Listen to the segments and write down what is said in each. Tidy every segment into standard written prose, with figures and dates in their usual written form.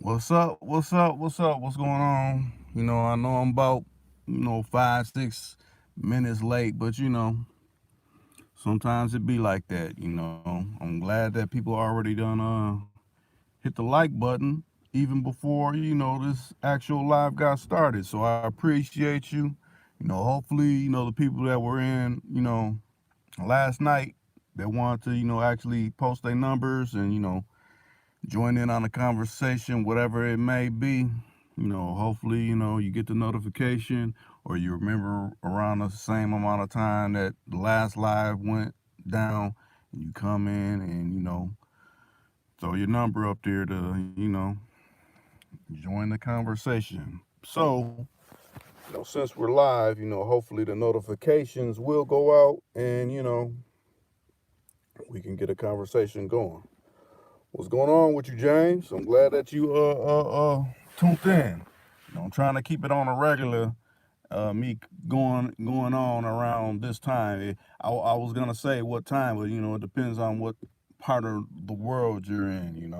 What's up? What's up? What's up? What's going on? I know I'm about, 5, 6 minutes late, but sometimes it be like that. I'm glad that people already done hit the like button even before this actual live got started. So I appreciate you. Hopefully, the people that were in, last night that wanted to, actually post their numbers and join in on the conversation, whatever it may be. Hopefully, you get the notification or you remember around the same amount of time that the last live went down and you come in and, throw your number up there to, join the conversation. So, since we're live, hopefully the notifications will go out and, we can get a conversation going. What's going on with you, James? I'm glad that you tuned in. I'm trying to keep it on a regular. Me going on around this time. I was gonna say what time, but it depends on what part of the world you're in.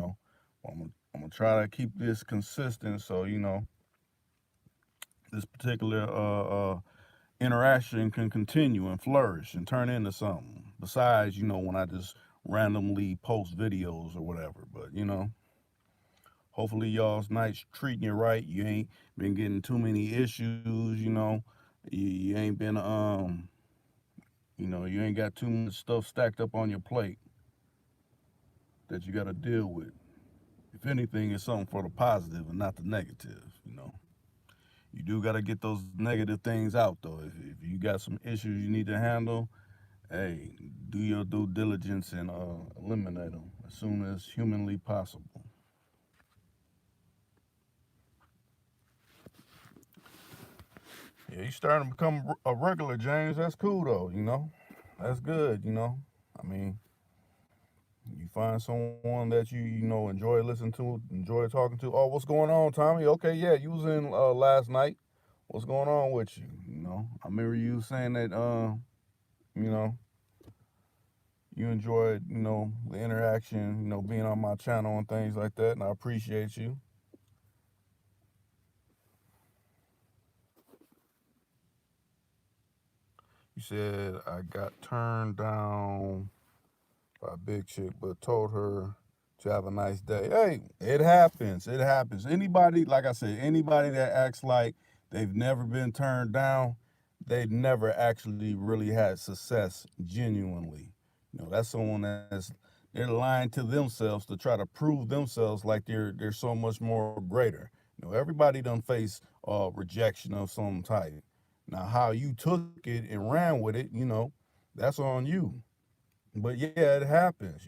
I'm gonna try to keep this consistent, so this particular interaction can continue and flourish and turn into something. Besides, when I just randomly post videos or whatever. But hopefully y'all's night's treating you right. You ain't been getting too many issues, you ain't been you ain't got too much stuff stacked up on your plate that you gotta deal with. If anything, it's something for the positive and not the negative. You do gotta get those negative things out though. If you got some issues you need to handle, hey, do your due diligence and eliminate them as soon as humanly possible. Yeah, you starting to become a regular, James. That's cool though. That's good. I mean, you find someone that you enjoy listening to, enjoy talking to. Oh, what's going on, Tommy? Okay, yeah, you was in last night. What's going on with you? I remember you saying that you know you enjoyed the interaction, being on my channel and things like that, and I appreciate you. You said I got turned down by a big chick, but told her to have a nice day. Hey, it happens. It happens. Anybody, like I said, anybody that acts like they've never been turned down, they've never actually really had success genuinely. That's someone that's they're lying to themselves to try to prove themselves like they're so much more greater. Everybody done face rejection of some type. Now, how you took it and ran with it, that's on you. But yeah, it happens.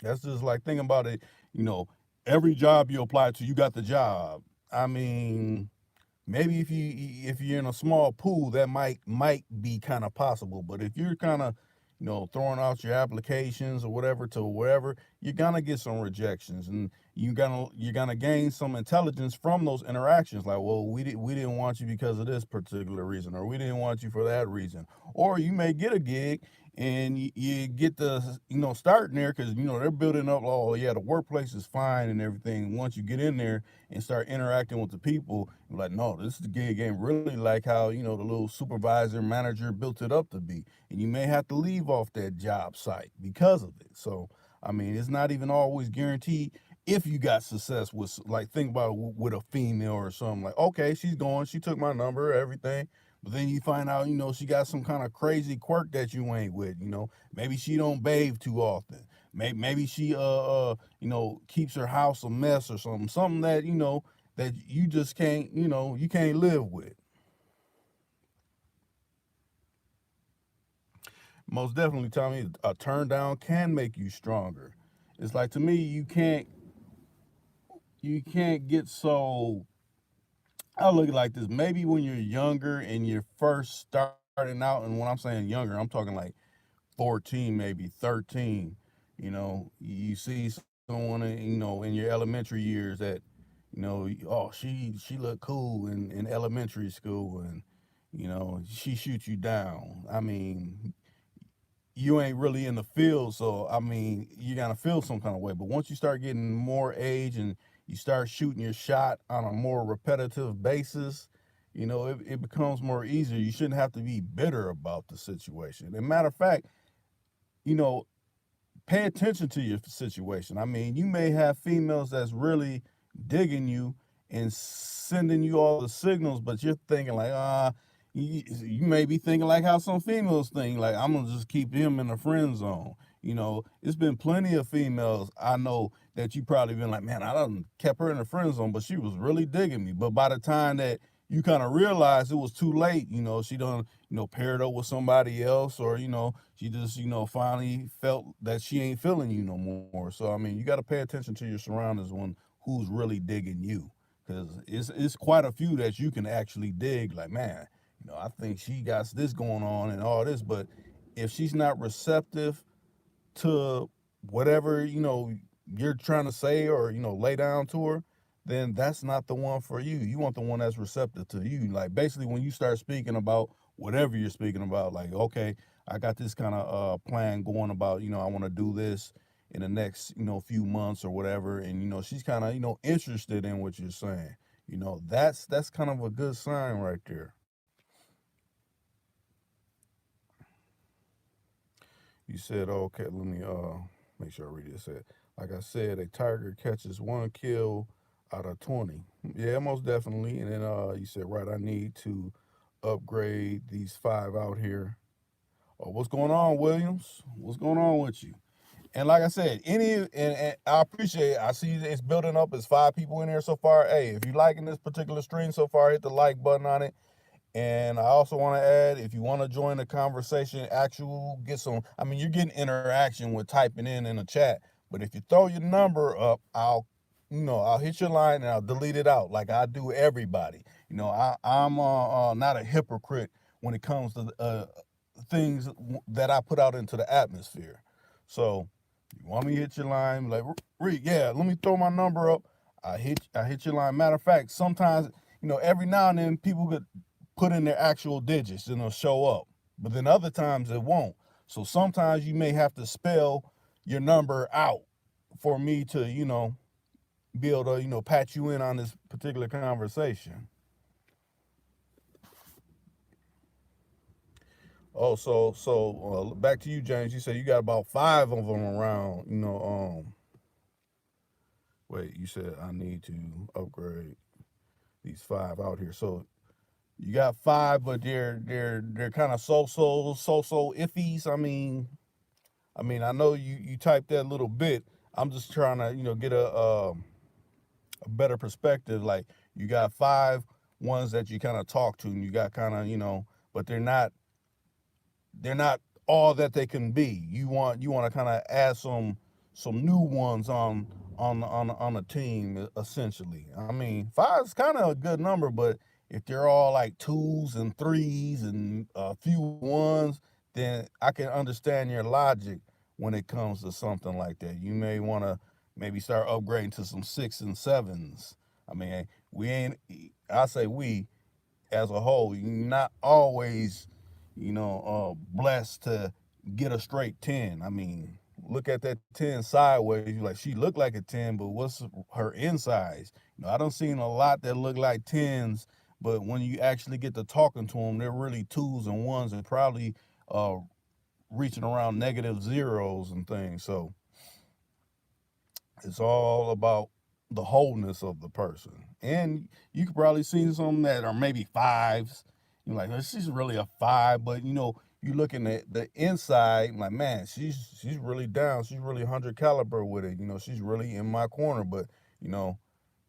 That's just like thinking about it, you know, every job you apply to, you got the job. I mean, maybe if you're in a small pool, that might be kind of possible. But if you're kind of throwing out your applications or whatever to wherever, you're gonna get some rejections, and you're gonna gain some intelligence from those interactions. Like, well, we didn't want you because of this particular reason, or we didn't want you for that reason. Or you may get a gig and you get the starting there because they're building up. Oh yeah, the workplace is fine and everything. Once you get in there and start interacting with the people, you're like, no, this gig ain't really like how the little supervisor manager built it up to be, and you may have to leave off that job site because of it. So I mean, it's not even always guaranteed. If you got success with, like, think about it with a female or something, like, okay, she's going, she took my number, everything, but then you find out, she got some kind of crazy quirk that you ain't with. Maybe she don't bathe too often. Maybe she keeps her house a mess or something that that you just can't you can't live with. Most definitely, Tommy, a turn down can make you stronger. It's like, to me, you can't get so. I look at it like this. Maybe when you're younger and you're first starting out, and when I'm saying younger, I'm talking like 14, maybe 13. You see someone in your elementary years that oh, she looked cool in elementary school, and she shoots you down. I mean, you ain't really in the field, so I mean, you're gonna feel some kind of way. But once you start getting more age and you start shooting your shot on a more repetitive basis, it becomes more easier. You shouldn't have to be bitter about the situation. And matter of fact, you know, pay attention to your situation. I mean, you may have females that's really digging you and sending you all the signals, but you're thinking like, you may be thinking like how some females think, like I'm gonna just keep him in the friend zone. It's been plenty of females I know that you probably been like, man, I done kept her in the friend zone, but she was really digging me. But by the time that you kind of realize it was too late, she done, paired up with somebody else, or, she just, finally felt that she ain't feeling you no more. So, I mean, you got to pay attention to your surroundings when who's really digging you. Because it's quite a few that you can actually dig, like, man, I think she got this going on and all this. But if she's not receptive to whatever you're trying to say, or lay down to her, then that's not the one for you. You want the one that's receptive to you. Like, basically, when you start speaking about whatever you're speaking about, like, okay, I got this kind of plan going about, I want to do this in the next few months or whatever, and she's kind of interested in what you're saying. That's kind of a good sign right there. You said, okay, let me make sure I read it. It said, like I said, a tiger catches one kill out of 20. Yeah, most definitely. And then you said, right, I need to upgrade these 5 out here. Oh, what's going on, Williams? What's going on with you? And like I said, and I appreciate it. I see it's building up. It's 5 people in here so far. Hey, if you're liking this particular stream so far, hit the like button on it. And I also want to add, if you want to join the conversation, get some. I mean, you're getting interaction with typing in the chat. But if you throw your number up, I'll hit your line and I'll delete it out like I do everybody. I'm not a hypocrite when it comes to things that I put out into the atmosphere. So, you want me to hit your line? Like, Reed, yeah, let me throw my number up. I hit your line. Matter of fact, sometimes every now and then people could put in their actual digits and it'll show up. But then other times it won't. So sometimes you may have to spell your number out for me to, be able to, pat you in on this particular conversation. Oh, so back to you, James. You said you got about 5 of them around. Wait, you said I need to upgrade these 5 out here. So you got 5, but they're kind of so iffies. I know you typed that little bit. I'm just trying to get a better perspective. Like, you got 5 ones that you kind of talk to, and you got kind of but they're not all that they can be. You want to kind of add some new ones on a team, essentially. I mean, 5 is kind of a good number, but if they're all like 2s and 3s and a few 1s, then I can understand your logic when it comes to something like that. You may want to maybe start upgrading to some 6s and 7s. I mean, we ain't. I say we as a whole. You're not always blessed to get a straight 10. I mean, look at that 10 sideways. You're like, she looked like a 10, but what's her insides? I don't seen a lot that look like 10s, but when you actually get to talking to them, they're really 2s and 1s and probably uh, reaching around negative zeros and things. So it's all about the wholeness of the person. And you could probably see some that are maybe 5s. You're like, she's really a 5, but you looking at the inside, like, man, she's really down. She's really 100 caliber with it. She's really in my corner. But you know,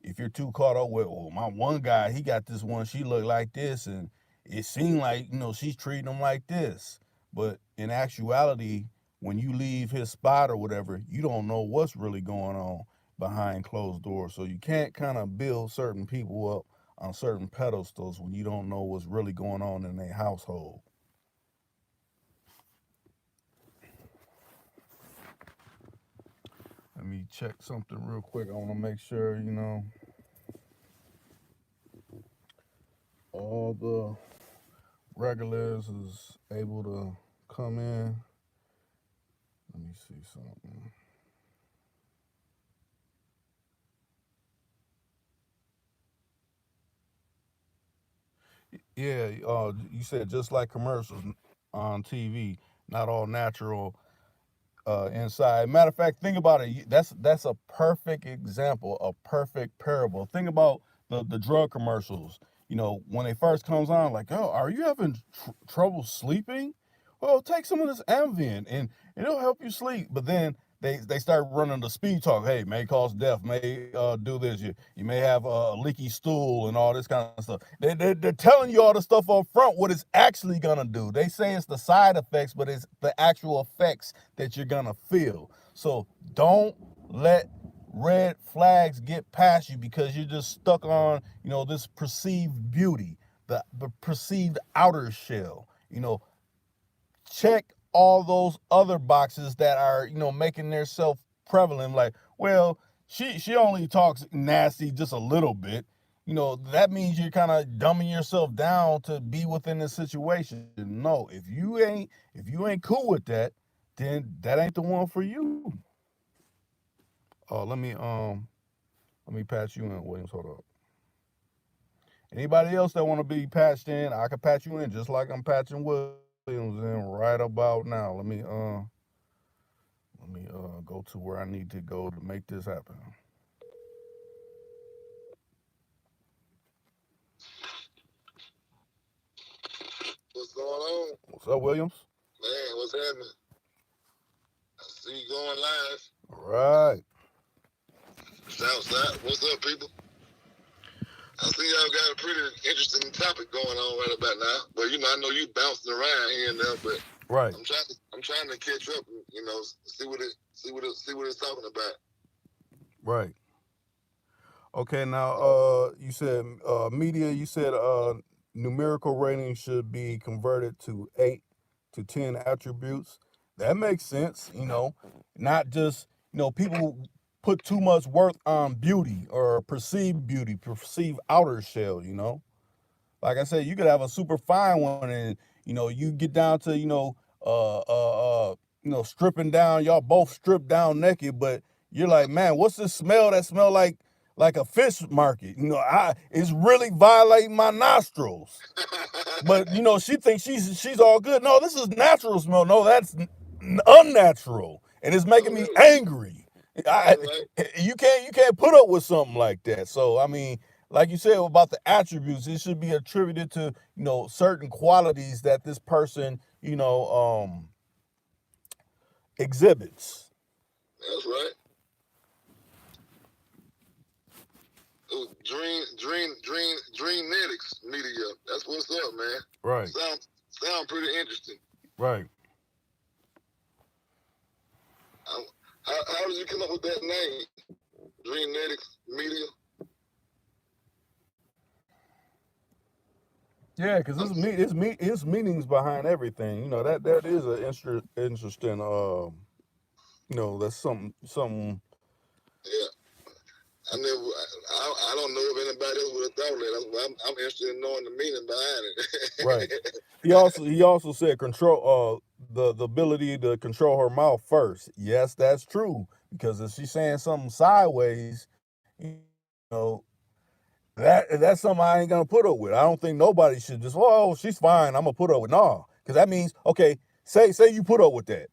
if you're too caught up with, oh, my one guy, he got this one, she looked like this, and it seemed like she's treating him like this. But in actuality, when you leave his spot or whatever, you don't know what's really going on behind closed doors. So you can't kind of build certain people up on certain pedestals when you don't know what's really going on in their household. Let me check something real quick. I want to make sure, all the regulars is able to come in. Let me see something. Yeah, you said just like commercials on TV, not all natural inside. Matter of fact, think about it. That's a perfect example, a perfect parable. Think about the drug commercials. You know, when they first comes on, like, oh, are you having trouble sleeping? Well, take some of this Ambien and it'll help you sleep. But then they start running the speed talk. Hey, may cause death. May do this. You may have a leaky stool and all this kind of stuff. They're telling you all the stuff up front. What it's actually gonna do. They say it's the side effects, but it's the actual effects that you're gonna feel. So don't let red flags get past you because you're just stuck on this perceived beauty, the perceived outer shell. Check all those other boxes that are making themselves prevalent. Like, well, she only talks nasty just a little bit. That means you're kind of dumbing yourself down to be within the situation. No, if you ain't cool with that, then that ain't the one for you. Oh, let me patch you in, Williams. Hold up. Anybody else that want to be patched in, I can patch you in just like I'm patching Williams in right about now. Let me go to where I need to go to make this happen. What's going on? What's up, Williams? Man, what's happening? I see you going live. All right. Southside. What's up, people? I see y'all got a pretty interesting topic going on right about now. But I know you bouncing around here and there, but Right. I'm trying to catch up and see what it's talking about. Right. Okay, now you said media, you said numerical rating should be converted to 8 to 10 attributes. That makes sense, not just, people put too much worth on beauty, perceived outer shell. Like I said, you could have a super fine one, and you get down to stripping down. Y'all both stripped down naked, but you're like, man, what's this smell? That smell like a fish market. It's really violating my nostrils. But she thinks she's all good. No, this is natural smell. No, that's unnatural, and it's making me angry. I, you can't put up with something like that. So I mean, like you said about the attributes, it should be attributed to certain qualities that this person exhibits. That's right. Dreamnetics media. That's what's up, man. Right. Sound pretty interesting. Right. How did you come up with that name? Dreamnetics media. Yeah, because it's meanings behind everything. That is an interesting. That's something. Yeah. I don't know if anybody else would have thought that. That's why I'm interested in knowing the meaning behind it. Right. He also said control the ability to control her mouth first. Yes, that's true. Because if she's saying something sideways, know, that's something I ain't gonna put up with. I don't think nobody should just, oh, she's fine, I'm gonna put up with. No. Because that means, okay, say you put up with that.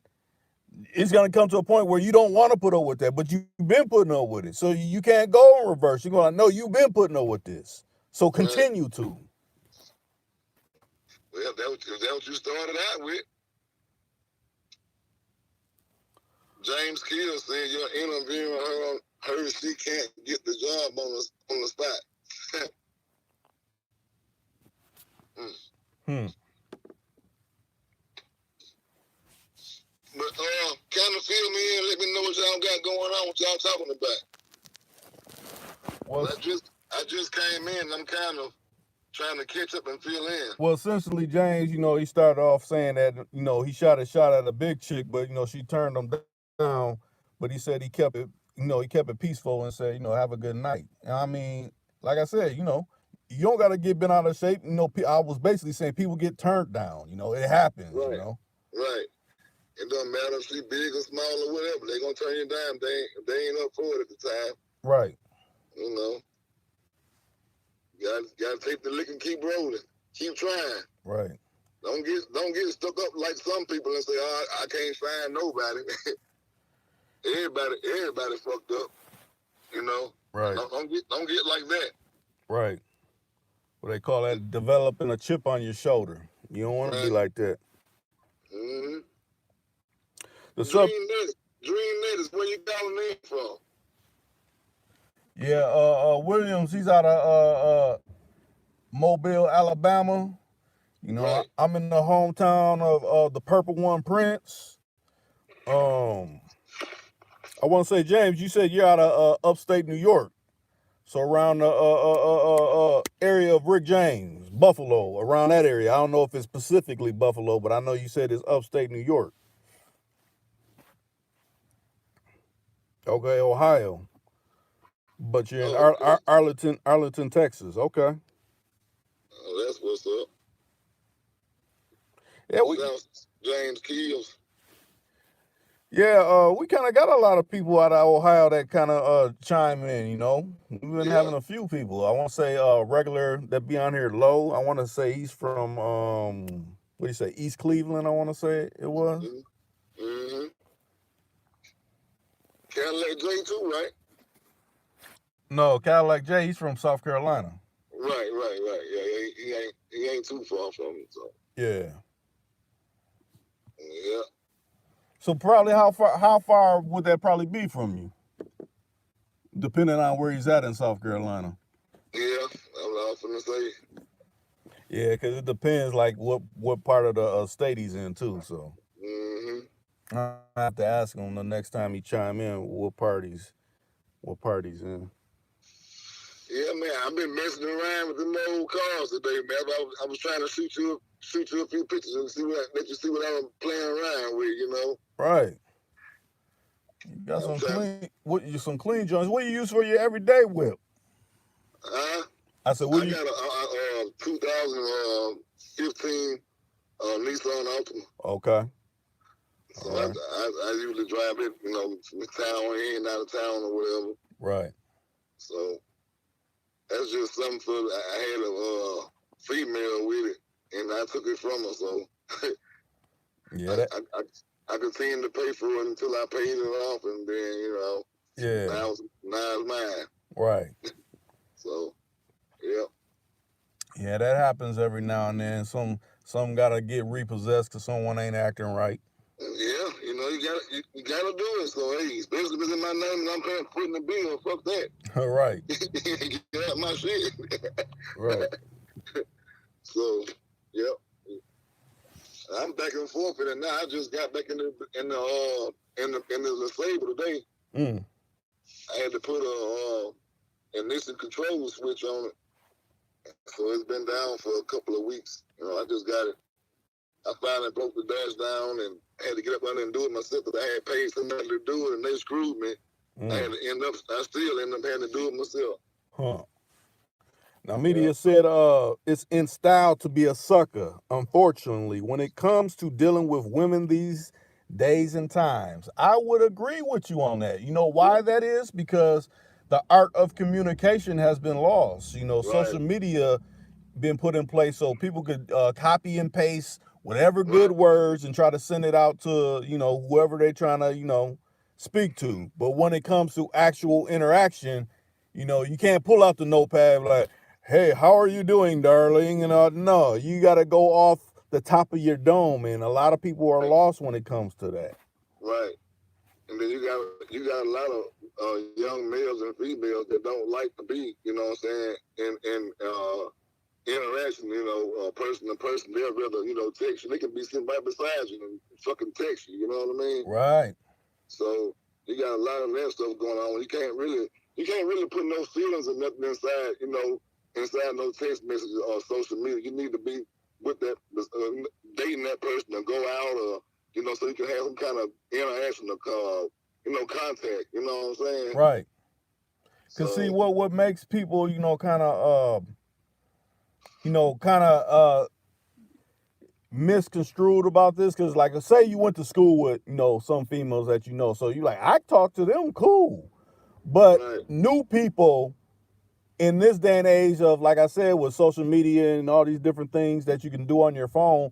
It's gonna come to a point where you don't want to put up with that, but you've been putting up with it. So you can't go in reverse. You're going, no, you've been putting up with this. So continue to. Well, that what you started out with. James Kill said you're interviewing her she can't get the job on the spot. But kind of fill me in, let me know what y'all got going on, what y'all talking about. Well, I just came in and I'm kind of trying to catch up and fill in. Well, essentially, James, he started off saying that, he shot a shot at a big chick, but, she turned him down. But he said he kept it peaceful and said, have a good night. And I mean, like I said, you don't got to get bent out of shape. I was basically saying people get turned down. It happens, Right. Right. It doesn't matter if she big or small or whatever. They gonna turn you down. If they ain't up for it at the time. Right. You know. You gotta take the lick and keep rolling. Keep trying. Right. Don't get stuck up like some people and say, "Oh, I can't find nobody." everybody fucked up. You know. Right. Don't get like that. Right. What they call that, developing a chip on your shoulder. You don't want to be like that. Mm-hmm. The DreamNet is where you calling in from. Yeah, Williams, he's out of Mobile, Alabama. You know, Right. I'm in the hometown of the Purple One Prince. I want to say, James, you said you're out of upstate New York. So around the area of Rick James, Buffalo, around that area. I don't know if it's specifically Buffalo, but I know you said it's upstate New York. Okay, Ohio. But you're in okay. Arlington, Texas. Okay. Oh, that's what's up. Yeah, James Keels. Yeah, we kind of got a lot of people out of Ohio that kind of chime in, you know. We've been having a few people. I want to say regular that be on here low. I want to say he's from, what do you say, East Cleveland, I want to say it was. Mm-hmm. Cadillac J too, right? No, Cadillac J, he's from South Carolina. Right. Yeah, he ain't too far from him, so. Yeah. Yeah. So probably how far would that probably be from you? Depending on where he's at in South Carolina. Yeah, I was gonna say. Yeah, because it depends like what part of the state he's in too, so. Mm-hmm. I have to ask him the next time he chime in what party's in. Yeah, man, I've been messing around with them old cars today, man. I was trying to shoot you a few pictures and let you see what I was playing around with, you know. Right. You got some clean joints. What do you use for your everyday whip? I said, I got a 2015 Nissan Altima. Okay. So I usually drive it, you know, from town in, out of town or whatever. Right. So that's just something for. I had a female with it, and I took it from her. So yeah, I continued to pay for it until I paid it off, and then you know, now it's mine. Right. So yeah. Yeah, that happens every now and then. Some gotta get repossessed because someone ain't acting right. Yeah, you know, you gotta do it. So hey, especially if it's in my name and I'm putting the bill, fuck that. Right. Get out my shit. Right. So, yep. I'm back and forth with it now. I just got back in the Sable today. I had to put a ignition control switch on it. So it's been down for a couple of weeks. You know, I just got it. I finally broke the dash down and had to get up under and do it myself because I had paid somebody to do it and they screwed me. I still end up having to do it myself. Huh. Now, media said it's in style to be a sucker. Unfortunately, when it comes to dealing with women these days and times, I would agree with you on that. You know why that is? Because the art of communication has been lost. You know, social media been put in place so people could copy and paste whatever good words and try to send it out to, you know, whoever they're trying to, you know, speak to. But when it comes to actual interaction, you know, you can't pull out the notepad like, hey, how are you doing, darling? And no, you got to go off the top of your dome. And a lot of people are lost when it comes to that. Right. And then you got a lot of young males and females that don't like to be, you know what I'm saying, in interaction, you know, person to person. They'll rather, you know, text you. They can be sitting right beside you and fucking text you, you know what I mean? Right. So you got a lot of that stuff going on. You can't really put no feelings or nothing inside, you know, inside no text messages or social media. You need to be with that, dating that person or go out or, you know, so you can have some kind of interaction or, you know, contact, you know what I'm saying? Right. Because see, what makes people, you know, kind of misconstrued about this, because like say you went to school with some females that so you like, I talk to them, cool, but Right. new people in this day and age of, like I said, with social media and all these different things that you can do on your phone,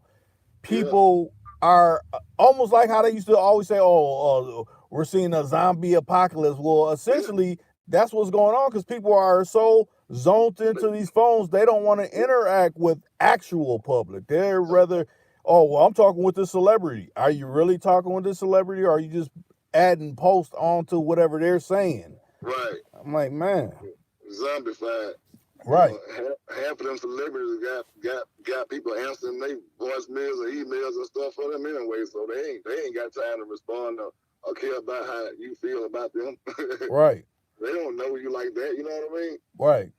people are almost like how they used to always say, oh, we're seeing a zombie apocalypse. Well, essentially, that's what's going on, because people are so zoned into these phones, they don't want to interact with actual public. They'd rather, oh, well, I'm talking with this celebrity. Are you really talking with this celebrity, or are you just adding post onto whatever they're saying? Right. I'm like, man. Zombified. Right. Half of them celebrities got people answering their voicemails or emails and stuff for them anyway, so they ain't got time to respond or care about how you feel about them. Right. They don't know you like that, you know what I mean? Right.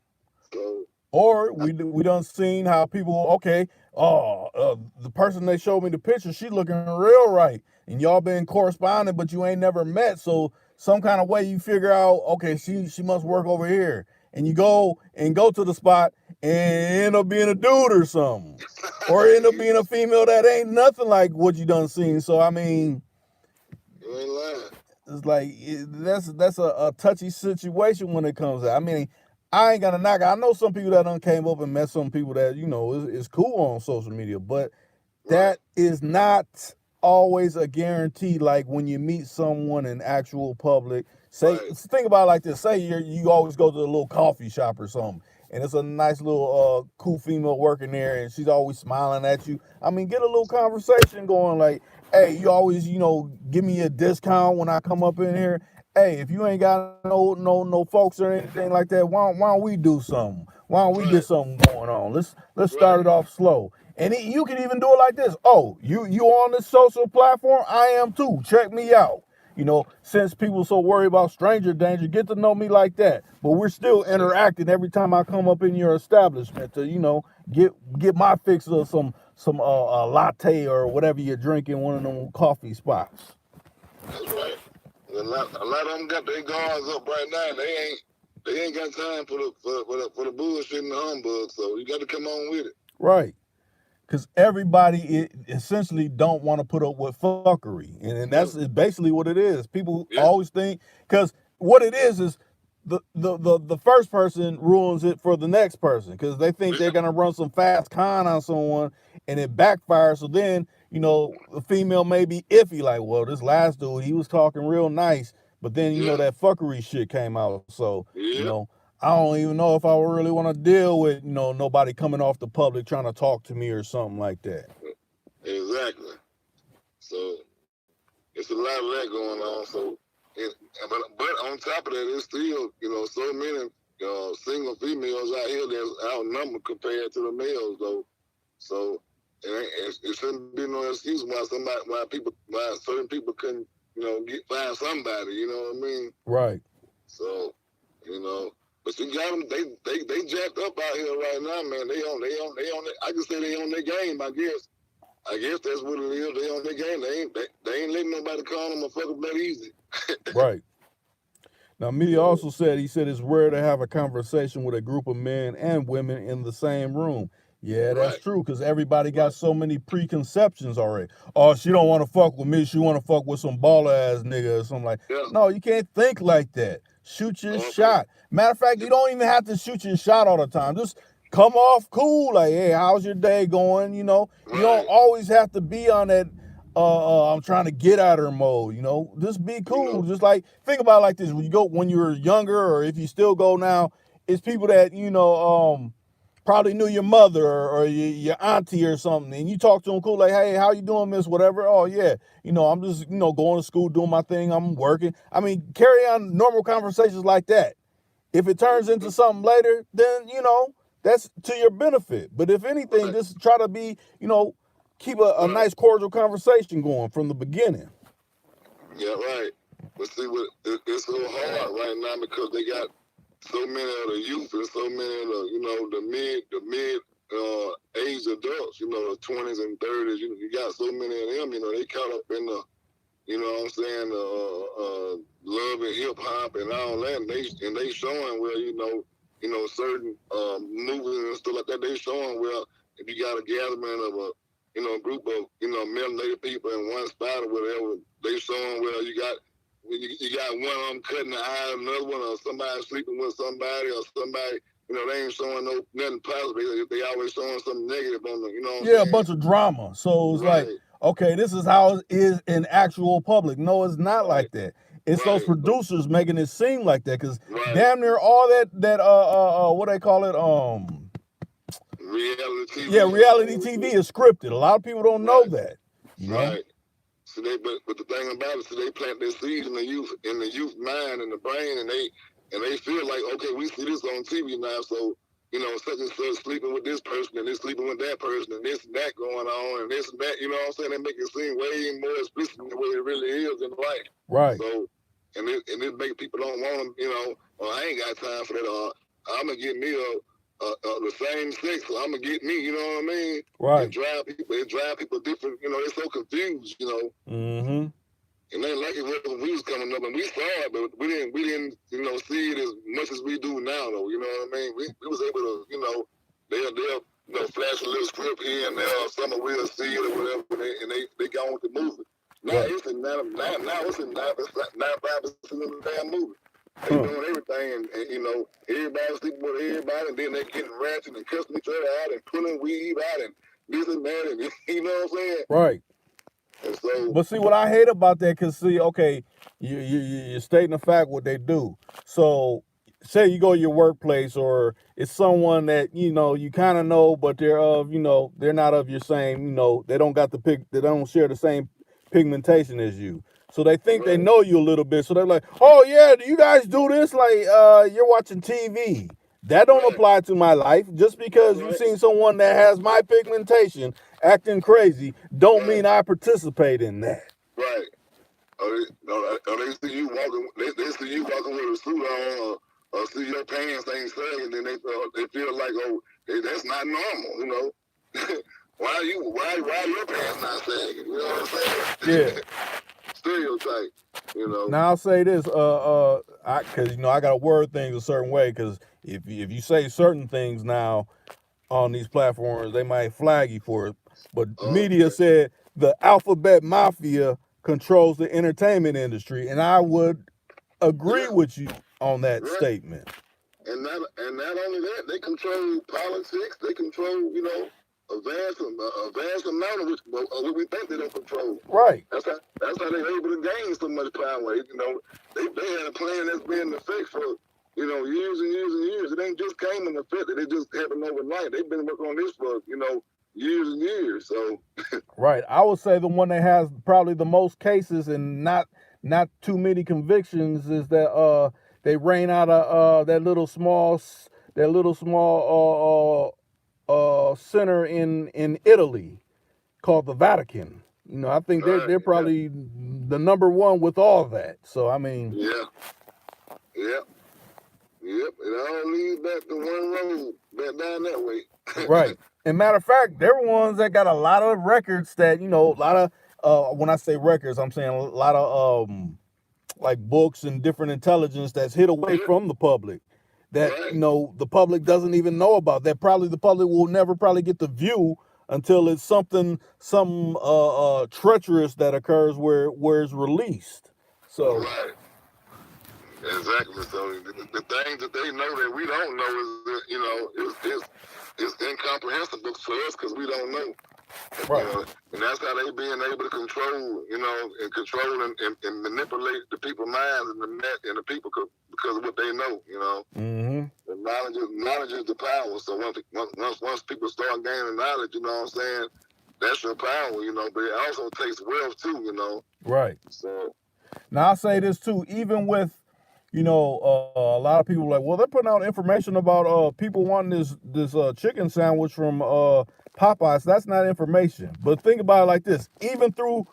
So, or we done seen how people, okay, the person they showed me the picture, she looking real right, and y'all been corresponding, but you ain't never met, so some kind of way you figure out, okay, she must work over here, and you go to the spot and end up being a dude or something, or end up being a female that ain't nothing like what you done seen. So I mean, you ain't lying. it's like that's a touchy situation when it comes to, I mean, I ain't gonna knock it. I know some people that done came up and met some people that is cool on social media, but that is not always a guarantee. Like when you meet someone in actual public, say, think about it like this: say you always go to a little coffee shop or something, and it's a nice little cool female working there, and she's always smiling at you. I mean, get a little conversation going, like, hey, you always give me a discount when I come up in here. Hey, if you ain't got no folks or anything like that, why don't we do something? Why don't we get something going on? Let's start it off slow. And you can even do it like this. Oh, you on this social platform? I am too. Check me out. Since people so worried about stranger danger, get to know me like that. But we're still interacting every time I come up in your establishment to get my fix of some latte or whatever you're drinking, one of them coffee spots. That's right. A lot of them got their guards up right now. They ain't got time for the bullshit and the humbug. So you got to come on with it. Right. Because everybody essentially don't want to put up with fuckery, and that's basically what it is. People always think, because what it is the first person ruins it for the next person, because they think they're gonna run some fast con on someone and it backfires. So then the female may be iffy, like, well, this last dude, he was talking real nice, but then that fuckery shit came out. So I don't even know if I really want to deal with nobody coming off the public trying to talk to me or something like that. Exactly. So it's a lot of that going on. So, but on top of that, it's still so many single females out here that's outnumbered compared to the males, though. So it shouldn't be no excuse why certain people couldn't find somebody. You know what I mean? Right. So but you got them. They jacked up out here right now, man. They on. I can say they on their game. I guess that's what it is. They on their game. They ain't letting nobody call them a fucking that easy. Right. Now, Media also said, he said it's rare to have a conversation with a group of men and women in the same room. Yeah, that's true, because everybody got so many preconceptions already. Oh, she don't want to fuck with me. She want to fuck with some baller ass nigga or something like that. No, you can't think like that. Shoot your shot. Matter of fact, you don't even have to shoot your shot all the time. Just come off cool, like, hey, how's your day going? You don't always have to be on that I'm trying to get at her mode. Just be cool. Just like, think about it like this: when you were younger, or if you still go now, it's people that probably knew your mother or your auntie or something, and you talk to them cool, like, hey, how you doing, miss, whatever. Oh yeah, I'm just going to school, doing my thing, I'm working. I mean, carry on normal conversations like that. If it turns into something later, then that's to your benefit. But if anything, just try to be keep a nice cordial conversation going from the beginning. Yeah, right. But see, it's so hard right now because they got so many of the youth and so many of the mid age adults, the 20s and 30s. You got so many of them. They caught up in the, what I'm saying, love and hip hop and all that. And they showing where certain movies and stuff like that. They showing where if you got a gathering of a group of, melanated people in one spot or whatever. They showing where you got one of them cutting the eye of another one, or somebody sleeping with somebody, or somebody, they ain't showing nothing positive. They always showing something negative on them, what I'm Yeah, a saying? bunch of drama. So it's like, Right, okay, this is how it is in actual public. No, it's not right, like that. It's those right, producers making it seem like that, because right. damn near all that what they call it, Reality yeah, TV. reality TV is scripted. A lot of people don't know Right, that, you know. right. So but the thing about it, so they plant their seeds in the youth mind and the brain, and they feel like, okay, we see this on TV now, so such and such sleeping with this person, and they're sleeping with that person, and this and that going on, and this and that. You know what I'm saying? They make it seem way more explicit than what it really is in life. Right. So, and it make people don't want them. I ain't got time for that. I'm gonna get me the same sex, so I'm gonna get me. You know what I mean? Right. It drive people different. They're so confused. Mm-hmm. And they like it when we was coming up, and we saw it, but we didn't, see it as much as we do now, though. You know what I mean? We was able to, they'll flash a little script here and there, or something we'll see it or whatever, and they go on with the movie. Now Right. it's in 95% of the damn movie. They doing everything, and everybody sleeping with everybody, and then they getting ratchet and cussing each other out and pulling weave out and this and that, and you know what I'm saying? Right. And so, but see, what I hate about that, because see, okay, you're stating the fact what they do. So, say you go to your workplace, or it's someone that you kind of know, but they're they're not of your same, they don't got they don't share the same pigmentation as you. So they think they know you a little bit. So they're like, oh yeah, do you guys do this? Like, you're watching TV. That don't apply to my life. Just because you've seen someone that has my pigmentation acting crazy, don't mean I participate in that. Right. They see you walking. They see you walking with a suit on, or see your pants ain't sagging, and they feel like, oh, that's not normal. why your pants not sagging? You know what I'm saying? Yeah. Stereotype. Now I'll say this, because I gotta word things a certain way, because if you say certain things now on these platforms, they might flag you for it. But media said the alphabet mafia controls the entertainment industry, and I would agree with you on that statement. And not only that, they control politics. They control, a vast amount of what we think they don't control. Right. That's how they're able to gain so much power. They had a plan that's been in effect for years and years and years. It ain't just came in effect. It just happened overnight. They've been working on this for years and years. So right, I would say the one that has probably the most cases and not too many convictions is that they ran out of that little small center in Italy called the Vatican. I think they're probably the number one with all that. So I mean, yep. It all leads back to one road, back down that way. Right. And matter of fact, they're ones that got a lot of records that, a lot of when I say records, I'm saying a lot of like books and different intelligence that's hid away from the public, that the public doesn't even know about, that probably the public will never probably get the view until it's something treacherous that occurs where it's released. So exactly. So the things that they know that we don't know is incomprehensible to us because we don't know. Right. And that's how they being able to control, and control and manipulate the people's minds and the people because of what they know, Mm-hmm. The knowledge is the power. So once people start gaining knowledge, you know what I'm saying, that's your power, but it also takes wealth too, Right. So now I'll say this too, even with a lot of people like, well, they're putting out information about people wanting this chicken sandwich from Popeyes. That's not information. But think about it like this: even through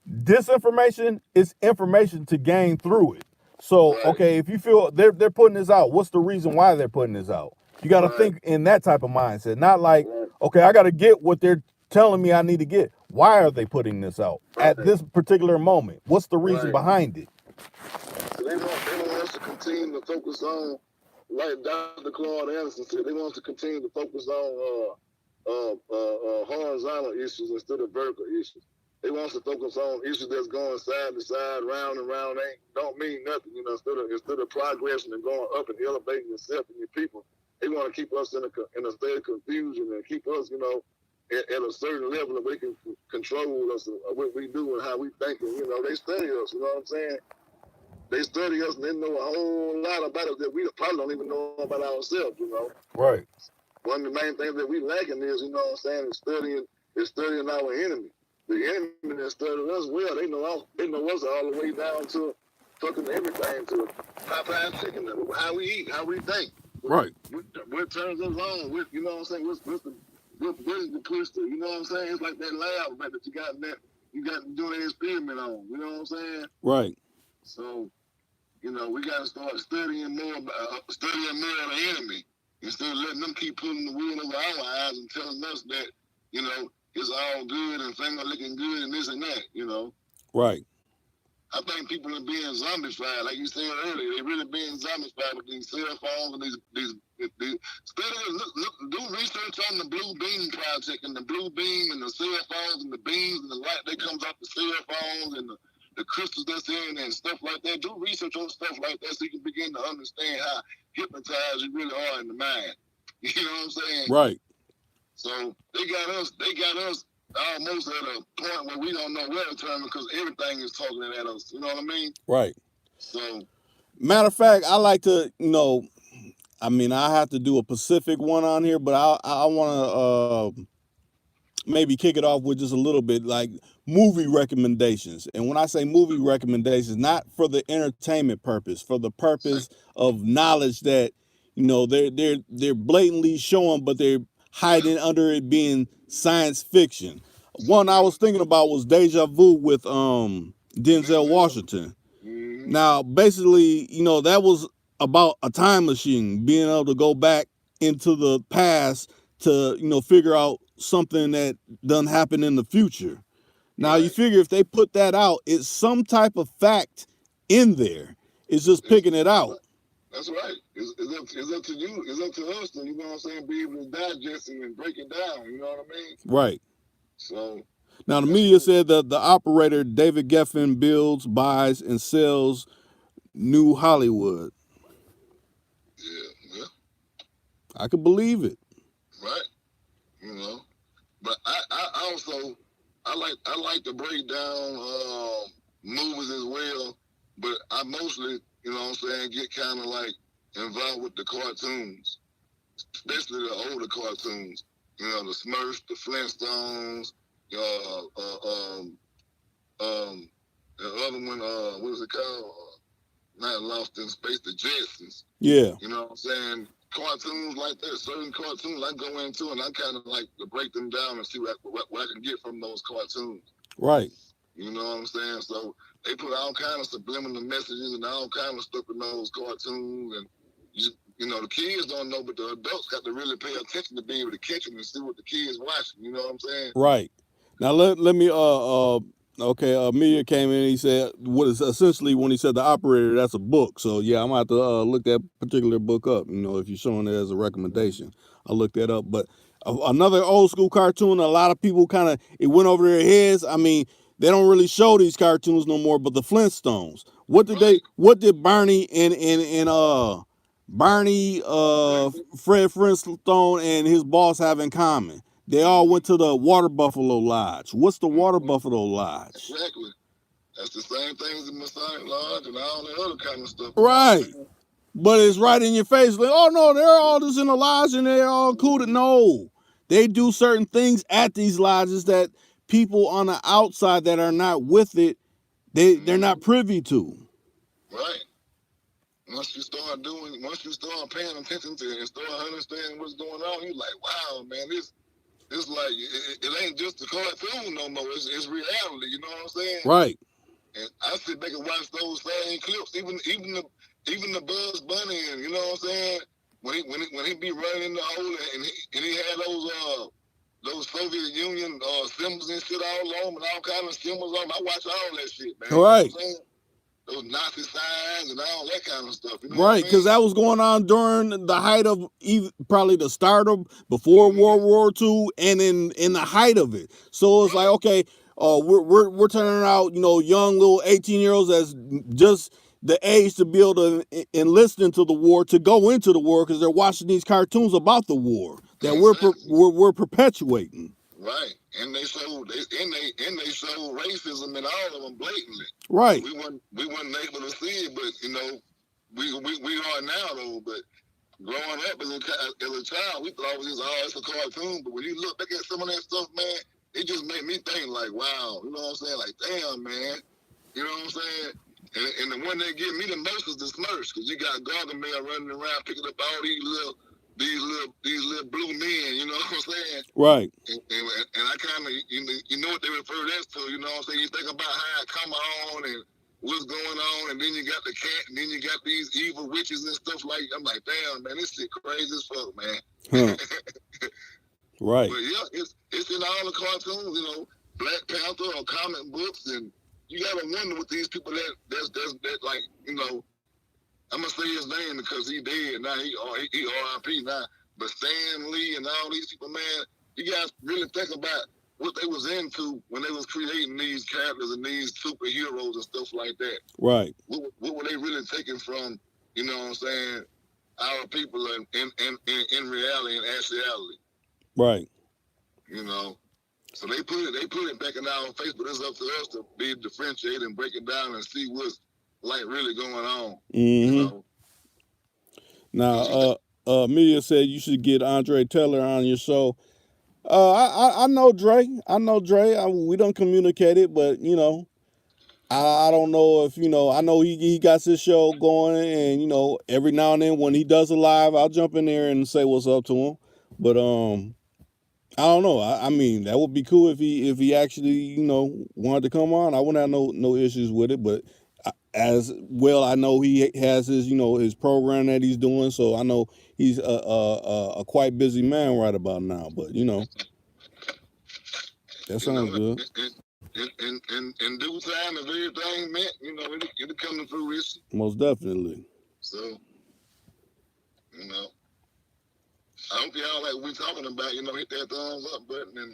disinformation, it's information to gain through it. So okay, if you feel they're putting this out, what's the reason why they're putting this out? You got to think in that type of mindset, not like, okay, I got to get what they're telling me I need to get. Why are they putting this out at this particular moment? What's the reason behind it? So they want us to continue to focus on, like Dr. Claude Anderson said, they want us to continue to focus on horizontal issues instead of vertical issues. They want us to focus on issues that's going side to side, round and round. Don't mean nothing, you know. Instead of progressing and going up and elevating yourself and your people, they want to keep us in a state of confusion and keep us, you know, at a certain level that they can control us, what we do and how we think. And, you know, they study us. You know what I'm saying? They study us and they know a whole lot about us that we probably don't even know about ourselves. You know. Right. One of the main things that we lacking is, you know what I'm saying, is studying our enemy. The enemy that studied us well, they know us all the way down to fucking everything, to Popeye chicken, how we eat, how we think. Right. What turns us on? You know what I'm saying? What is the push to? You know what I'm saying? It's like that lab that you got doing an experiment on. You know what I'm saying? Right. So, you know, we got to start studying more of the enemy. Instead of letting them keep putting the wool over our eyes and telling us that, you know, it's all good and things are looking good and this and that, you know. Right. I think people are being zombified, like you said earlier. They're really being zombified with these cell phones and these do research on the Blue Beam project and the Blue Beam and the cell phones and the beams and the light that comes off the cell phones and the crystals that's in and stuff like that. Do research on stuff like that so you can begin to understand how hypnotized you really are in the mind. You know what I'm saying? Right. So they got us almost at a point where we don't know where to turn because everything is talking at us. You know what I mean? Right. So, matter of fact, I like to, you know, I mean, I have to do a Pacific one on here, but I want to maybe kick it off with just a little bit like movie recommendations. And when I say movie recommendations, not for the entertainment purpose, for the purpose of knowledge that, you know, they're blatantly showing, but they're hiding under it being science fiction. One I was thinking about was Deja Vu with Denzel Washington. Now, basically, you know, that was about a time machine, being able to go back into the past to, you know, figure out something that doesn't happen in the future. Now, you figure if they put that out, it's some type of fact in there. It's just picking it out. That's right. It's up to you. It's up to us to, you know what I'm saying, be able to digest it and break it down. You know what I mean? Right. So now the media said that the operator David Geffen builds, buys, and sells New Hollywood. Yeah. I could believe it. Right. You know. But I also I like to break down movies as well. But I mostly, you know what I'm saying, get kind of like involved with the cartoons, especially the older cartoons. You know, the Smurfs, the Flintstones, the other one, what is it called? Not Lost in Space, the Jetsons. Yeah. You know what I'm saying? Cartoons like that, certain cartoons I go into and I kind of like to break them down and see what I can get from those cartoons. Right. You know what I'm saying? So they put all kind of subliminal messages and all kind of stuff in those cartoons, and you know the kids don't know, but the adults got to really pay attention to be able to catch them and see what the kids watching. You know what I'm saying? Right. Now let me okay, Media came in and he said what is essentially when he said the operator, that's a book. So yeah, I'm gonna have to look that particular book up, you know, if you're showing it as a recommendation. I'll look that up. But another old school cartoon, a lot of people kind of it went over their heads. I mean, they don't really show these cartoons no more, but the Flintstones. What did Barney and Barney, Fred Flintstone and his boss have in common? They all went to the Water Buffalo Lodge. What's the Water Buffalo Lodge? Exactly. That's the same thing as the Masonic Lodge and all that other kind of stuff. Right. But it's right in your face. Like, oh no, they're all just in a lodge and they're all cool. No. They do certain things at these lodges that people on the outside that are not with it, they're not privy to. Right. Once you start paying attention to it and start understanding what's going on, you're like, wow, man, it's like it ain't just a cartoon no more. It's reality. You know what I'm saying? Right. And I sit back and watch those same clips, even the Bugs Bunny, and you know what I'm saying? When he be running in the hole and he had those Soviet Union symbols and shit all on him and all kind of symbols on him. I watch all that shit, man. Right. You know what I'm saying? those Nazi signs and all that kind of stuff. You know Right, what I because mean? that was going on during the height of probably the start of before World War II and in the height of it. So it's like, Right. okay, we're turning out, young little 18-year-olds as just the age to be able to enlist into the war, to go into the war, because they're watching these cartoons about the war that Exactly. we're perpetuating. Right. And they showed they showed racism in all of them blatantly. Right. We weren't able to see it, but we are now though. But growing up as a child, we thought it was just, oh, it's a cartoon. But when you look back at some of that stuff, man, it just made me think like, wow, you know what I'm saying? Like, damn, man, you know what I'm saying? And the one that get me the most is the Smurfs, because you got Gargamel running around picking up all these little blue men, you know what I'm saying? Right. And I kind of, you know what they refer that to, you know what I'm saying? You think about how it come on and what's going on, and then you got the cat, and then you got these evil witches and stuff like. I'm like, damn, man, this shit crazy as fuck, man. Huh. Right. But yeah, it's in all the cartoons, Black Panther or comic books, and you gotta wonder with these people that like, I'm gonna say his name because he dead now. He R.I.P. now. But Stan Lee and all these people, man, you guys really think about what they was into when they was creating these characters and these superheroes and stuff like that. Right. What were they really taking from, you know what I'm saying, our people in reality and actuality? Right. So they put it back in our face, but it's up to us to be differentiated and break it down and see what's like really going on. Mm-hmm. Now, Media said you should get Andre Taylor on your show. I know Dre. We don't communicate it, but I don't know if I know he got his show going, and every now and then when he does a live, I'll jump in there and say what's up to him. But I don't know. I mean, that would be cool if he actually wanted to come on. I wouldn't have no issues with it. But as well, I know he has his his program that he's doing, so I know he's a quite busy man right about now. But that sounds good. In due time, if everything met, it'll come to fruition. Most definitely. So, I hope y'all like we talking about, hit that thumbs up button and,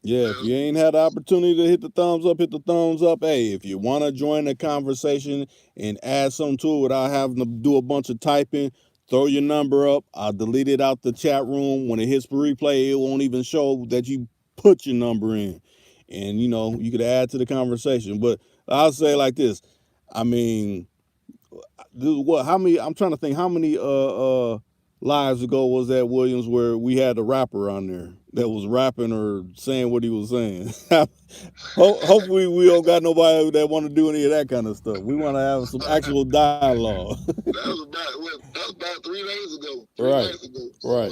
Yeah, if you ain't had the opportunity to hit the thumbs up, hit the thumbs up. Hey, if you want to join the conversation and add something to it without having to do a bunch of typing, throw your number up. I'll delete it out the chat room. When it hits for replay, it won't even show that you put your number in. And, you could add to the conversation. But I'll say like this. I mean, how many, I'm trying to think, how many lives ago was that, Williams, where we had a rapper on there that was rapping or saying what he was saying? Hopefully we don't got nobody that want to do any of that kind of stuff. We want to have some actual dialogue. That was about 3 days ago. 3 Right. days ago. Right.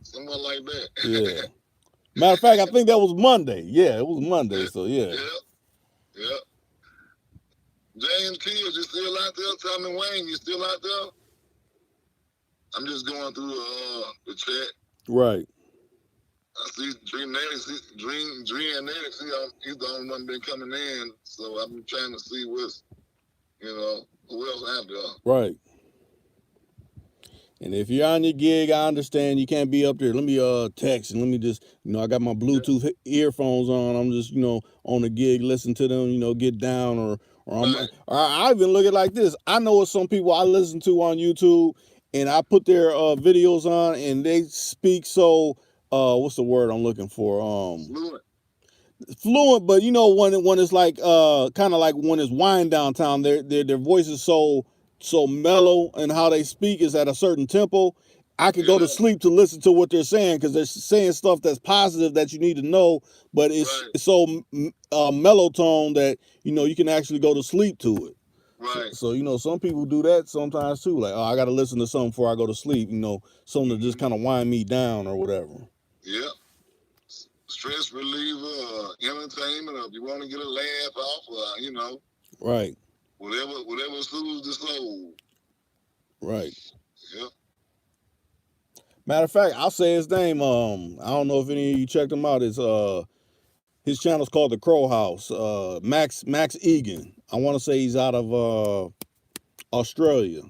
Someone like that. Yeah. Matter of fact, I think that was Monday. Yeah, it was Monday. So yeah. Yeah. James Kills, you still out there? Tommy Wayne, you still out there? I'm just going through the chat. Right. I see Dream and Natics, he's the only one been coming in. So I'm trying to see what's, who else out there. Right. And if you're on your gig, I understand you can't be up there. Let me text and let me just, I got my Bluetooth earphones on. I'm just, on the gig, listen to them, get down or I even look at it like this. I know some people I listen to on YouTube and I put their videos on and they speak so what's the word I'm looking for? Fluent, but when it's like kind of like when it's wind downtown, their voice is so mellow and how they speak is at a certain tempo. I could go to sleep to listen to what they're saying because they're saying stuff that's positive that you need to know, but it's so mellow tone that you can actually go to sleep to it. Right. So some people do that sometimes too. Like, oh, I got to listen to something before I go to sleep. Something to just kind of wind me down or whatever. Yeah. Stress reliever, entertainment, or if you want to get a laugh off, right. Whatever soothes the soul. Right. Yep. Matter of fact, I'll say his name. I don't know if any of you checked him out. It's His channel's called The Crow House. Max Egan. I want to say he's out of Australia.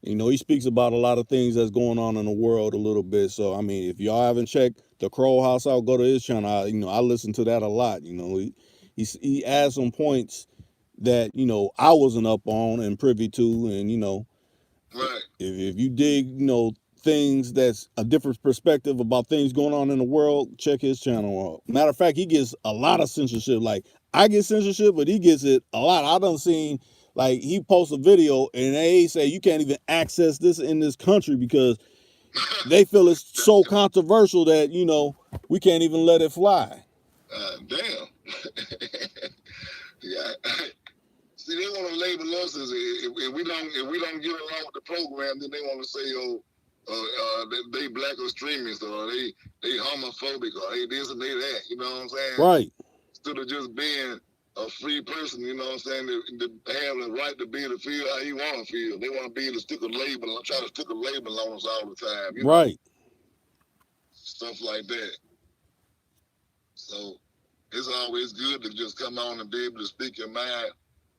You know, he speaks about a lot of things that's going on in the world a little bit. So, I mean, if y'all haven't checked The Crow House out, go to his channel. I listen to that a lot. You know, he adds some points that, you know, I wasn't up on and privy to. And, you know, Right. if you dig, you know, things that's a different perspective about things going on in the world, check his channel out. Matter of fact, he gets a lot of censorship. Like, I get censorship, but he gets it a lot. I done seen, like, he posts a video and they say you can't even access this in this country because they feel it's so controversial that, you know, we can't even let it fly. Damn. Yeah. See, they want to label us as if we don't get along with the program, then they want to say, they black extremists or they homophobic or they this and they that. You know what I'm saying? Right. Instead of just being a free person, you know what I'm saying, to have the right to be able to feel how you want to feel. They want to be able to stick a label, try to stick a label on us all the time. You know? Right. Stuff like that. So it's always good to just come on and be able to speak your mind.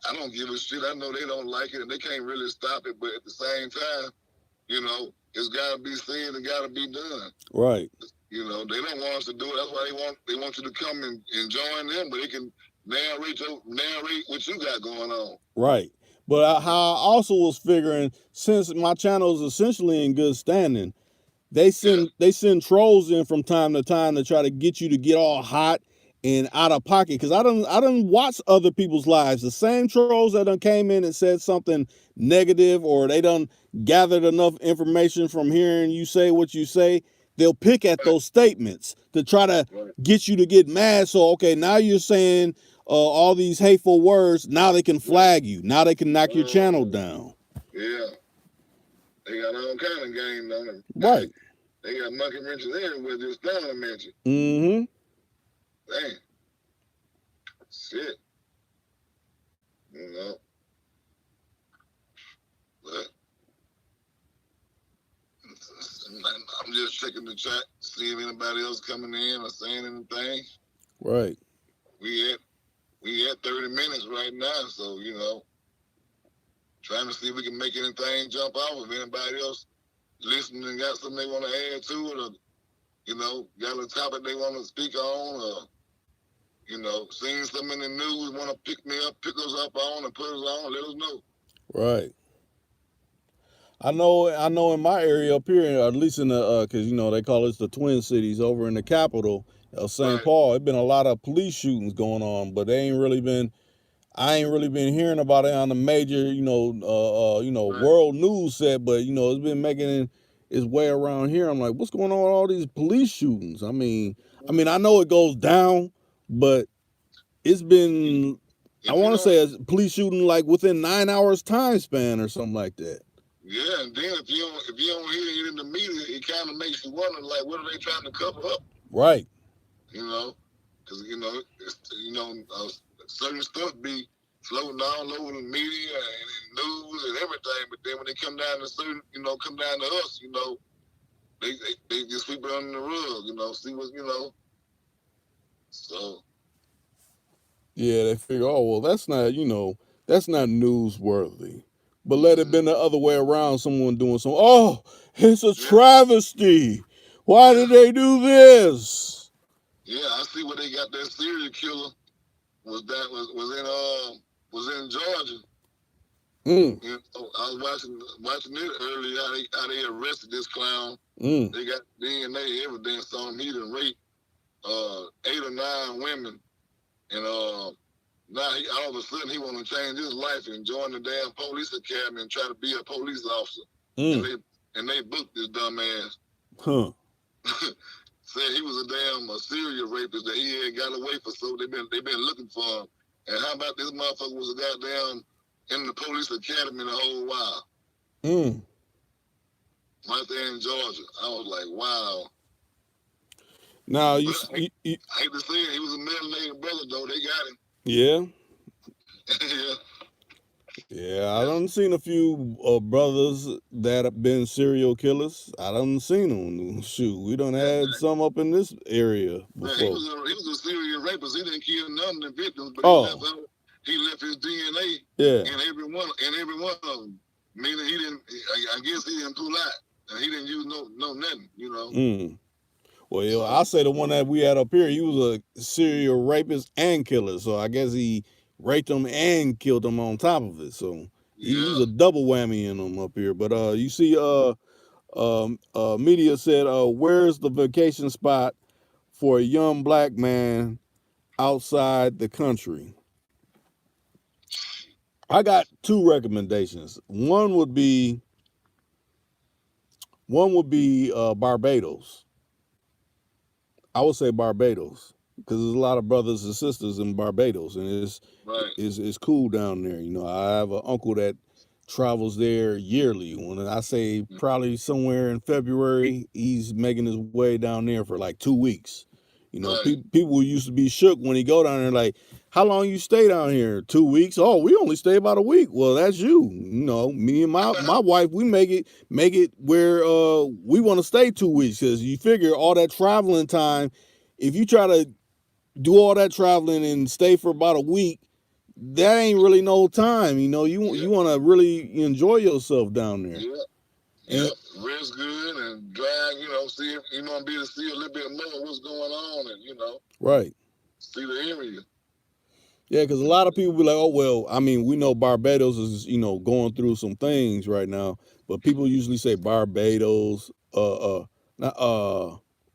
I don't give a shit. I know they don't like it and they can't really stop it, but at the same time, you know, it's got to be said and got to be done. Right. You know, they don't want us to do it. That's why they want you to come and join them, but they can narrate what you got going on. Right. But how I also was figuring, since my channel is essentially in good standing, they send trolls in from time to time to try to get you to get all hot and out of pocket. Cause I done watched other people's lives. The same trolls that done came in and said something negative, or they done gathered enough information from hearing you say what you say, they'll pick at those statements to try to get you to get mad. So, okay, now you're saying all these hateful words. Now they can flag you. Now they can knock your channel down. Yeah. They got all kind of games on them. Right. They got monkey wrenches everywhere, just throwing them at you. Mm-hmm. Dang. Shit. You know. But I'm just checking the chat, see if anybody else coming in or saying anything. Right. We at 30 minutes right now, so you know, trying to see if we can make anything jump off. If anybody else listening and got something they want to add to it, or you know, got a topic they want to speak on, or you know, seeing something in the news, want to pick us up on, and put us on, let us know. Right. I know in my area up here, or at least in the, cause you know, they call it the Twin Cities over in the capital of St. Paul. It's been a lot of police shootings going on, but I ain't really been hearing about it on the major, world news set, but you know, it's been making its way around here. I'm like, what's going on with all these police shootings? I mean, I know it goes down, but it's been, I want to say a police shooting like within 9 hours time span or something like that. Yeah, and then if you don't hear it in the media, it kind of makes you wonder, like, what are they trying to cover up? Right. You know, because certain stuff be floating all over the media and news and everything, but then when they come down to come down to us, you know, they just sweep it under the rug, you know, see what, you know. So. Yeah, they figure, oh well, that's not newsworthy. But let it been the other way around, someone doing some, oh, it's a travesty. Why did they do this? Yeah, I see where they got that serial killer was in Georgia. You know, I was watching it earlier, how they arrested this clown. They got DNA evidence on him. He done raped 8 or 9 women. And now all of a sudden he want to change his life and join the damn police academy and try to be a police officer. And they booked this dumb ass. Huh. Said he was a serial rapist that he had got away for, so they've been looking for him. And how about this motherfucker was a goddamn in the police academy the whole while. Right there in Georgia. I was like, wow. Now I hate to say it, he was a melanated brother though. They got him. Yeah. Yeah. Yeah, I done seen a few brothers that have been serial killers. I done seen them. Shoot, we done Yeah, had some up in this area man, he before. was a serial rapist. He didn't kill none of the victims, but Oh, he left his DNA yeah. in every one of them. Meaning he didn't. I guess he didn't pull out, and he didn't use no nothing. You know. Mm. Well, So I say the one that we had up here, he was a serial rapist and killer. So I guess he raped them and killed them on top of it. So he's yeah, a double whammy in them up here. But you see, media said, where's the vacation spot for a young black man outside the country? I got two recommendations. One would be Barbados. I would say Barbados because there's a lot of brothers and sisters in Barbados, and right. it's cool down there. You know, I have an uncle that travels there yearly. When I say probably somewhere in February, he's making his way down there for like 2 weeks. You know, Right. people used to be shook when he go down there, like, how long you stay down here? 2 weeks? Oh, we only stay about a week. Well, that's you. You know, me and my wife, we make it where we want to stay 2 weeks because you figure all that traveling time. If you try to do all that traveling and stay for about a week, that ain't really no time. You know, you want to really enjoy yourself down there. Yeah. And, Rest good and drive. You know, see if you want to be able to see a little bit more of what's going on, and you know, right. see the area. Yeah, because a lot of people be like, oh, well, I mean, we know Barbados is, going through some things right now, but people usually say Barbados, not,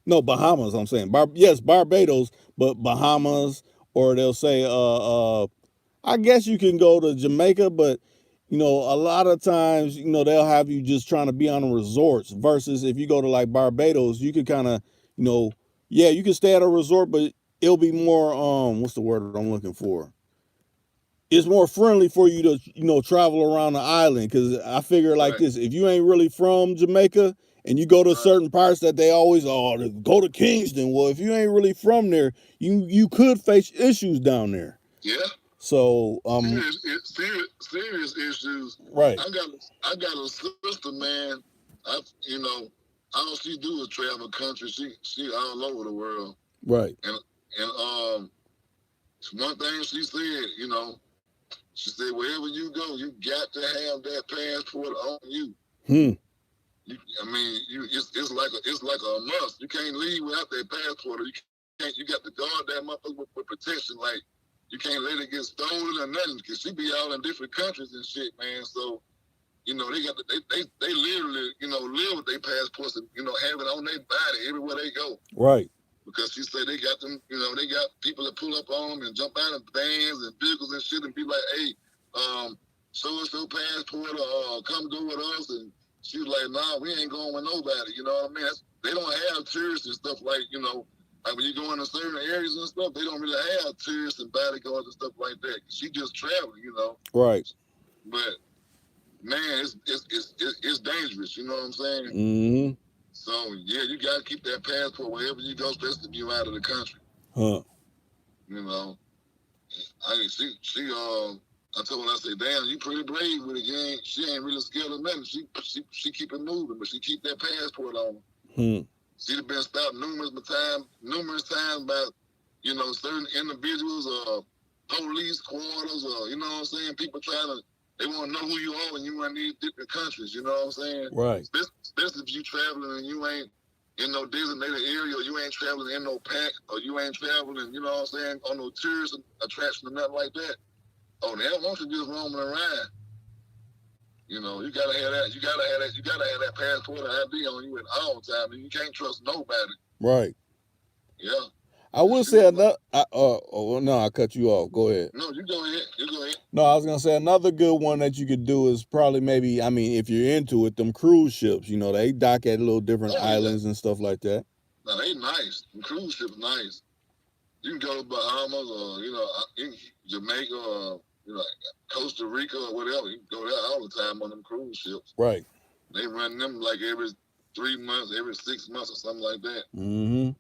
no, Bahamas, I'm saying. Yes, Barbados, but Bahamas, or they'll say, I guess you can go to Jamaica, but, a lot of times, they'll have you just trying to be on a resorts versus if you go to like Barbados, you could kind of, yeah, you can stay at a resort, but it'll be more, what's the word I'm looking for? It's more friendly for you to travel around the island because I figure like Right. this: if you ain't really from Jamaica and you go to certain parts that they always go to Kingston, well, if you ain't really from there, you could face issues down there. Yeah. So serious issues. Right. I got a sister, man. All she do is travel country. She all over the world. Right. And one thing she said, she said, wherever you go, you got to have that passport on you. It's like a must. You can't leave without that passport. You got to guard that motherfucker with protection. Like, you can't let it get stolen or nothing, because she be all in different countries and shit, man. So, they literally, live with their passports and, have it on their body everywhere they go. Right. Because she said they got them, they got people that pull up on them and jump out of vans and vehicles and shit and be like, hey, so-and-so passport, come go with us. And she was like, nah, we ain't going with nobody. You know what I mean? They don't have tourists and stuff like, like when you go into certain areas and stuff, they don't really have tourists and bodyguards and stuff like that. She just traveling, Right. But man, it's dangerous. You know what I'm saying? Mm-hmm. So yeah, you gotta keep that passport wherever you go, especially if you're out of the country. Huh. I told her, I said, damn, you pretty brave with it. She ain't really scared of nothing. She keep it moving, but she keep that passport on her. She'd been stopped numerous times by, certain individuals or police quarters or, people they want to know who you are when you're in these different countries, you know what I'm saying? Right. Especially if you traveling and you ain't in no designated area, or you ain't traveling in no pack, or you ain't traveling, you know what I'm saying, on no tourist attraction or nothing like that. Oh, they don't want you just roaming around. You gotta have that. You gotta have that passport or ID on you at all times. And you can't trust nobody. Right. Yeah. I would say another. No, I cut you off. Go ahead. No, you go ahead. No, I was gonna say another good one that you could do is probably maybe. I mean, if you're into it, them cruise ships. They dock at little different islands and stuff like that. No, they nice. The cruise ships nice. You can go to Bahamas or Jamaica or Costa Rica or whatever. You can go there all the time on them cruise ships. Right. They run them like every 3 months, every 6 months or something like that. Mm-hmm.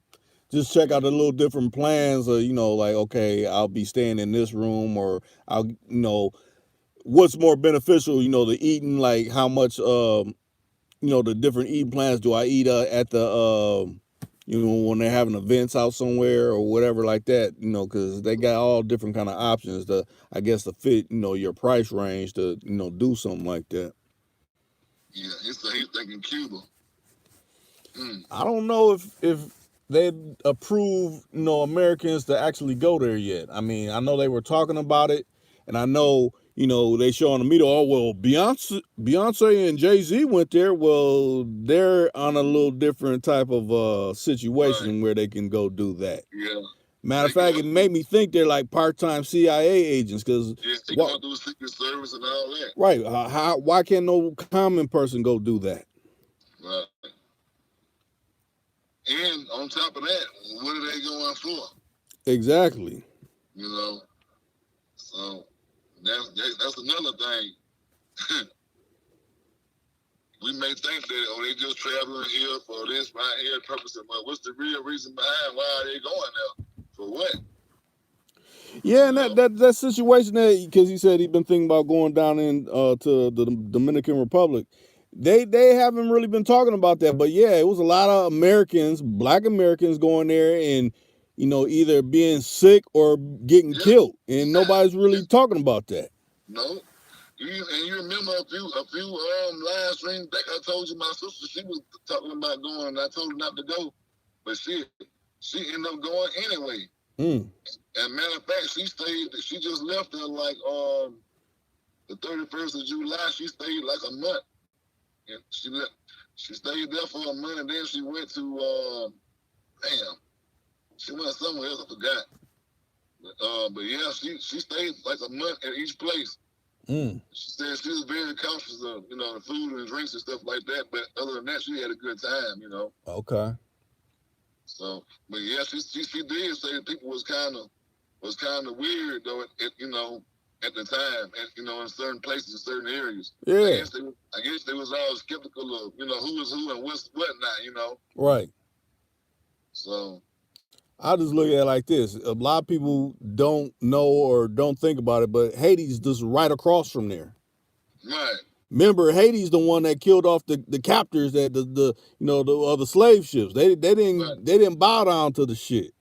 Just check out the little different plans of, like, okay, I'll be staying in this room or I'll, what's more beneficial, the eating, like how much, the different eating plans do I eat at the, when they're having events out somewhere or whatever like that, because they got all different kind of options to, I guess, to fit, your price range to, do something like that. Yeah, he's thinking Cuba. I don't know if they approve, Americans to actually go there yet. I mean, I know they were talking about it, and I know, they show on the media, oh well, Beyonce and Jay-Z went there. Well, they're on a little different type of situation Right. where they can go do that. Yeah. Matter of They fact, go it made me think they're like part-time CIA agents, because they what? go through Secret Service and all that. Right? Why can't no common person go do that? Right. And on top of that, what are they going for? Exactly. So that's another thing. We may think that they just traveling here for this right here purpose, but what's the real reason behind why are they going there? For what? Yeah, and that situation that, because he said he'd been thinking about going down in to the Dominican Republic. They haven't really been talking about that, but yeah, it was a lot of Americans, Black Americans, going there and either being sick or getting killed, and nobody's really talking about that. No. You remember a few live streams back, I told you my sister, she was talking about going, and I told her not to go, but she ended up going anyway. And matter of fact, she just left there like the 31st of July. She stayed like a month. And she stayed there for a month, and then she went to she went somewhere else, I forgot. But yeah, she stayed like a month at each place. She said she was very cautious of, the food and drinks and stuff like that. But other than that, she had a good time, Okay. So, but yeah, she did say that people was kind of weird though, at the time, and in certain places, in certain areas. Yeah. I guess they was all skeptical of, who was who and what's what not, Right. So. I just look at it like this. A lot of people don't know or don't think about it, but Haiti's just right across from there. Right. Remember, Haiti's the one that killed off the captors that the slave ships. They didn't bow down to the shit.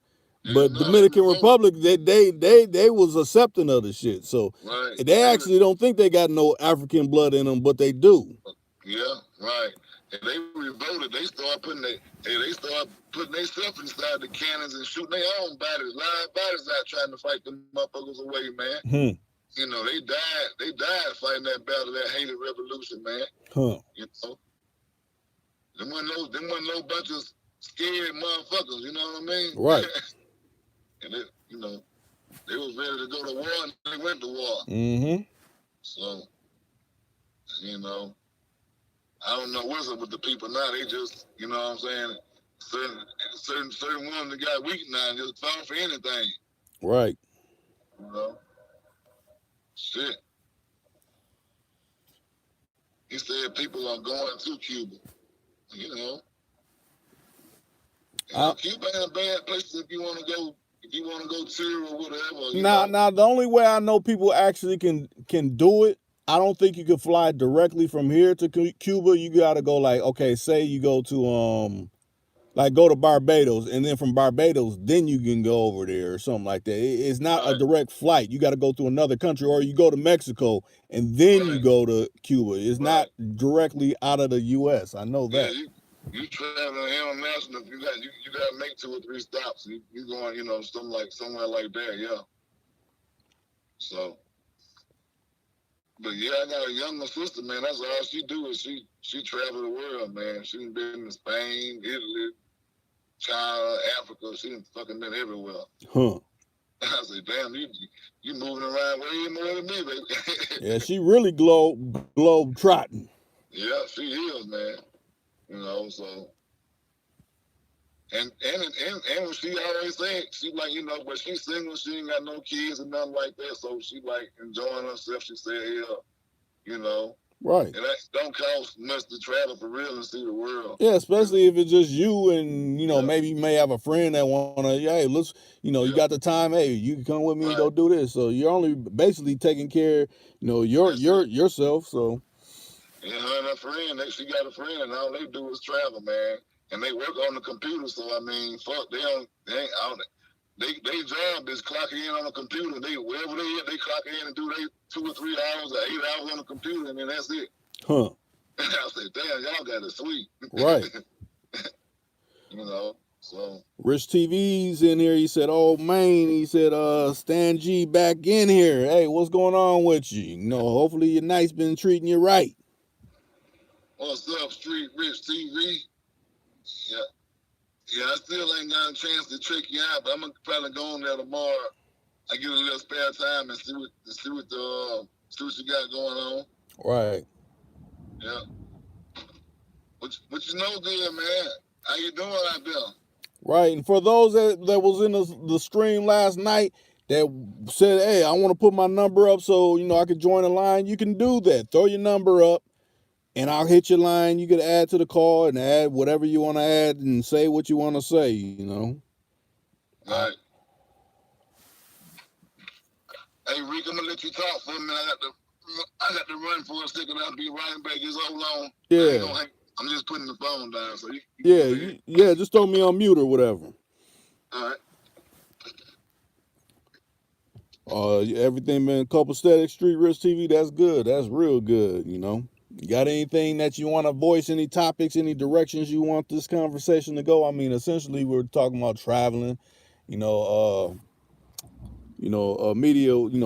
But Dominican Republic, they was accepting of the shit. So they actually don't think they got no African blood in them, but they do. Yeah, right. And they revolted. They started putting themselves inside the cannons and shooting their own bodies, live bodies out, trying to fight them motherfuckers away, man. They died fighting that battle, that Haiti revolution, man. Them wasn't no bunch of scared motherfuckers, you know what I mean? Right. And they was ready to go to war, and they went to war. So, I don't know what's up with the people now. They just, you know what I'm saying? Certain ones that got weak now and just fall for anything. Right. Shit. He said people are going to Cuba. Cuba ain't a bad place if you want to go. If you want to go tour or whatever. Now the only way I know people actually can do it, I don't think you could fly directly from here to Cuba. You got to go like, okay, say you go to go to Barbados, and then from Barbados, then you can go over there or something like that. It's not a direct flight. You got to go through another country, or you go to Mexico and then you go to Cuba. It's not directly out of the U.S. I know that. Yeah, you traveling international, you got to make 2 or 3 stops. You going, somewhere like that, yeah. So, but yeah, I got a younger sister, man. That's all she do is she travel the world, man. She done been in Spain, Italy, China, Africa. She done fucking been everywhere. I say, damn, you moving around way more than me, baby. Yeah, she really globe trotting. Yeah, she is, man. So. And what she always said, she like, but she's single, she ain't got no kids and nothing like that, so she like enjoying herself. She said, yeah, Right. And that don't cost much to travel for real and see the world. Yeah, especially if it's just you and, Yeah. maybe you may have a friend that wanna, hey, let's, you Yeah. got the time, hey, you can come with me and go Right. do this. So you're only basically taking care, yourself. So And her and her friend, she got a friend, and all they do is travel, man. And they work on the computer, so I mean, fuck, they ain't out. They job is clocking in on a computer. They wherever they at, they clock in and do they 2 or 3 hours or 8 hours on the computer, and then that's it. huh. I said, damn, y'all got it sweet. Right. You know, so Rich TV's in here. He said, "Oh man," he said, Stan G back in here. Hey, what's going on with you? Hopefully your night's been treating you right. what's up, Street Rich TV? Yeah. Yeah, I still ain't got a chance to check you out, but I'm gonna probably go on there tomorrow. I get a little spare time and see what you got going on. Right. Yeah. What you know good, man? How you doing out there? Right. And for those that was in the stream last night that said, hey, I want to put my number up so I could join the line, you can do that. Throw your number up and I'll hit your line. You can add to the call and add whatever you want to add and say what you want to say, Right. Hey, Rick, I'm gonna let you talk for a minute. I got to run for a second. I'll be right back. It's so long. Yeah. I'm just putting the phone down. So yeah, just throw me on mute or whatever. All right. Everything been copacetic, Street Rich TV. That's good. That's real good. You got anything that you want to voice? Any topics? Any directions you want this conversation to go? I mean, essentially, we're talking about traveling. Media,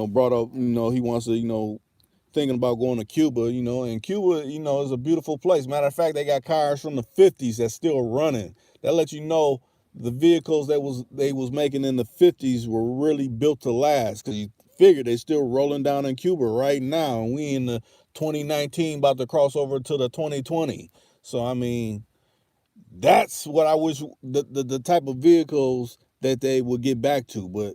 brought up, he wants to, thinking about going to Cuba, and Cuba, is a beautiful place. Matter of fact, they got cars from the 50s that's still running. That lets you know the vehicles they was making in the 50s were really built to last, because you figure they're still rolling down in Cuba right now, and we in the 2019 about to cross over to the 2020. So I mean, that's what I wish, the type of vehicles that they would get back to. But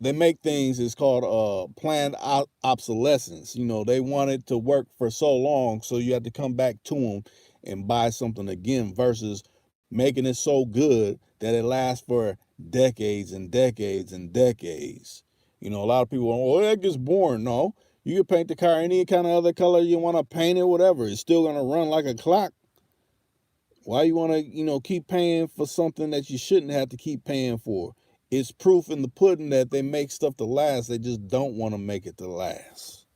they make things, it's called planned obsolescence. They want it to work for so long, so you have to come back to them and buy something again, versus making it so good that it lasts for decades and decades and decades. A lot of people are, well, that gets boring. No, you can paint the car any kind of other color you want to paint it, whatever. It's still going to run like a clock. Why you want to, keep paying for something that you shouldn't have to keep paying for? It's proof in the pudding that they make stuff to last. They just don't want to make it to last.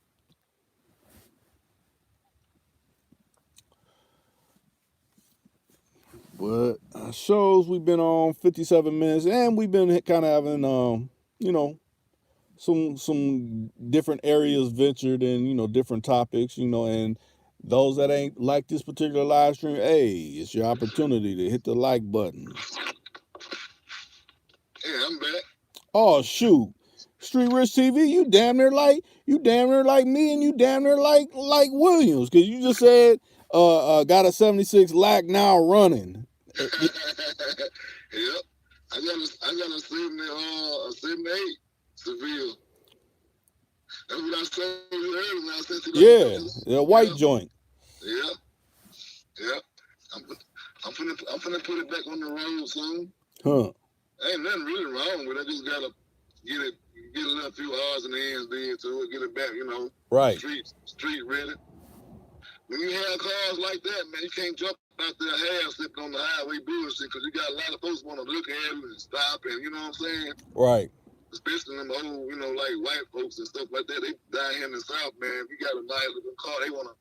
But shows, we've been on 57 minutes, and we've been kind of having, some different areas ventured in, different topics, and those that ain't like this particular live stream, hey, it's your opportunity to hit the like button. Yeah, I'm back. Oh shoot, Street Rich TV, you damn near like me, and you damn near like Williams, because you just said got a 76 lac now running. Yep, I got a 78 Seville. That's what I told you earlier when I sent you. Yeah, a white joint. Yeah. I'm finna put it back on the road soon. Huh. Ain't nothing really wrong with it. I just gotta get a little few odds and ends there to it, get it back, Right. Street ready. When you have cars like that, man, you can't jump out there half-slipping on the highway bullshit, because you got a lot of folks want to look at it and stop, and you know what I'm saying? Right. Especially them old, like white folks and stuff like that. They down here in the South, man. If you got a nice little car, they wanna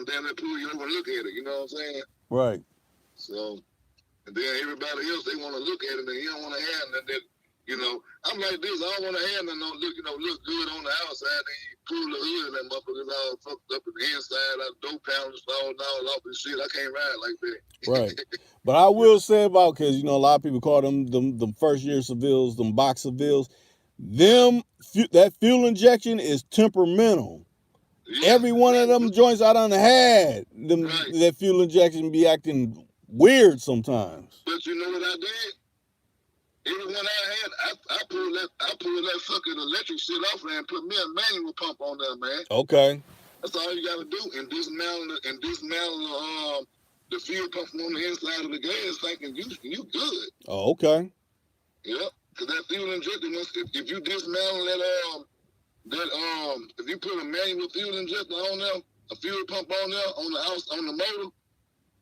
damn near pull you over and look at it. You know what I'm saying? Right. So, and then everybody else, they want to look at it, and you don't want to have nothing that, I'm like this. I don't want to have nothing look good on the outside. Then you pull the hood and that motherfucker's all fucked up in the inside. Our door panels falling all off and shit. I can't ride like that. Right. But I will say about, because, a lot of people call them first year Sevilles, them box Sevilles. That fuel injection is temperamental. Yeah, every one of them joints I done had, that fuel injection be acting weird sometimes. But you know what I did? Every one I had, I pulled that fucking electric shit off there and put me a manual pump on there, man. Okay. That's all you got to do. And dismantle the fuel pump from on the inside of the gas tank, and you good. Oh, okay. Yep. Because that fuel injector, if you dismantle if you put a manual fuel injector on there, a fuel pump on there on the motor,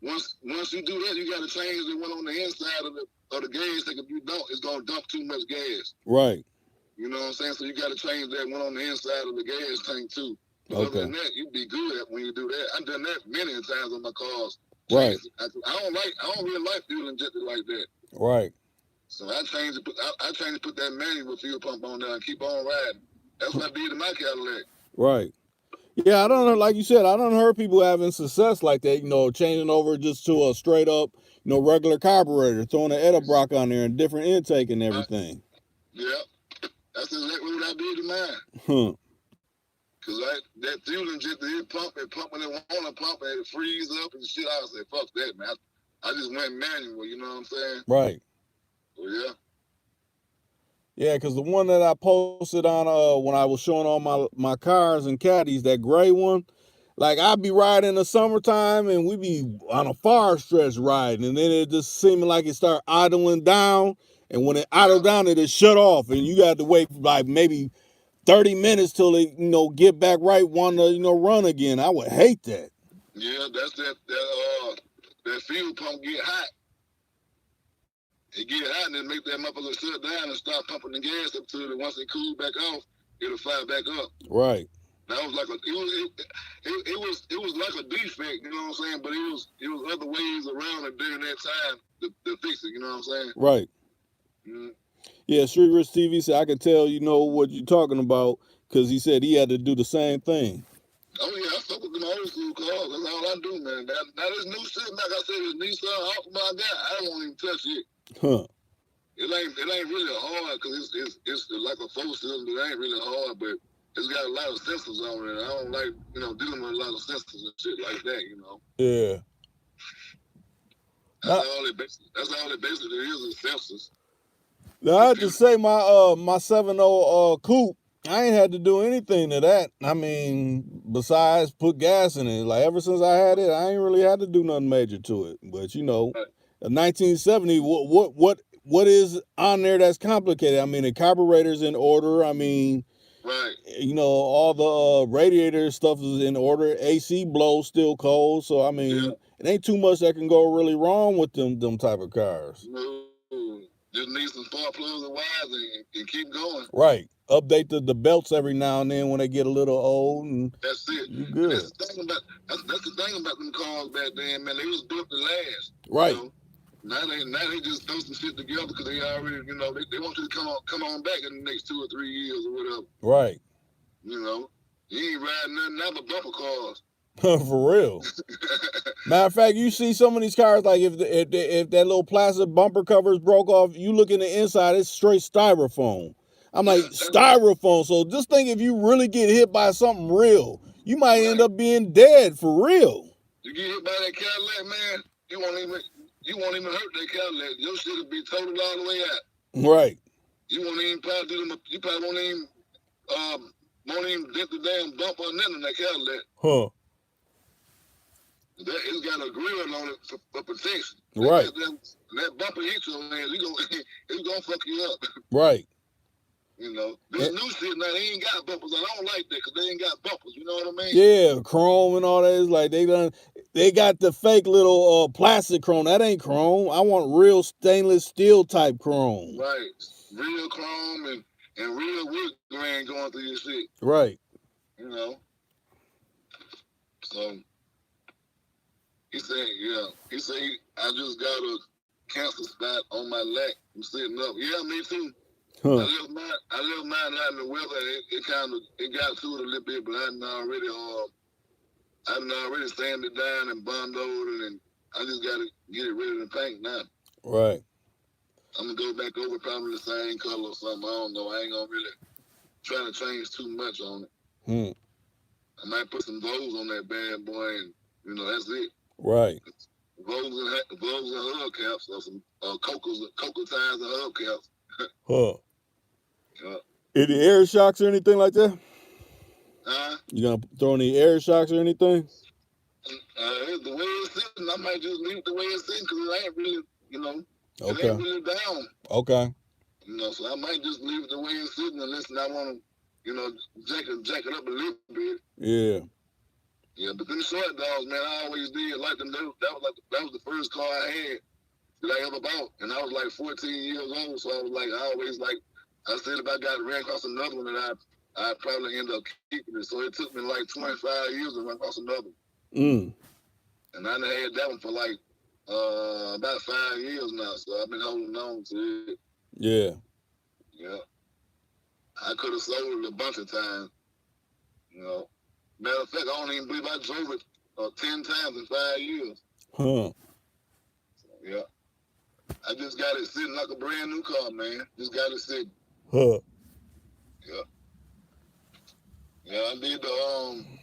once you do that, you got to change the one on the inside of the gas tank. If you don't, it's gonna dump too much gas. Right. You know what I'm saying? So you got to change that one on the inside of the gas tank too. Okay. Other than that, you'd be good when you do that. I've done that many times on my cars. Right. I don't really like fuel injected like that. Right. So I changed to put that manual fuel pump on there and keep on riding. That's what I did in my Cadillac. Right. Yeah, I don't know. Like you said, I don't heard people having success like that. You know, changing over just to a straight up, regular carburetor, throwing an Edelbrock on there and different intake and everything. Yeah, that's exactly what I did to mine. Huh. Cause that fuel injector, it pumping it on a pump and it freeze up and shit. I said, fuck that, man. I just went manual. You know what I'm saying? Right. Well, yeah. Yeah, because the one that I posted on when I was showing all my cars and caddies, that gray one, like I'd be riding in the summertime and we'd be on a far stretch riding, and then it just seemed like it started idling down, and when it idled down, it just shut off, and you got to wait for like maybe 30 minutes till it, get back right, want to, run again. I would hate that. Yeah, that's that fuel pump get hot. It get hot and it make that motherfucker shut down and start pumping the gas up to it. Once it cool back off, it'll fire back up. Right. That was like it was like a defect, you know what I'm saying? But it was other ways around it during that time to fix it, you know what I'm saying? Right. Mm-hmm. Yeah, Street Rich TV said I can tell you know what you're talking about, because he said he had to do the same thing. Oh yeah, I fuck with them old school cars. That's all I do, man. Now this new shit, like I said, this Nissan Altima I got, I don't even touch it. Huh. It ain't really hard because it's like a 4-cylinder. It ain't really hard, but it's got a lot of sensors on it. I don't like dealing with a lot of sensors and shit like that. Yeah. That's all it basically is sensors. Now I have to say my 7.0 coupe, I ain't had to do anything to that. I mean, besides put gas in it. Like ever since I had it, I ain't really had to do nothing major to it. But Right. A 1970, what is on there that's complicated? I mean, the carburetor's in order. I mean, right. All the radiator stuff is in order. AC blows still cold. So I mean, It ain't too much that can go really wrong with them type of cars. No. Just need some spark plugs and wires and keep going. Right. Update the belts every now and then when they get a little old, and that's it. You good. That's the thing about them cars back then, man. They was built to last. Right. Now they just throw some shit together because they already, they want you to come on back in the next 2 or 3 years or whatever. Right. You ain't riding nothing now but bumper cars. For real. Matter of fact, you see some of these cars, like if that little plastic bumper covers broke off, you look in the inside, it's straight styrofoam. I'm like, styrofoam. So just think, if you really get hit by something real, you might end up being dead for real. You get hit by that Cadillac, man, you won't even hurt that Cadillac. Your shit will be totaled all the way out. Right. You probably won't even dent the damn bumper or nothing in that Cadillac. Huh. It's got a grill on it for protection. Right. That bumper hits your ass, it's gonna fuck you up. Right. This new shit now, they ain't got bumpers. I don't like that because they ain't got bumpers. You know what I mean? Yeah, chrome and all that. It's like they got the fake little plastic chrome. That ain't chrome. I want real stainless steel type chrome. Right. Real chrome and real wood grain going through your shit. Right. So he said I just got a cancer spot on my leg. I'm sitting up. Yeah, me too. Huh. I left mine out in the weather. It got to it a little bit, but I done already sanded it down and bond-loaded, and I just got to get it ready to paint now. Right. I'm gonna go back over probably the same color or something. I don't know. I ain't gonna really try to change too much on it. I might put some Vogues on that bad boy, and that's it. Right. Vogues and hubcaps, or some Cocoa tires and hubcaps. Huh. Yeah. Any air shocks or anything like that? You gonna throw any air shocks or anything? The way it's sitting, I might just leave it the way it's sitting because it ain't really, it Okay. ain't really down. Okay. So I might just leave it the way it's sitting unless I want to, jack it up a little bit. Yeah. Yeah, but them short dogs, man, I always did like them. That was the first car I had that I ever bought, and I was like 14 years old. So I was like, I said if I ran across another one, that I'd probably end up keeping it. So it took me like 25 years to run across another one. And I done had that one for like about 5 years now. So I've been holding on to it. Yeah. Yeah. I could have sold it a bunch of times. Matter of fact, I don't even believe I drove it 10 times in 5 years. Huh. So, yeah. I just got it sitting like a brand new car, man. Just got it sitting. Huh. Yeah. Yeah,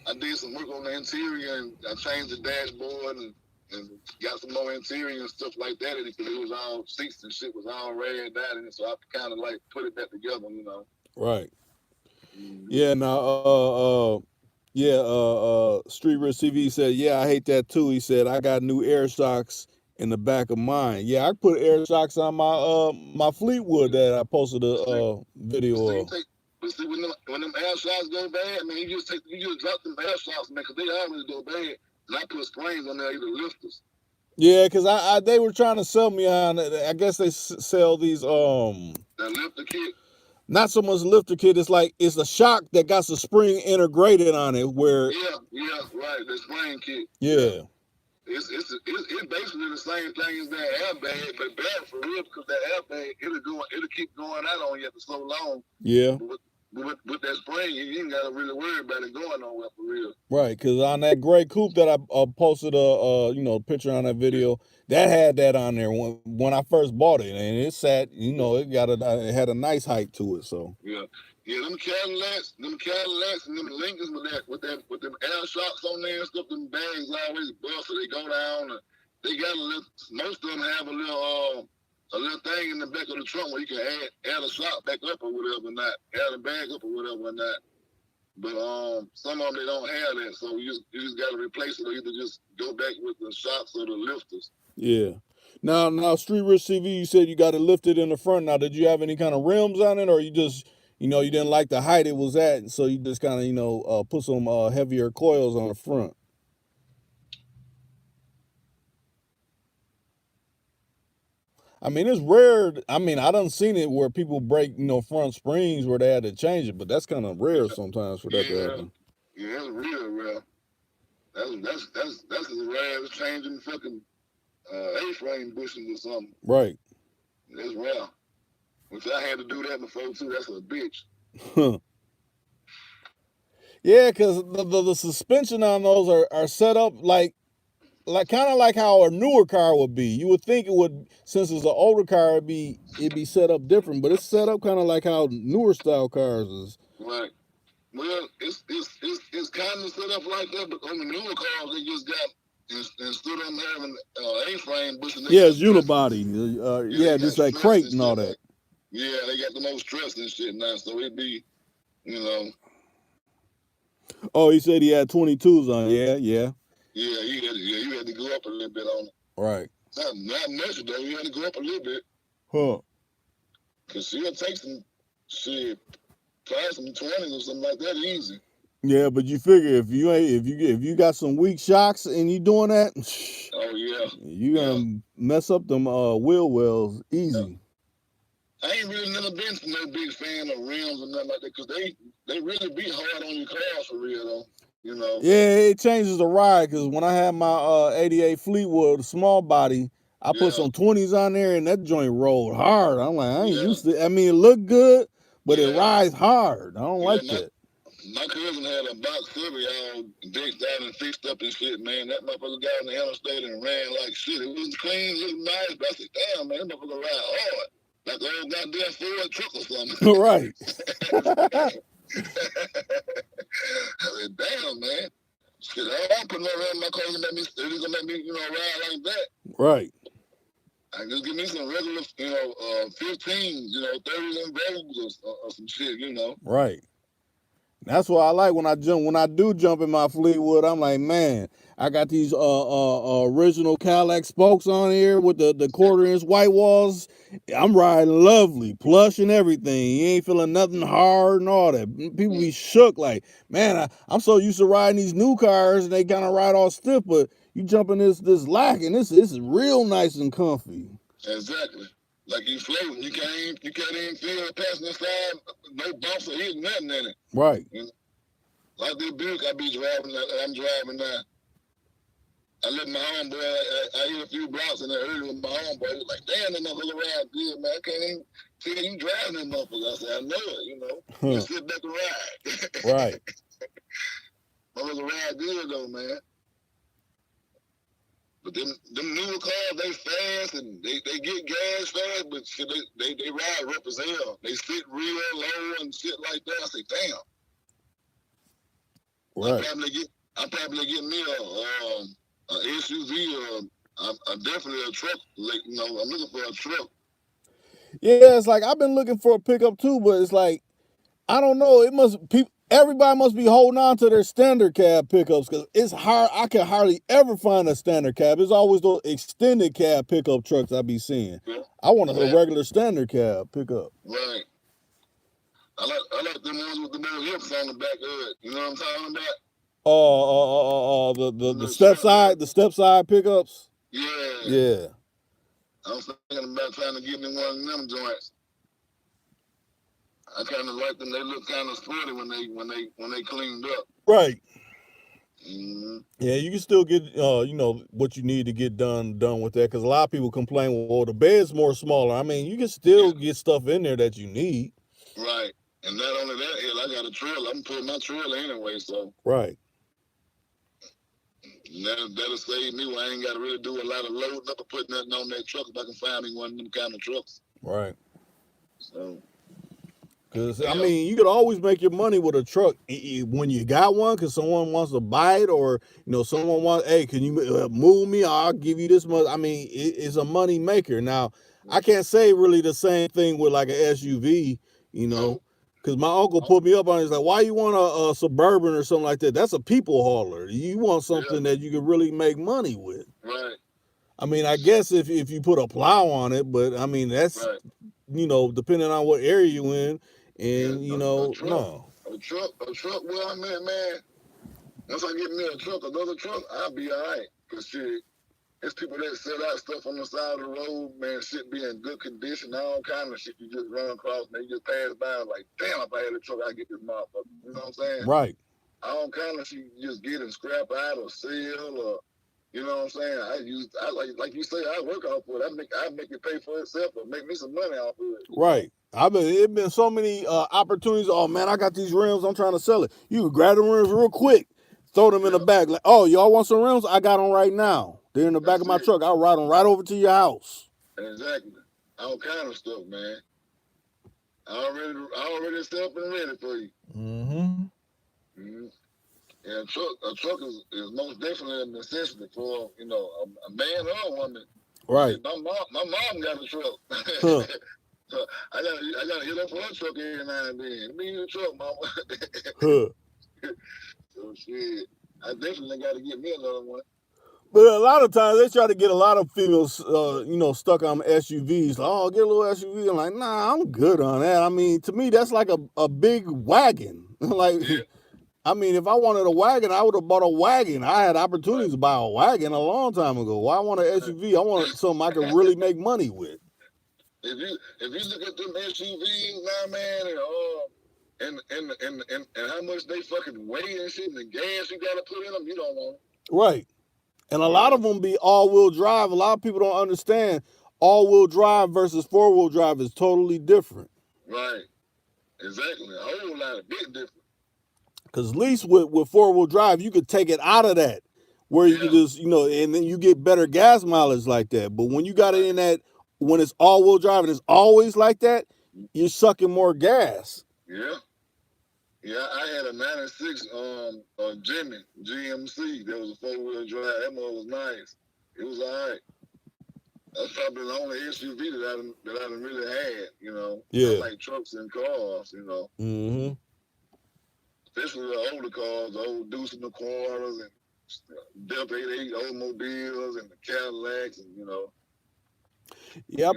I did some work on the interior and I changed the dashboard and got some more interior and stuff like that in it because it was all seats and shit was all ragged out in it, so I kind of like put it back together, Right. Mm-hmm. Yeah. Now, Street Rich TV said, yeah, I hate that too. He said, I got new air shocks in the back of mine. Yeah, I put air shocks on my Fleetwood that I posted a video of. But see, when them air shocks go bad, man, you just drop them air shocks, man, because they always go bad. And I put springs on there, either lifters. Yeah, because they were trying to sell me on, I guess they sell these that lifter kit. Not so much lifter kit. It's a shock that got the spring integrated on it. Where yeah, right, the spring kit. Yeah. It's basically the same thing as that airbag, but bad for real because that airbag it'll keep going out on you for so long. Yeah. With that spring, you ain't gotta really worry about it going nowhere for real. Right, because on that gray coupe that I posted a picture on that video, that had that on there when I first bought it, and it sat, it had a nice height to it. So yeah, them Cadillacs, and them Lincolns with them air shocks on there and stuff. Them bags always bust, so they go down. They got most of them have a little thing in the back of the trunk where you can add a shock back up or whatever, not add a bag up or whatever, not. But some of them they don't have that, so you just got to replace it or either just go back with the shocks or the lifters. Yeah. Now, Street Rich TV, you said you got it lifted in the front. Now, did you have any kind of rims on it, or you just, you didn't like the height it was at, so you just kind of, put some heavier coils on the front? I mean, it's rare. I mean, I done seen it where people break, front springs where they had to change it, but that's kind of rare sometimes for that to happen. Yeah, that's real rare. That's as rare as changing fucking A-frame bushings or something. Right. That's rare. Which I had to do that before too. That's a bitch. Yeah, because the suspension on those are set up like kind of like how a newer car would be. You would think it would, since it's an older car, it'd be set up different, but it's set up kind of like how newer style cars is. Right. Well, it's kind of set up like that, but on the newer cars, they just got, instead of them having A-frame bushing. Yeah, it's unibody. Just like crate and all that. Yeah, they got the most stress and shit now, so it'd be, Oh, he said he had 22s on. Yeah. Yeah, you had to go up a little bit on it. Right. Not much though. You had to go up a little bit. Huh. Cause she'll take some shit, try some 20s or something like that easy. Yeah, but you figure if you got some weak shocks and you doing that, oh yeah, you gonna mess up them wheel wells easy. Yeah. I ain't really never been no big fan of rims or nothing like that, cause they really be hard on your cars for real though. Yeah, it changes the ride, because when I had my 88 Fleetwood small body, I put some 20s on there and that joint rolled hard. I'm like, I ain't used to. I mean, it looked good, but it rides hard. I don't like that. My cousin had a box Chevy all decked out and fixed up and shit, man. That motherfucker got on the interstate and ran like shit. It wasn't clean, it looked nice, but I said, damn, man, that motherfucker ride hard. Like the old goddamn Ford truck or something. Right. I said, damn, man. Shit, I put no around my car gonna let me, ride like that. Right. I just give me some regular, 15s, 30s and Vogues or some shit, Right. That's what I like when I do jump in my Fleetwood. I'm like, man, I got these original Cadillac spokes on here with the quarter-inch white walls. I'm riding lovely, plush and everything. You ain't feeling nothing hard and all that. People be shook like, man, I'm so used to riding these new cars and they kind of ride all stiff, but you jump in this lack and this is real nice and comfy. Exactly. Like you floating, you can't even feel the passenger side, no bumps or hit nothing in it. Right. You know? Like this Buick I'm driving now. I let my homeboy, I hit a few blocks in there early with my homeboy. He was like, damn, that motherfucker ride good, man. I can't even see you driving that motherfucker. I said, I know it, you know. Just sit back and ride. Right. Motherfucker ride good though, man. But them newer cars, they fast and they get gas fast, but shit, they ride rough as hell. They sit real low and shit like that. I say, damn. Right. I probably get me a SUV or definitely a truck. Like, you know, I'm looking for a truck. Yeah, it's like I've been looking for a pickup too, but it's like I don't know. Everybody must be holding on to their standard cab pickups because it's hard. I can hardly ever find a standard cab. It's always those extended cab pickup trucks I be seeing. Yeah. I want a regular standard cab pickup. Right. I like the ones with the little hips on the back of it. You know what I'm talking about? The step side pickups. Yeah. Yeah. I was thinking about trying to get me one of them joints. I kind of like them. They look kind of sporty when they cleaned up. Right. Mm-hmm. Yeah, you can still get you know what you need to get done with that because a lot of people complain, well, the bed's more smaller. I mean, you can still get stuff in there that you need. Right, and not only that, hell, I got a trailer. I'm putting my trailer anyway, so right. That'll save me. I ain't got to really do a lot of loading up or putting nothing on that truck if I can find me one of them kind of trucks. Right. So. Because, I mean, you could always make your money with a truck when you got one because someone wants to buy it or, you know, someone wants, hey, can you move me? I'll give you this much. I mean, it's a money maker. Now, I can't say really the same thing with like an SUV, you know, because my uncle put me up on it. He's like, why you want a Suburban or something like that? That's a people hauler. You want something that you can really make money with. Right. I mean, I guess if you put a plow on it, but I mean, that's, you know, depending on what area you in. And you know, a truck. Well, I mean, man, once I get me a truck, another truck, I'll be all right. Cause shit, it's people that set out stuff on the side of the road, man. Shit be in good condition, all kind of shit. You just run across, and they just pass by, like, damn, if I had a truck, I'd get this motherfucker. You know what I'm saying? Right. All kind of shit you just get and scrap out or sell or. You know what I'm saying? I like you say, I work off of it. I make it pay for itself or make me some money off of it. Right. It's been so many opportunities. Oh man, I got these rims. I'm trying to sell it. You can grab the rims real quick, throw them in the back. Like, oh, y'all want some rims? I got them right now. They're in the back of my truck. I'll ride them right over to your house. Exactly. All kind of stuff, man. I already set up and ready for you. Mm-hmm. Mm-hmm. Yeah, a truck is most definitely a necessity for, you know, a man or a woman. Right. My mom got a truck. Huh. So I gotta hit up for her truck every now and then. Let me in the truck, mama. Huh. So shit, I definitely gotta get me another one. But a lot of times they try to get a lot of females, you know, stuck on SUVs. Like, oh, get a little SUV. I'm like, nah, I'm good on that. I mean, to me, that's like a big wagon. Like. Yeah. I mean, if I wanted a wagon, I would have bought a wagon. I had opportunities to buy a wagon a long time ago. Why want an SUV? I want something I can really make money with. If you look at them SUVs now, man, and how much they fucking weigh and shit, and the gas you gotta put in them, you don't want it. Right. And a lot of them be all-wheel drive. A lot of people don't understand all-wheel drive versus four-wheel drive is totally different. Right. Exactly. A whole lot of big difference. Because at least with four-wheel drive, you could take it out of that where you could just, you know, and then you get better gas mileage like that. But when you got it in that, when it's all-wheel drive and it's always like that, you're sucking more gas. Yeah. Yeah, I had a 96 Jimmy GMC. That was a four-wheel drive. That one was nice. It was all right. That's probably the only SUV that I really had, you know. Yeah. I like trucks and cars, you know. Mm-hmm. especially the older cars, the old Deuce and the Quarters and Delta 88 automobiles and the Cadillacs, and Yeah, you know, see I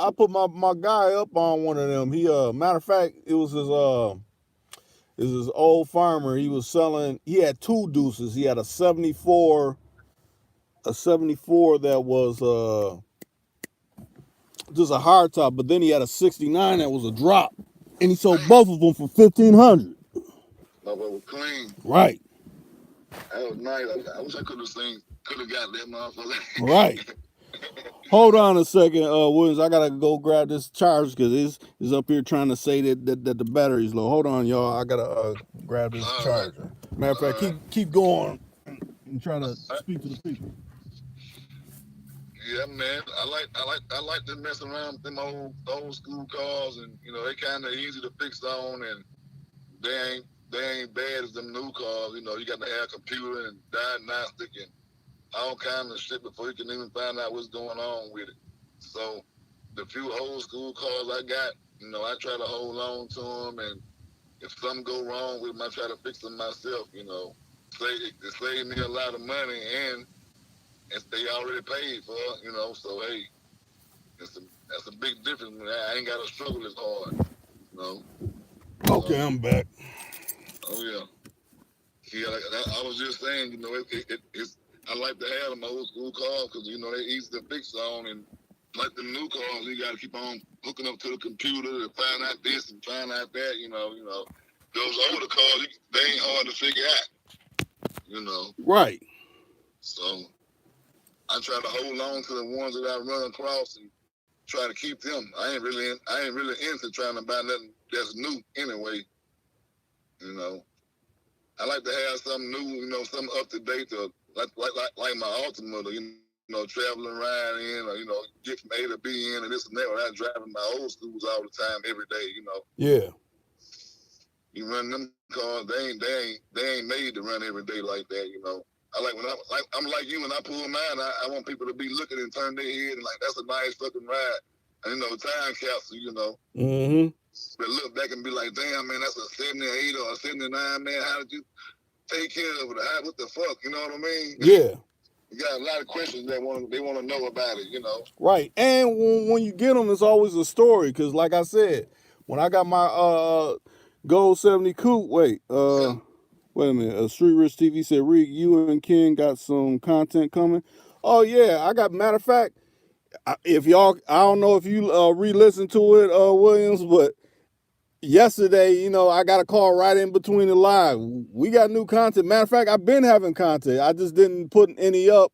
some. put my guy up on one of them. He matter of fact, it was his old farmer. He was selling. He had two Deuces. He had a '74 that was just a hard top, but then he had a '69 that was a drop, and he sold Damn, both of them for 1,500. motherfucker was clean. Right, That was nice. I wish I could have got that motherfucker. right. Hold on a second, Williams. I gotta go grab this charge because it's up here trying to say that the battery's low. Hold on, y'all. I gotta grab this All right, charger. Matter of fact, all right. keep going and try to speak to the people. Yeah, man. I like to mess around with them old school cars, and they kind of easy to fix on, and they ain't bad as them new cars. You got to have a computer and diagnostic and all kinds of shit before you can even find out what's going on with it. So the few old school cars I got, I try to hold on to them, and if something go wrong with them, I try to fix them myself. It saved me a lot of money, and they already paid for it. So hey, that's a big difference. I ain't got to struggle as hard. Okay, So, I'm back. oh yeah. Yeah, I was just saying, it's I like to have them old school cars because they're easy to fix on, and like the new cars, you got to keep on hooking up to the computer to find out this and find out that. Those older cars, they ain't hard to figure out. Right. So I try to hold on to the ones that I run across and try to keep them. I ain't really into trying to buy nothing that's new anyway. I like to have something new, something up to date to like my Altima, traveling around in, or get from A to B in and this and that without driving my old schools all the time every day. Yeah. You run them cars, they ain't made to run every day like that. I like when I'm like you when I pull mine, I want people to be looking and turn their head and like that's a nice fucking ride. And time capsule, Mm-hmm. But look back and be like, damn man, that's a 78 or a 79, man. How did you take care of it? What the fuck? You know what I mean? Yeah. You got a lot of questions they want to know about it. Right. And when you get them, it's always a story. Cause like I said, when I got my Gold 70 coupe, wait a minute. Street Rich TV said, Reek, you and Ken got some content coming. Oh yeah, I got. Matter of fact, if y'all, I don't know if you re-listened to it, Williams, but yesterday, I got a call right in between the live. We got new content. Matter of fact, I've been having content. I just didn't put any up,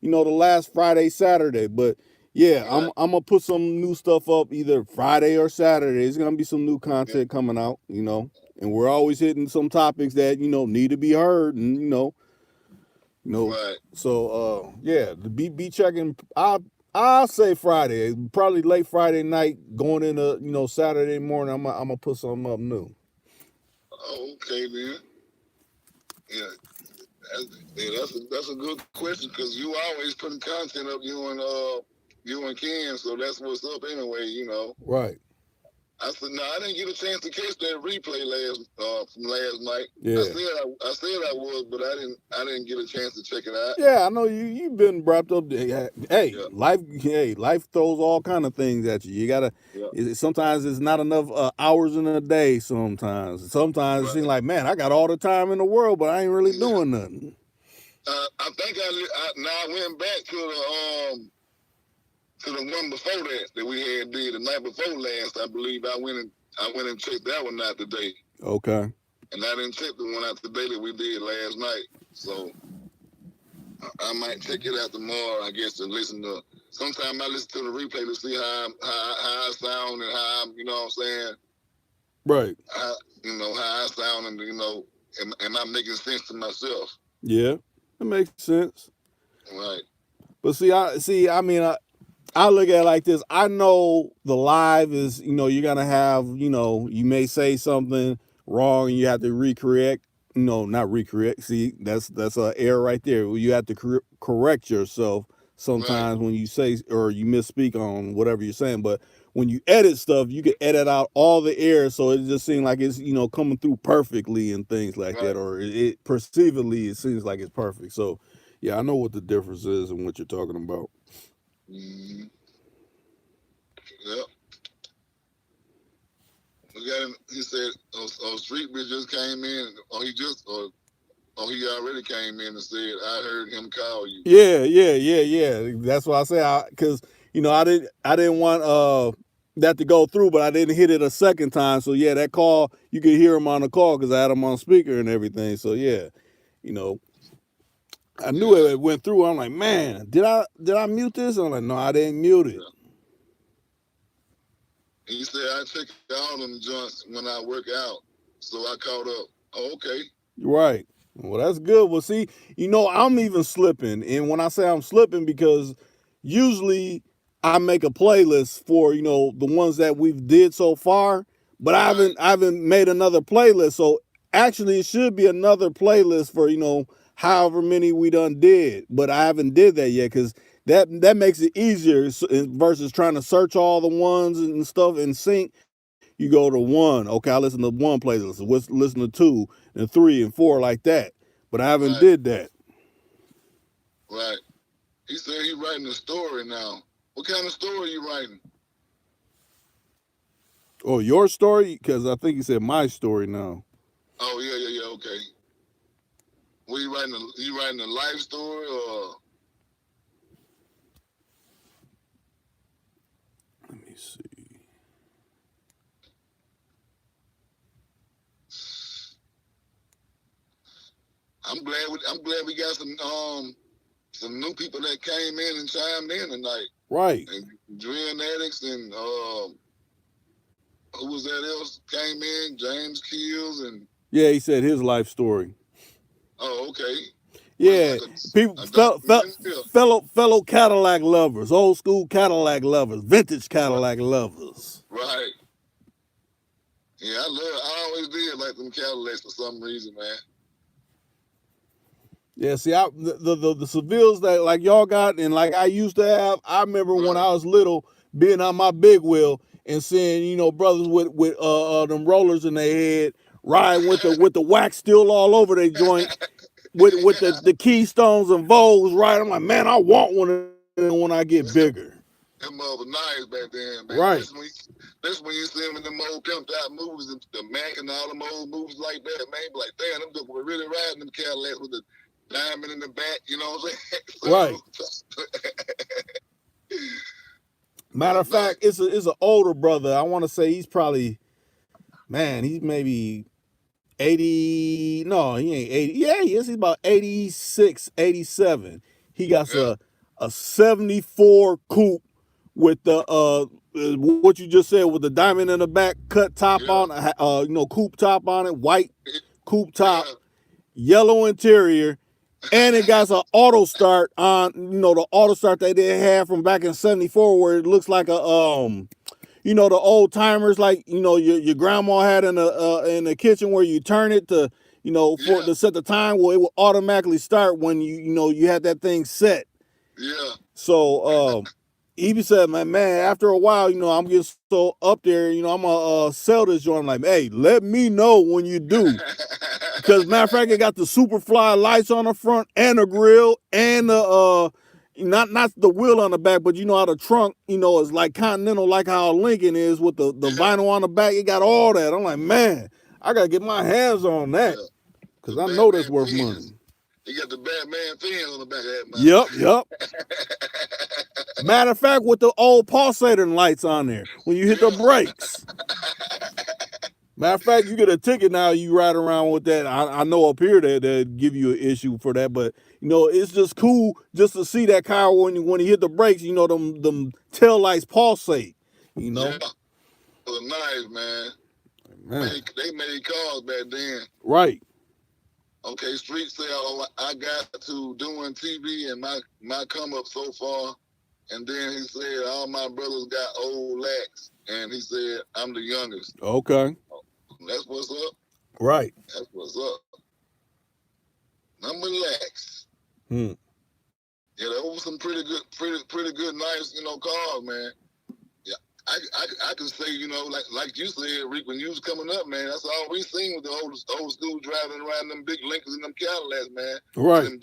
the last Friday, Saturday. But yeah, Right. I'm gonna put some new stuff up either Friday or Saturday. It's gonna be some new content coming out, and we're always hitting some topics that need to be heard, and Right. So yeah, be checking. I'll say Friday, probably late Friday night, going into Saturday morning. I'm gonna put something up new. Oh, okay then. Yeah. That's a good question because you always putting content up, you and Ken, so that's what's up anyway. Right. I said no, I didn't get a chance to catch that replay from last night. Yeah. I said I was, but I didn't get a chance to check it out. Yeah, I know you've been wrapped up. Hey, life throws all kind of things at you. You gotta. Sometimes it's not enough hours in a day. Sometimes it seems like, man, I got all the time in the world, but I ain't really doing nothing. I think I went back to the one before that we had did the night before last. I believe I went and checked that one out today. Okay. And I didn't check the one out today that we did last night. So I might check it out tomorrow, I guess, and listen to. Sometimes I listen to the replay to see how I sound and how I'm, you know what I'm saying? Right. How I sound and am I making sense to myself? Yeah, it makes sense. Right. But I look at it like this. I know the live is, you're gonna have, you may say something wrong and you have to recorrect. Not recorrect. See, that's an error right there. You have to correct yourself sometimes when you say or you misspeak on whatever you're saying. But when you edit stuff, you can edit out all the errors, so it just seems like it's coming through perfectly and things like that, Right. or it perceivably it seems like it's perfect. So, yeah, I know what the difference is and what you're talking about. Mm-hmm. Yep. We got him. He said, Street Bitch just came in. He already came in and said, I heard him call you. Yeah. That's why I say because I didn't want that to go through, but I didn't hit it a second time. So yeah, that call you could hear him on the call because I had him on speaker and everything. So yeah, you know, I knew Yeah. it went through. I'm like, man, did I mute this? I'm like, no, I didn't mute it. Yeah. He said, I check all them joints when I work out. So I caught up. Oh, okay. Right. Well, that's good. Well, see, I'm even slipping. And when I say I'm slipping, because usually I make a playlist for, the ones that we've did so far, but Right. I haven't made another playlist. So actually it should be another playlist for, however many we done did. But I haven't did that yet because that makes it easier versus trying to search all the ones and stuff in sync. You go to one, okay, I listen to one playlist, listen to 2 and 3 and 4 like that. But I haven't Right. did that. Right. He said he's writing a story now. What kind of story are you writing? Oh, your story? Because I think he said my story now. Oh, yeah, okay. What you writing a life story or? Let me see. I'm glad we got some new people that came in and chimed in tonight. Right. And Dream Addicts and who was that else came in? James Keels and Yeah, he said his life story. oh, okay. Yeah, people, fellow Cadillac lovers, old school Cadillac lovers, vintage Cadillac lovers. Right. Yeah, I always did like them Cadillacs for some reason, man. Yeah, see, the Sevilles that like y'all got and like I used to have. I remember when I was little being on my big wheel and seeing brothers with them rollers in their head riding with the wax still all over their joint with the Keystones and Vogues, right? I'm like, man, I want one of them when I get bigger. Them mother nice back then, man. Right. That's when you see them in them old pimped out movies, the Mac and all them old movies like that, man. Like, damn, them dudes were really riding them Cadillacs with the diamond in the back, you know what I'm saying? Right. Matter of fact, it's an older brother. I want to say he's probably, man, he's maybe 80. No, he ain't 80. Yeah, he is. He's about 86, 87. He got a 74 coupe with the what you just said with the diamond in the back, cut top on, coupe top on it, white coupe top, yellow interior, and it got an auto start on, the auto start that they had from back in 74 where it looks like a the old timers like your grandma had in the kitchen where you turn it to to set the time. Well, it will automatically start when you had that thing set. Yeah. So he said, man, after a while, I'm getting so up there, I'm gonna sell this joint. I'm like, hey, let me know when you do. Because matter of fact, it got the Superfly lights on the front and the grill and the not the wheel on the back, but how the trunk, is like Continental, like how Lincoln is with the vinyl on the back. It got all that. I'm like, man, I gotta get my hands on that because I know that's worth money. He got the Batman fins on the back of that. Yep. Matter of fact, with the old pulsator lights on there when you hit the brakes. Matter of fact, you get a ticket now, you ride around with that. I know up here they give you an issue for that, but it's just cool just to see that car when you hit the brakes, them tail lights pulsate. Yeah. It was nice, man. They made cars back then. Right. Okay, Street said I got to doing TV and my come up so far. And then he said all my brothers got old lax. And he said I'm the youngest. Okay. That's what's up. Right. That's what's up. I'm relaxed. Yeah, there was some pretty good, nice, cars, man. Yeah, I can say, like you said, Rick, when you was coming up, man, that's all we seen with the old school driving around them big Lincolns and them Cadillacs, man. Right. And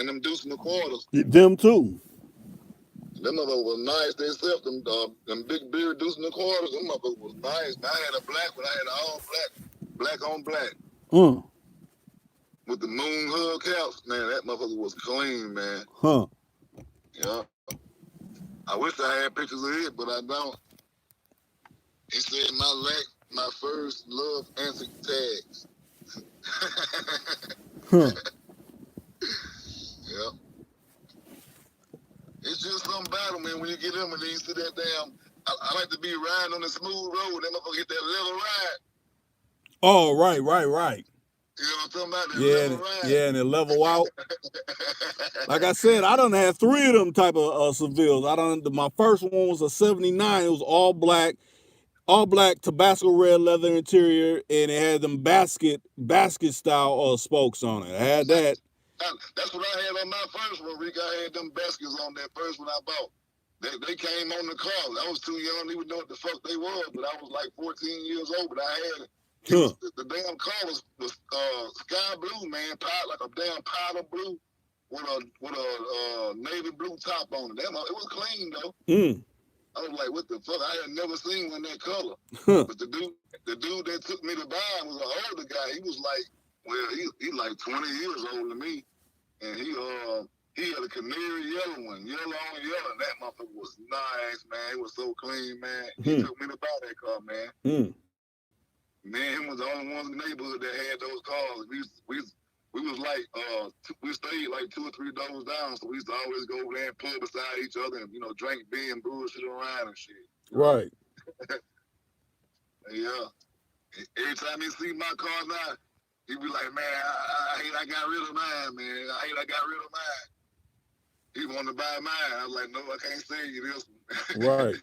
them Deuce McQuarters. Them too. Them motherfuckers was nice themselves. Them big beard Deuce McQuarters, them motherfuckers was nice. Man, I had a black one. I had an all black on black. With the moon hub caps, man, that motherfucker was clean, man. Huh. Yeah. I wish I had pictures of it, but I don't. He said my first love answered tags. Huh. Yeah. It's just something about them, man. When you get them and then you see that damn, I like to be riding on the smooth road. That motherfucker hit that level ride. Oh, right. You know what I'm talking about? That level ride. Yeah, and it level out. Like I said, I done had 3 of them type of Sevilles. My first one was a 79. It was all black Tabasco red leather interior, and it had them basket style spokes on it. I had that. That's what I had on my first one, Rick. I had them baskets on that first one I bought. They came on the car. I was too young to even know what the fuck they were, but I was like 14 years old, but I had it. The damn car was sky blue, man, like a damn powder blue with a navy blue top on it. It was clean though. I was like, what the fuck? I had never seen one that color. But the dude that took me to buy was an older guy. He was like, he like 20 years older than me, and he had a canary yellow one, yellow on yellow. That motherfucker was nice, man. It was so clean, man. He took me to buy that car, man. Man, him was the only ones in the neighborhood that had those cars. We was like, we stayed like 2 or 3 doors down, so we used to always go over there and pull beside each other and, drink beer and bullshit around and shit. Right. Yeah. Every time he see my car now, he be like, man, I hate I got rid of mine, man. I hate I got rid of mine. He wanted to buy mine. I was like, no, I can't sell you this one. Right.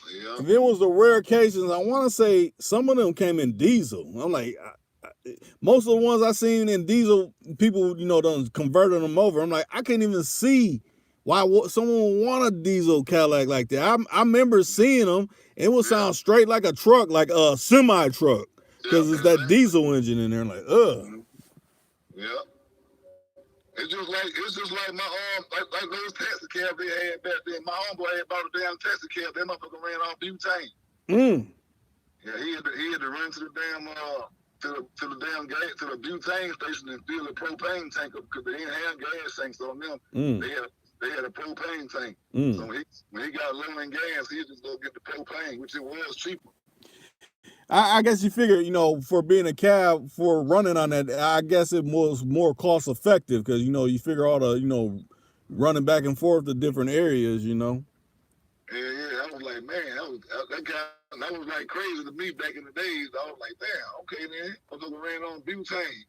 Yeah. And there was the rare cases. I want to say some of them came in diesel. I'm like, most of the ones I seen in diesel, people, done converted them over. I'm like, I can't even see why someone would want a diesel Cadillac like that. I remember seeing them. It would sound straight like a truck, like a semi truck, because it's that diesel engine in there. I'm like, ugh. Yeah. It's just like my like those taxi cabs they had back then. My homeboy had bought a damn taxi cab. That motherfucker ran off butane. Yeah, he had to run to the damn to the damn gas, to the butane station and fill the propane tank up because they didn't have gas tanks on them. They had a propane tank. So when he got low in gas, he just go get the propane, which it was cheaper. I guess you figure, for being a cab, for running on that, I guess it was more cost effective because, you figure all the, running back and forth to different areas, Yeah, I was like, man, that was like crazy to me back in the days. I was like, damn, okay then, I'm gonna ran on butane.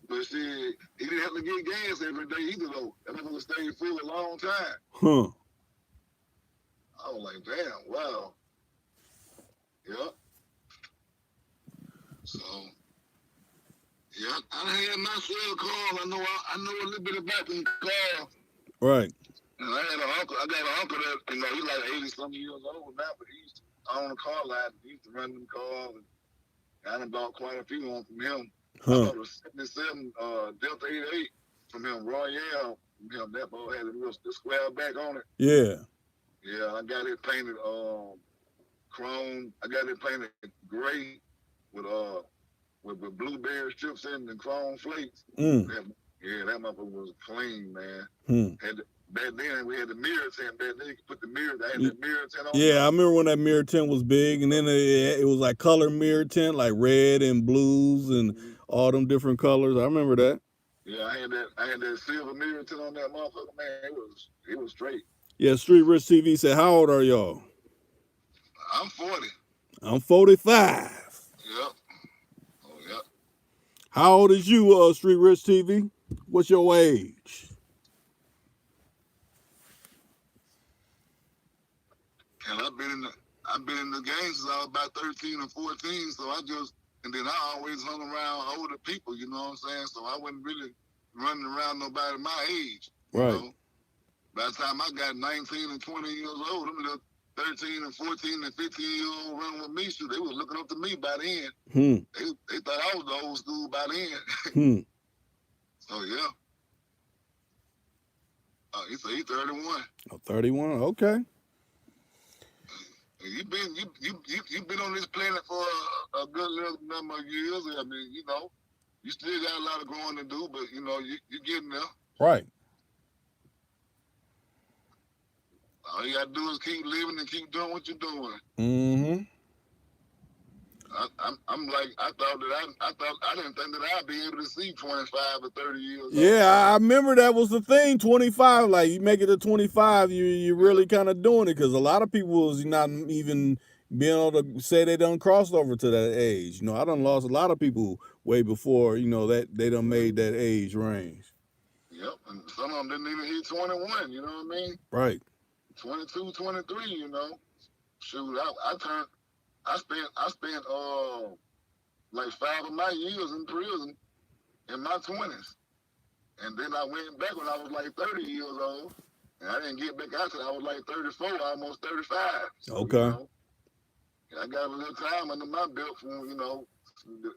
But shit, he didn't have to get gas every day either though. That motherfucker stayed full a long time. I was like, damn, wow. Yeah. So, yeah, I had my share of cars. I know a little bit about them cars. Right. And I got an uncle that, he's like 80-something years old now, but he used to own a car lot. He used to run them cars. And I done bought quite a few on from him. I bought a 77 Delta 88 from him, Royale from him. That boy had the square back on it. Yeah. Yeah, I got it painted chrome. I got it painted gray with blueberry strips in and chrome flakes. That motherfucker was clean, man. Back then we had the mirror tint. Back then you could put the mirror. I had the mirror tint on. Yeah, I remember when that mirror tint was big, and then it was like color mirror tint, like red and blues and all them different colors. I remember that. Yeah, I had that silver mirror tint on that motherfucker, man. It was straight. Yeah, Street Rich TV said, how old are y'all? I'm 40. I'm 45. Yep. Oh, yep. How old is you, Street Rich TV? What's your age? And I've been in the game since I was about 13 or 14, so and then I always hung around older people, you know what I'm saying? So I wasn't really running around nobody my age. You Right. know, by the time I got 19 and 20 years old, them little 13 and 14 and 15-year-old running with me, shoot, they was looking up to me by then. They thought I was the old school by then. So yeah. He said he's 31. Oh, 31. Okay. You've been on this planet for a good little number of years. I mean, you know, you still got a lot of growing to do, but you know, you're getting there. Right. All you gotta do is keep living and keep doing what you're doing. Mm-hmm. I'm like, I didn't think that I'd be able to see 25 or 30 years. Yeah, I remember that was the thing. 25, like you make it to 25, you really kind of doing it, because a lot of people is not even being able to say they done crossed over to that age. You know, I done lost a lot of people way before, you know, that they done made that age range. Yep, and some of them didn't even hit 21. You know what I mean? Right. 22, 23. You know, shoot, I spent like 5 of my years in prison in my 20s. And then I went back when I was like 30 years old. And I didn't get back out till I was like 34, almost 35. So, Okay. You know, I got a little time under my belt from, you know,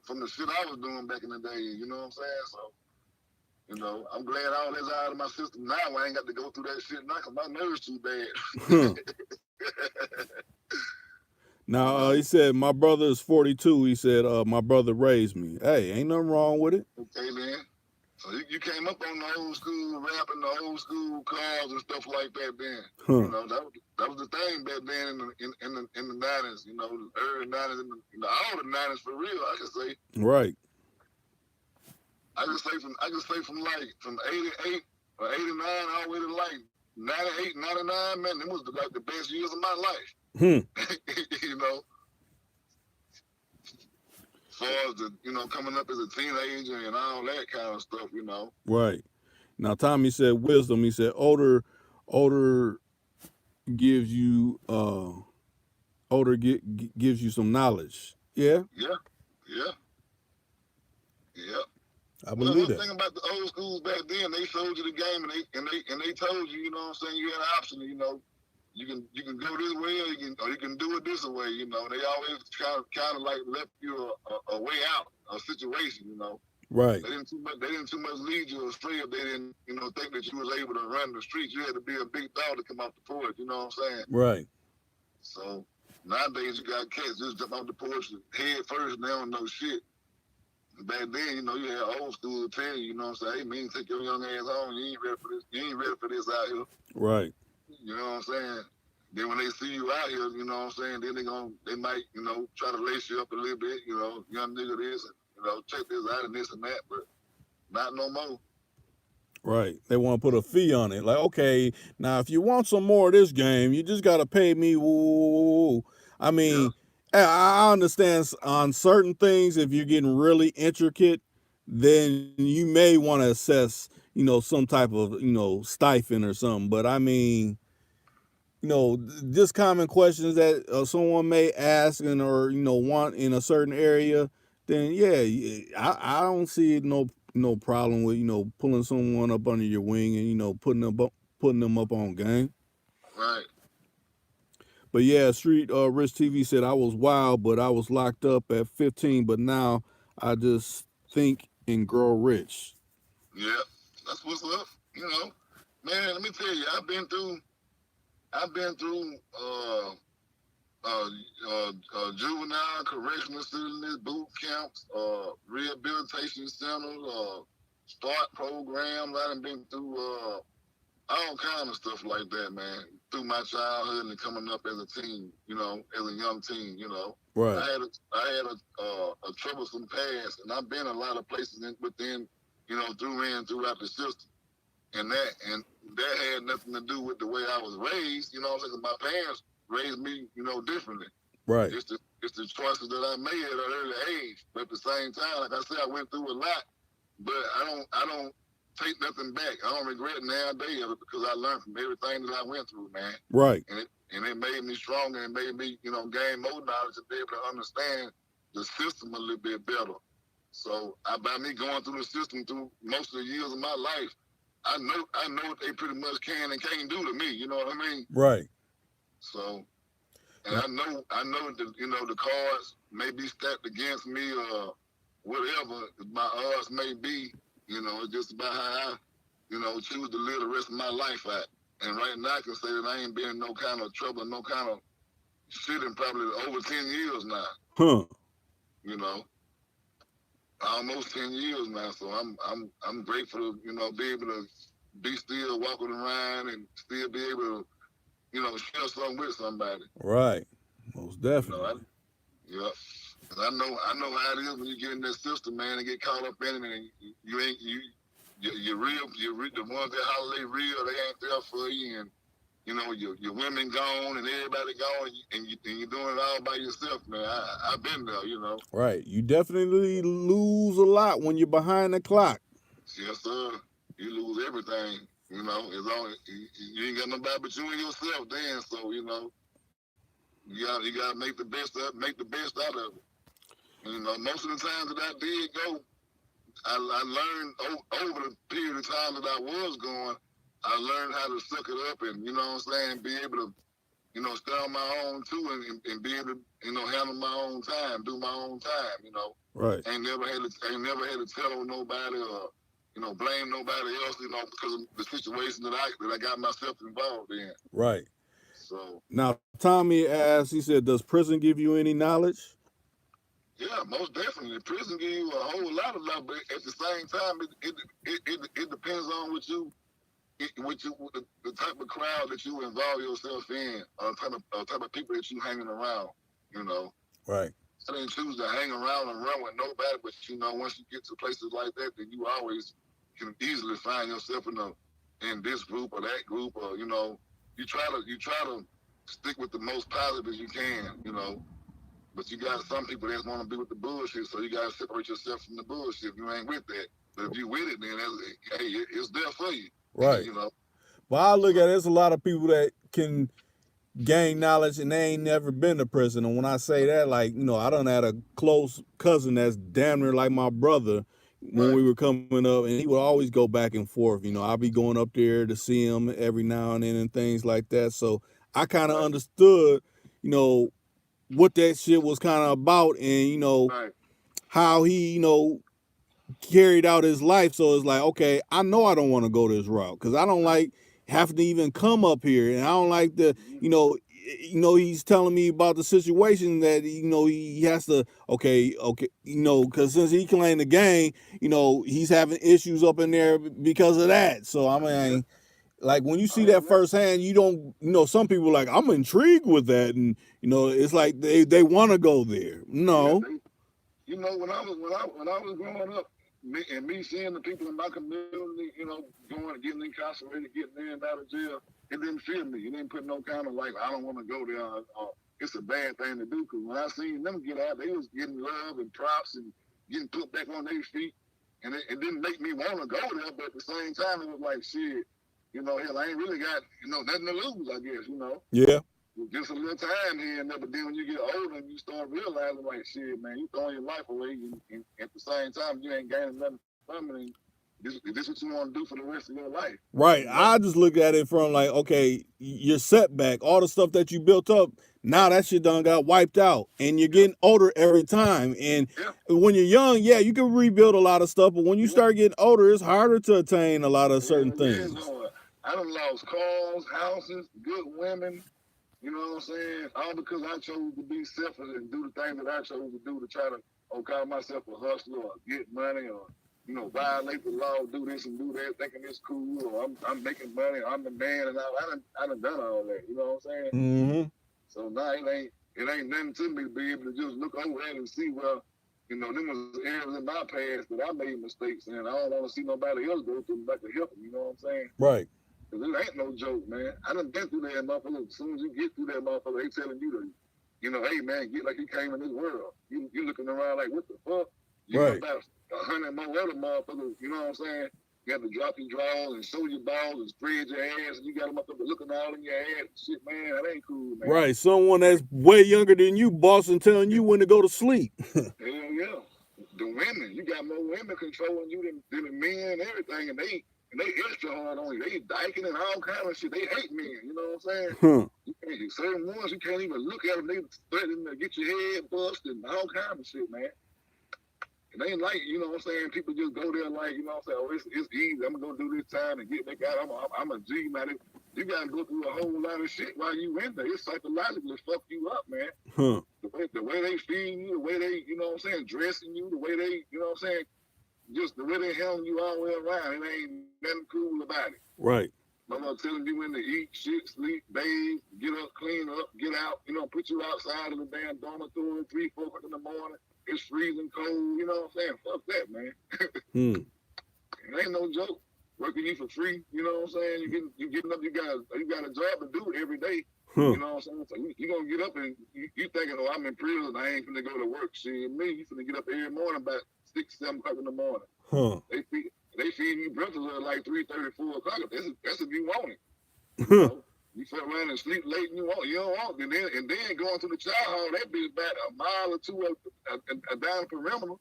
from the shit I was doing back in the day. You know what I'm saying? So, you know, I'm glad all that's out of my system now. I ain't got to go through that shit now because my nerves too bad. Now, he said, my brother is 42. He said, my brother raised me. Hey, ain't nothing wrong with it. Okay, man. So you came up on the old school rap and the old school cars and stuff like that then. You know, that was the thing back then in the 90s, you know, the early 90s, all the 90s for real, I can say. Right. I can say from 88 or 89 all the way to like 98, 99, man, it was like the best years of my life. You know, as far as coming up as a teenager and all that kind of stuff, you know. Right. Now, Tommy said wisdom. He said older gives you gives you some knowledge. Yeah. Yeah. I believe that. One thing about the old schools back then, they showed you the game and they told you, you know what I'm saying, you had an option, you know. You can go this way or you can do it this way, you know. They always kind of like left you a way out, a situation, you know. Right. They didn't too much lead you astray if they didn't, you know, think that you was able to run the streets. You had to be a big dog to come off the porch, you know what I'm saying? Right. So nowadays you got cats just jump off the porch head first and they don't know shit. Back then, you know, you had old school to tell you, you know what I'm saying, hey man, take your young ass home, you ain't ready for this. You ain't ready for this out here. Right. You know what I'm saying? Then when they see you out here, you know what I'm saying, then they might, you know, try to lace you up a little bit, you know, young nigga this, and, you know, check this out and this and that, but not no more. Right. They want to put a fee on it. Like, okay, now if you want some more of this game, you just got to pay me. Woo. I mean, I understand on certain things, if you're getting really intricate, then you may want to assess, you know, some type of, you know, stipend or something. But I mean, you know, just common questions that someone may ask and or, you know, want in a certain area, then yeah, I don't see no problem with, you know, pulling someone up under your wing and, you know, putting them up on game. Right. But yeah, Street Rich TV said, I was wild, but I was locked up at 15, but now I just think and grow rich. Yeah, that's what's up. You know, man, let me tell you, I've been through juvenile correctional students, boot camps, rehabilitation centers, start programs. I done been through all kind of stuff like that, man. Through my childhood and coming up as a teen, you know, as a young teen, you know. Right. I had a troublesome past, and I've been a lot of places within, you know, throughout the system, and that had nothing to do with the way I was raised, you know. Because my parents raised me, you know, differently. Right. It's the choices that I made at an early age, but at the same time, like I said, I went through a lot, but I don't take nothing back. I don't regret nowadays because I learned from everything that I went through, man. Right. And it made me stronger and made me, you know, gain more knowledge and be able to understand the system a little bit better. So by me going through the system through most of the years of my life, I know what they pretty much can and can't do to me. You know what I mean? Right. So, and I know that the cards may be stacked against me or whatever my odds may be. It's just about how I choose to live the rest of my life at. And right now, I can say that I ain't been in no kind of trouble, no kind of shit in probably over 10 years now. Huh. Almost 10 years now. So I'm grateful to be able to be still walking around and still be able to share something with somebody. Right. Most definitely. Yeah. I know how it is when you get in that system, man, and get caught up in it, and you're real. The ones that holler they real, they ain't there for you, and your women gone and everybody gone, and you're doing it all by yourself, man. I've been there, Right. You definitely lose a lot when you're behind the clock. Yes, sir. You lose everything. As long as you ain't got nobody but you and yourself, then. So you gotta make the best out of it. Most of the times that I did go, I learned over the period of time that I was going, I learned how to suck it up and be able to stay on my own too, and be able to handle my own time, do my own time. Right. Ain't never had to tell on nobody or blame nobody else, because of the situation that I got myself involved in. Right. So now, Tommy asked, he said, does prison give you any knowledge? Yeah, most definitely. Prison give you a whole lot of love, but at the same time, it depends on the type of crowd that you involve yourself in, or type of people that you hanging around. Right. I didn't choose to hang around and run with nobody, but once you get to places like that, then you always can easily find yourself in this group or that group, or you try to stick with the most positive you can, But you got some people that want to be with the bullshit, so you got to separate yourself from the bullshit. If you ain't with that, but if you with it, then it's there for you. Right. But I look at it, there's a lot of people that can gain knowledge and they ain't never been to prison. And when I say that, like, I done had a close cousin that's damn near like my brother when we were coming up, and he would always go back and forth. I'd be going up there to see him every now and then and things like that. So I kind of understood, what that shit was kind of about, and how he carried out his life. So it's like, okay, I know I don't want to go this route because I don't like having to even come up here, and I don't like the he's telling me about the situation that he has to because since he claimed the gang, he's having issues up in there because of that. So I mean, like when you see that firsthand, you don't, some people like, I'm intrigued with that, and it's like they want to go there. No. When I was growing up, me seeing the people in my community, going getting incarcerated, getting in and out of jail, it didn't feel me. It didn't put no kind of like, I don't want to go there. It's a bad thing to do. Because when I seen them get out, they was getting love and props and getting put back on their feet, and it didn't make me want to go there. But at the same time, it was like, shit. Hell, I ain't really got, nothing to lose, I guess, Yeah. Just a little time here and there, but then when you get older and you start realizing, like, shit, man, you throwing your life away, and at the same time, you ain't gaining nothing from it, and this is what you want to do for the rest of your life. Right. I just look at it from like, okay, your setback, all the stuff that you built up, now that shit done got wiped out, and you're getting older every time. And when you're young, you can rebuild a lot of stuff, but when you start getting older, it's harder to attain a lot of certain things. I done lost cars, houses, good women, you know what I'm saying? All because I chose to be selfish and do the thing that I chose to do to try to call myself a hustler or get money or, violate the law, do this and do that, thinking it's cool, or I'm making money, I'm the man, and I done done all that, you know what I'm saying? Mm-hmm. So now it ain't nothing to me to be able to just look over there and see, well, them was areas in my past that I made mistakes in. I don't want to see nobody else go through back to help them, you know what I'm saying? Right. Because it ain't no joke, man. I done been through that motherfucker. As soon as you get through that motherfucker, they telling you to, hey, man, get like you came in this world. You looking around like, what the fuck? You right. About 100 more other motherfuckers, you know what I'm saying? You got to drop your drawers and show your balls and spread your ass, and you got them up there looking all in your ass. Shit, man, that ain't cool, man. Right. Someone that's way younger than you, bossing, telling you when to go to sleep. Hell yeah. The women, you got more women controlling you than the men and everything, and and they extra hard on you. They dyking and all kind of shit. They hate men. You know what I'm saying? Huh. You can't, certain ones you can't even look at them. They threatening to get your head busted and all kind of shit, man. And they ain't like, you know what I'm saying? People just go there like, you know what I'm saying? Oh, it's easy. I'm gonna go do this time and get back out. I'm a G, man. You gotta go through a whole lot of shit while you in there. It psychologically fuck you up, man. Huh. The way they feed you, the way they, you know what I'm saying, dressing you, the way they, you know what I'm saying, just the way they handle you all the way around. It ain't nothing cool about it. Right. Mama telling you when to eat, shit, sleep, bathe, get up, clean up, get out, you know, put you outside of the damn dormitory 3, 4 o'clock in the morning. It's freezing cold, you know what I'm saying? Fuck that, man. It ain't no joke. Working you for free, you know what I'm saying? You getting up, you got a job to do every day. You know what I'm saying? So you gonna get up and you thinking, oh, I'm in prison, I ain't finna go to work. Shit, me, you finna get up every morning about 6, 7 o'clock in the morning. Huh. They feed you breakfast at like 3:30, 4 o'clock. That's if you want it. You know? You fuck around and sleep late and you don't want it. And then going to the child hall, that bitch about a mile or two down perimeter.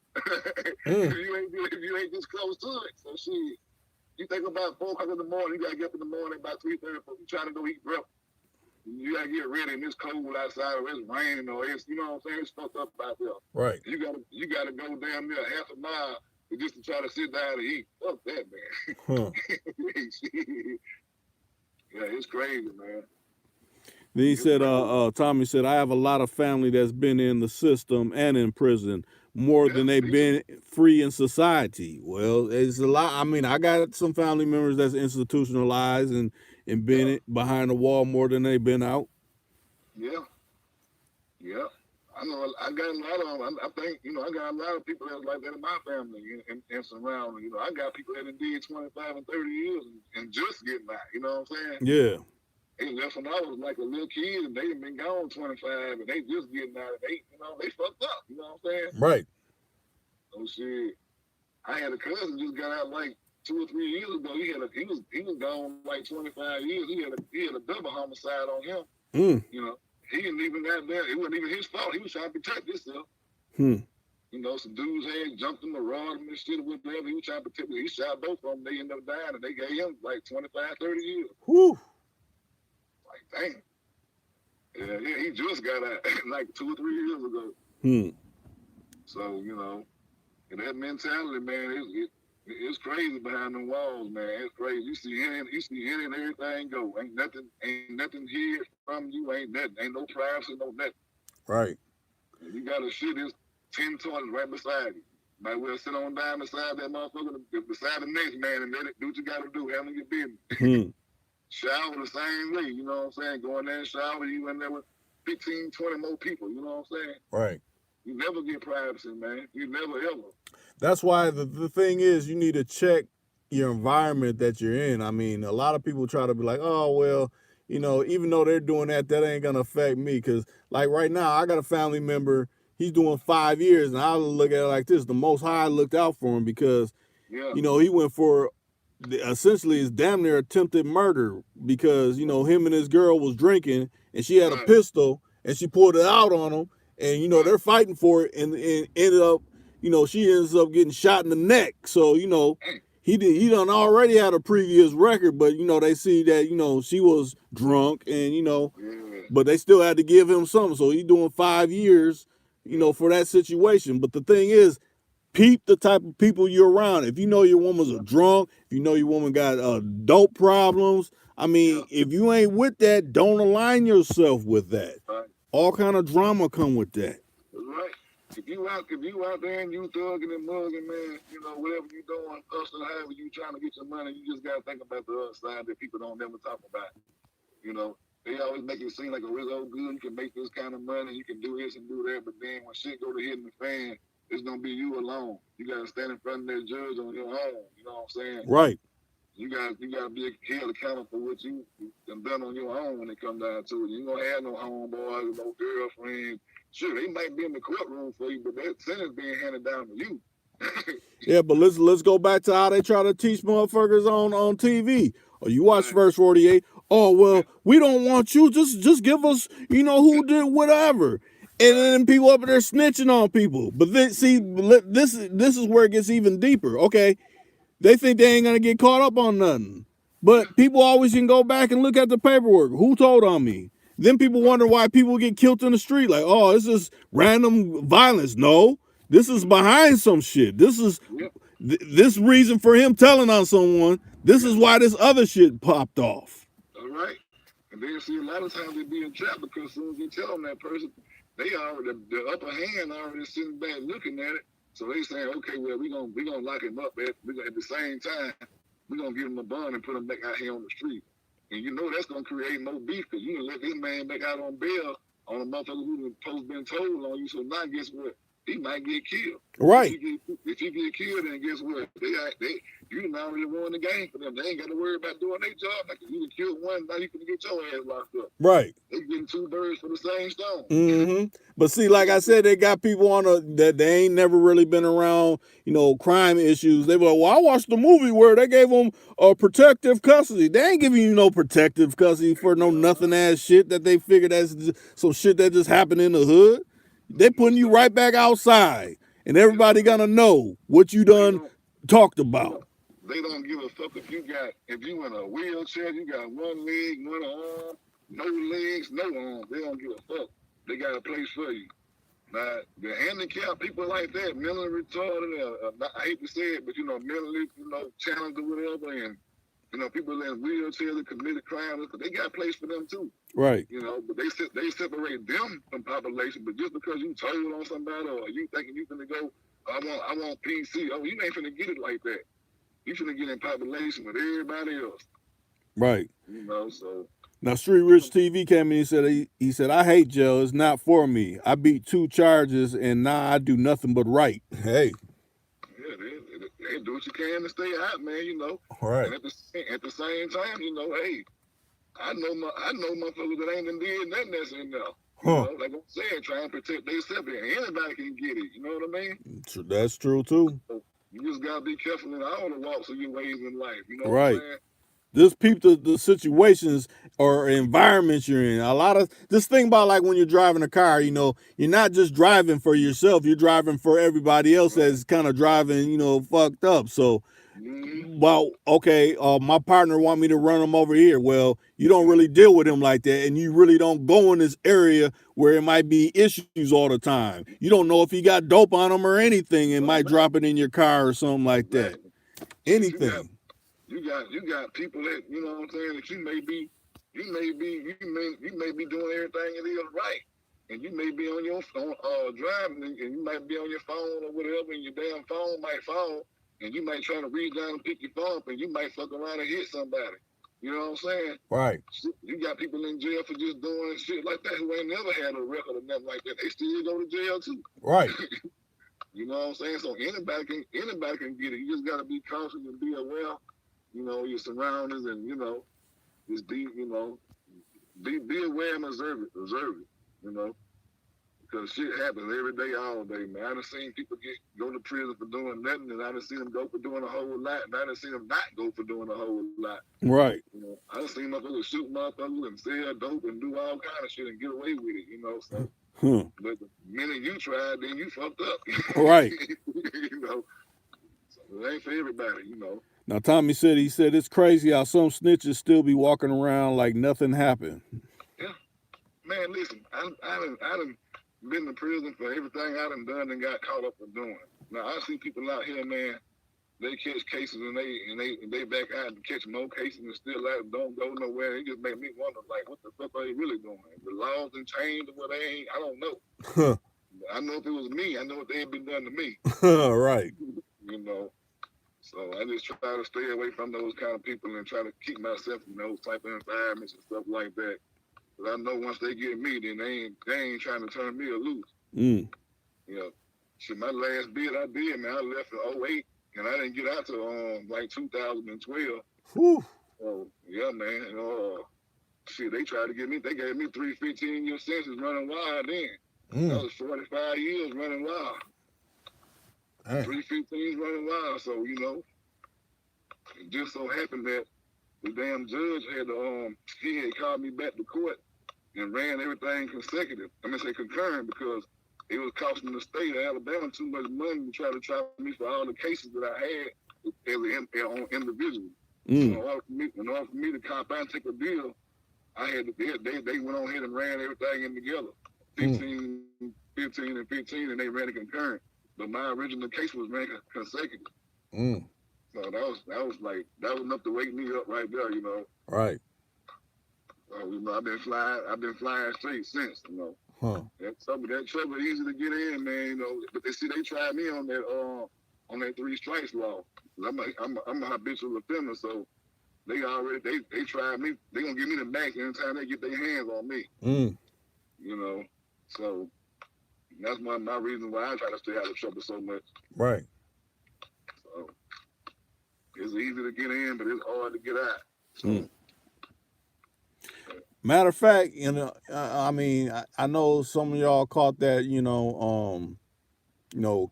If you ain't this close to it. So shit, you think about 4 o'clock in the morning, you gotta get up in the morning about 3:30, you trying to go eat breakfast. You gotta get ready and it's cold outside or it's raining or it's, you know what I'm saying, it's fucked up out there. Right. You gotta go damn near half a mile just to try to sit down and eat. Fuck that, man. Huh. Yeah, it's crazy, man. Then he said, Tommy said, I have a lot of family that's been in the system and in prison more than they've been free in society. Well, it's a lot. I mean, I got some family members that's institutionalized and been behind the wall more than they've been out. Yeah. Yeah. I know I got a lot of them. I think, you know, I got a lot of people that's like that in my family and surrounding. You know, I got people that did 25 and 30 years and just getting out. You know what I'm saying? Yeah. They left when I was like a little kid and they had been gone 25 and they just getting out. They, you know, they fucked up. You know what I'm saying? Right. So shit, I had a cousin just got out like 2 or 3 years ago. He was gone like 25 years. He had a double homicide on him. You know. He didn't even got there. It wasn't even his fault. He was trying to protect himself. You know, some dudes had jumped him, robbed him and shit or whatever. He was trying to protect him. He shot both of them. They ended up dying, and they gave him like 25, 30 years. Whew. Like, damn. Yeah, he just got out like 2 or 3 years ago. So, you know, and that mentality, man, it's crazy behind them walls, man. It's crazy. You see any and everything go. Ain't nothing here from you. Ain't nothing. Ain't no privacy, no nothing. Right. You got to shit this 10 toilets right beside you. Might well sit on down beside that motherfucker, beside the next man, and then do what you got to do. Handle your business. Shower the same way. You know what I'm saying? Go in there and shower. You in there with 15, 20 more people. You know what I'm saying? Right. You never get privacy, man. You never ever. That's why the thing is, you need to check your environment that you're in. I mean, a lot of people try to be like, oh, well, you know, even though they're doing that, that ain't going to affect me. Because, like, right now, I got a family member, he's doing 5 years, and I look at it like this. The Most High looked out for him because, you know, he went for, essentially, it's damn near attempted murder because, you know, him and his girl was drinking, and she had a pistol, and she pulled it out on him. And, you know, they're fighting for it and ended up, you know, she ends up getting shot in the neck. So, you know, he done already had a previous record, but, you know, they see that, you know, she was drunk and, you know, but they still had to give him something. So he's doing 5 years, you know, for that situation. But the thing is, peep the type of people you're around. If you know your woman's a drunk, if you know your woman got dope problems, I mean, if you ain't with that, don't align yourself with that. All kind of drama come with that. Right. If you out there and you thugging and mugging, man, you know, whatever you doing, hustling, however you trying to get your money, you just gotta think about the other side that people don't never talk about. You know, they always make it seem like, oh, it's all good, you can make this kind of money, you can do this and do that, but then when shit go to hitting the fan, it's gonna be you alone. You gotta stand in front of that judge on your own. You know what I'm saying? Right. You gotta be held accountable for what you done on your own when it comes down to it. You ain't gonna have no homeboys, no girlfriend. Sure, they might be in the courtroom for you, but that sentence being handed down to you. Yeah, but let's go back to how they try to teach motherfuckers on TV. Or you watch Verse 48. Oh, well, we don't want you. Just give us, you know, who did whatever. And then people up there snitching on people. But then, see, this is where it gets even deeper. Okay, They think they ain't gonna get caught up on nothing. But people always can go back and look at the paperwork. Who told on me? Then people wonder why people get killed in the street. Like, oh, it's just random violence. No, this is behind some shit. This is this reason for him telling on someone. This is why this other shit popped off. All right. And then see, a lot of times they be in trap because as soon as you tell them that person, they already the upper hand already sitting back looking at it. So they saying, okay, well, we gonna lock him up at the same time. We're gonna give him a bond and put him back out here on the street. And you know that's gonna create more beef because you can let this man back out on bail on a motherfucker who supposed been told on you. So now guess what? He might get killed. Right. If he get killed, then guess what? You already won the game for them. They ain't got to worry about doing their job. Like you killed one, now you can get your ass locked up. Right. They getting two birds for the same stone. Mm-hmm. But see, like I said, they got people on that they ain't never really been around, crime issues. They were like, well, I watched the movie where they gave them a protective custody. They ain't giving you no protective custody for no nothing ass shit that they figured that's some shit that just happened in the hood. They putting you right back outside, and everybody gonna know what you done talked about. They don't give a fuck if you in a wheelchair, you got one leg, one arm, no legs, no arms. They don't give a fuck. They got a place for you. Now, the handicapped people like that, mentally retarded, I hate to say it, but mentally, challenged or whatever, and people in wheelchairs that committed crimes, they got a place for them too. Right. But they separate them from population. But just because you told on somebody or you thinking you finna go, I want PC. Oh, you ain't finna get it like that. You finna get in population with everybody else. Right. So. Now, Street Rich TV came in and he said, I hate jail. It's not for me. I beat 2 charges and now I do nothing but right. Hey. Yeah, they do what you can to stay out, man, All right. And at the same time, hey, I know motherfuckers that ain't did nothing that's in there. Like I'm saying, trying to protect themselves. Anybody can get it. You know what I mean? That's true too. So you just gotta be careful in all the walks of your ways in life. You know right. what I'm saying? Just peep the situations or environments you're in. A lot of this thing about like when you're driving a car, you're not just driving for yourself, you're driving for everybody else that's kind of driving, fucked up. So, well, okay, my partner want me to run him over here. Well, you don't really deal with him like that, and you really don't go in this area where it might be issues all the time. You don't know if he got dope on him or anything, and might drop it in your car or something like that. Anything. You got people that what I'm saying, that you may be doing everything it is right, and you may be on your phone driving, and you might be on your phone or whatever, and your damn phone might fall, and you might try to reach down and pick your phone up, and you might fuck around and hit somebody. You know what I'm saying? Right. You got people in jail for just doing shit like that who ain't never had a record or nothing like that. They still go to jail too. Right. You know what I'm saying? So anybody can get it. You just gotta be cautious and be aware. Your surroundings, and just be aware and observe it, because shit happens every day, all day, man. I done seen people go to prison for doing nothing, and I done seen them go for doing a whole lot, and I done seen them not go for doing a whole lot. Right. I done seen motherfuckers shoot motherfuckers and sell dope and do all kind of shit and get away with it, so. But the minute you tried, then you fucked up. Right. So it ain't for everybody, Now, Tommy said, it's crazy how some snitches still be walking around like nothing happened. Yeah. Man, listen, I done been to prison for everything I done and got caught up for doing. Now, I see people out here, man, they catch cases and they back out and catch more cases and still don't go nowhere. It just make me wonder, like, what the fuck are they really doing? The laws and changed or what they ain't, I don't know. I know if it was me, I know what they had been done to me. Right. So I just try to stay away from those kind of people and try to keep myself in those type of environments and stuff like that. But I know once they get me, then they ain't trying to turn me loose. Shit, my last bid I did, man, I left in 2008, and I didn't get out till like 2012. Whew. So yeah, man. Shit, they tried to get me. They gave me 3 15-year sentences running wild then. That was 45 years running wild. 3 15s running wild, so it just so happened that the damn judge he had called me back to court and ran everything concurrent, because it was costing the state of Alabama too much money to try me for all the cases that I had as an individual. So Mm. in order for me to cop out and take a deal, I had to, they went on ahead and ran everything in together. 15, 15, and 15, and they ran it concurrent. But my original case was ran consecutive. Mm. So that was enough to wake me up right there, you know. Right. You know, I've been flying straight since, you know. Huh. That trouble easy to get in, man, you know. But they tried me on that 3 strikes law. I'm a habitual offender, so they tried me. They gonna give me the max anytime they get their hands on me. Mm. You know, so that's my reason why I try to stay out of trouble so much. Right. So it's easy to get in, but it's hard to get out. So. Mm. Matter of fact, you know, I mean, I know some of y'all caught that, you know,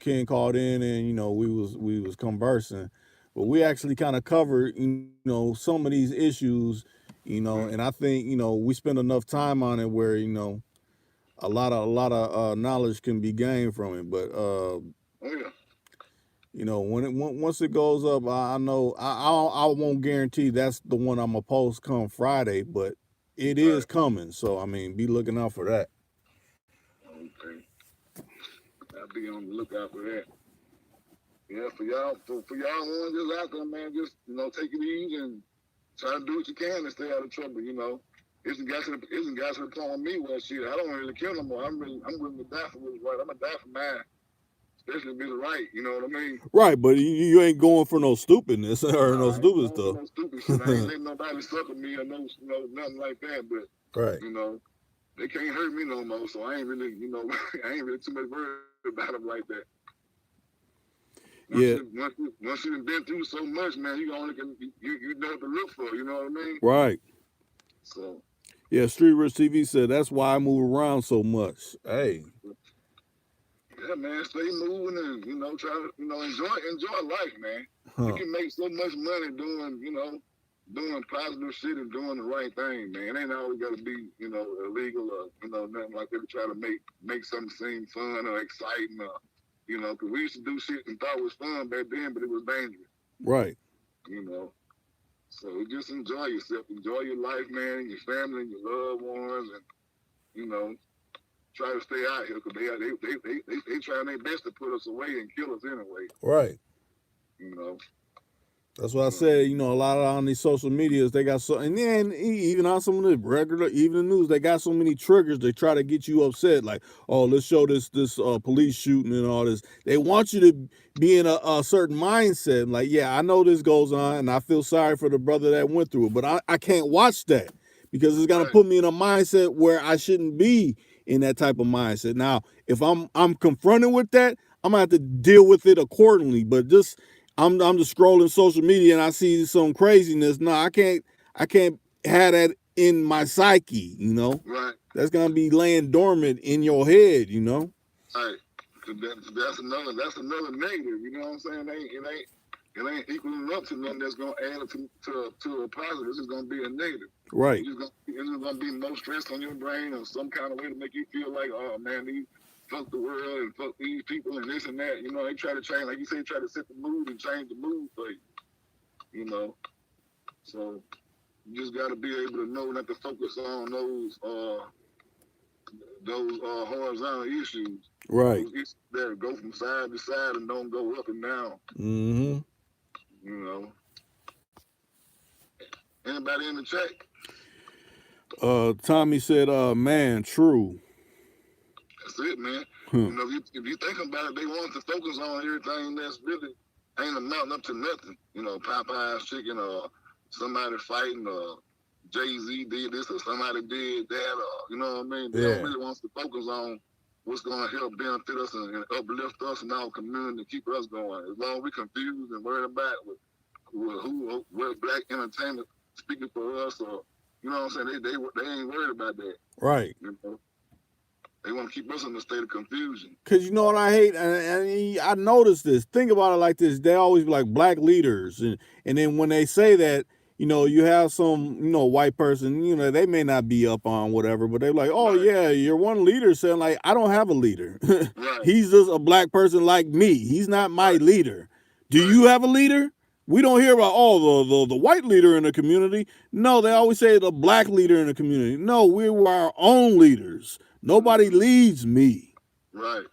Ken called in and, you know, we was conversing, but we actually kind of covered, you know, some of these issues, you know, and I think, you know, we spent enough time on it where, you know, a lot of knowledge can be gained from it. But Oh yeah. you know, once it goes up, I know I won't guarantee that's the one I'm gonna post come Friday, but it is coming. So I mean, be looking out for that. Okay. I'll be on the lookout for that. Yeah, for y'all ones just out there, man, just, you know, take it easy and try to do what you can to stay out of trouble, you know. Isn't got to the point with me where shit, I don't really care no more. I'm willing to die for what's right. I'm gonna die for mine. Especially if it's right, you know what I mean? Right, but you ain't going for no stupidness or no stupid stuff. No stupid shit. I ain't letting nobody sucker me or no, you know, nothing like that. But right, you know, they can't hurt me no more. So I ain't really, you know, I ain't really too much worried about them like that. Once you've been through so much, man, you only can you know what to look for. You know what I mean? Right. So. Yeah, Street Rich TV said that's why I move around so much. Hey. Yeah, man, stay moving and, you know, try to, you know, enjoy life, man. Huh. You can make so much money doing positive shit and doing the right thing, man. It ain't always got to be, you know, illegal or, you know, nothing like that to try to make something seem fun or exciting or, you know, because we used to do shit and thought it was fun back then, but it was dangerous. Right. You know. So just enjoy yourself. Enjoy your life, man, your family, and your loved ones, and, you know, try to stay out here because they trying their best to put us away and kill us anyway. Right. You know. That's why I said, you know, a lot of on these social medias, they got so, and then even on some of the regular evening news, they got so many triggers to try to get you upset. Like, oh, let's show this police shooting and all this. They want you to be in a certain mindset. Like, yeah, I know this goes on, and I feel sorry for the brother that went through it, but I can't watch that because it's gonna put me in a mindset where I shouldn't be in that type of mindset. Now, if I'm confronted with that, I'm gonna have to deal with it accordingly. But just I'm just scrolling social media and I see some craziness. No, I can't have that in my psyche, you know. Right. That's gonna be laying dormant in your head, you know. Right. That's another negative. You know what I'm saying? It ain't equaling up to nothing that's gonna add to a positive. This is gonna be a negative. Right. It's gonna be more stress on your brain or some kind of way to make you feel like, oh man, fuck the world and fuck these people and this and that. You know, they try to change, like you say, try to set the mood and change the mood for you. You know, so you just got to be able to know not to focus on those horizontal issues. Right. Those issues that go from side to side and don't go up and down. Mm-hmm. You know. Anybody in the chat? Tommy said, man, true. That's it, man. You know, if you think about it, they want to focus on everything that's really ain't amounting up to nothing. You know, Popeye's chicken or somebody fighting or Jay-Z did this or somebody did that or, you know what I mean? They don't really want to focus on what's going to help benefit us and uplift us and our community and keep us going. As long as we're confused and worried about what black entertainment speaking for us or, you know what I'm saying? They ain't worried about that. Right. You know? They want to keep us in a state of confusion. Because you know what I hate? And I noticed this. Think about it like this. They always be like black leaders. And then when they say that, you know, you have some, you know, white person, you know, they may not be up on whatever, but they're like, oh, yeah, you're one leader saying, like, I don't have a leader. Right. He's just a black person like me. He's not my leader. Do you have a leader? We don't hear about the white leader in the community. No, they always say the black leader in the community. No, we're our own leaders. Nobody leads me. Right.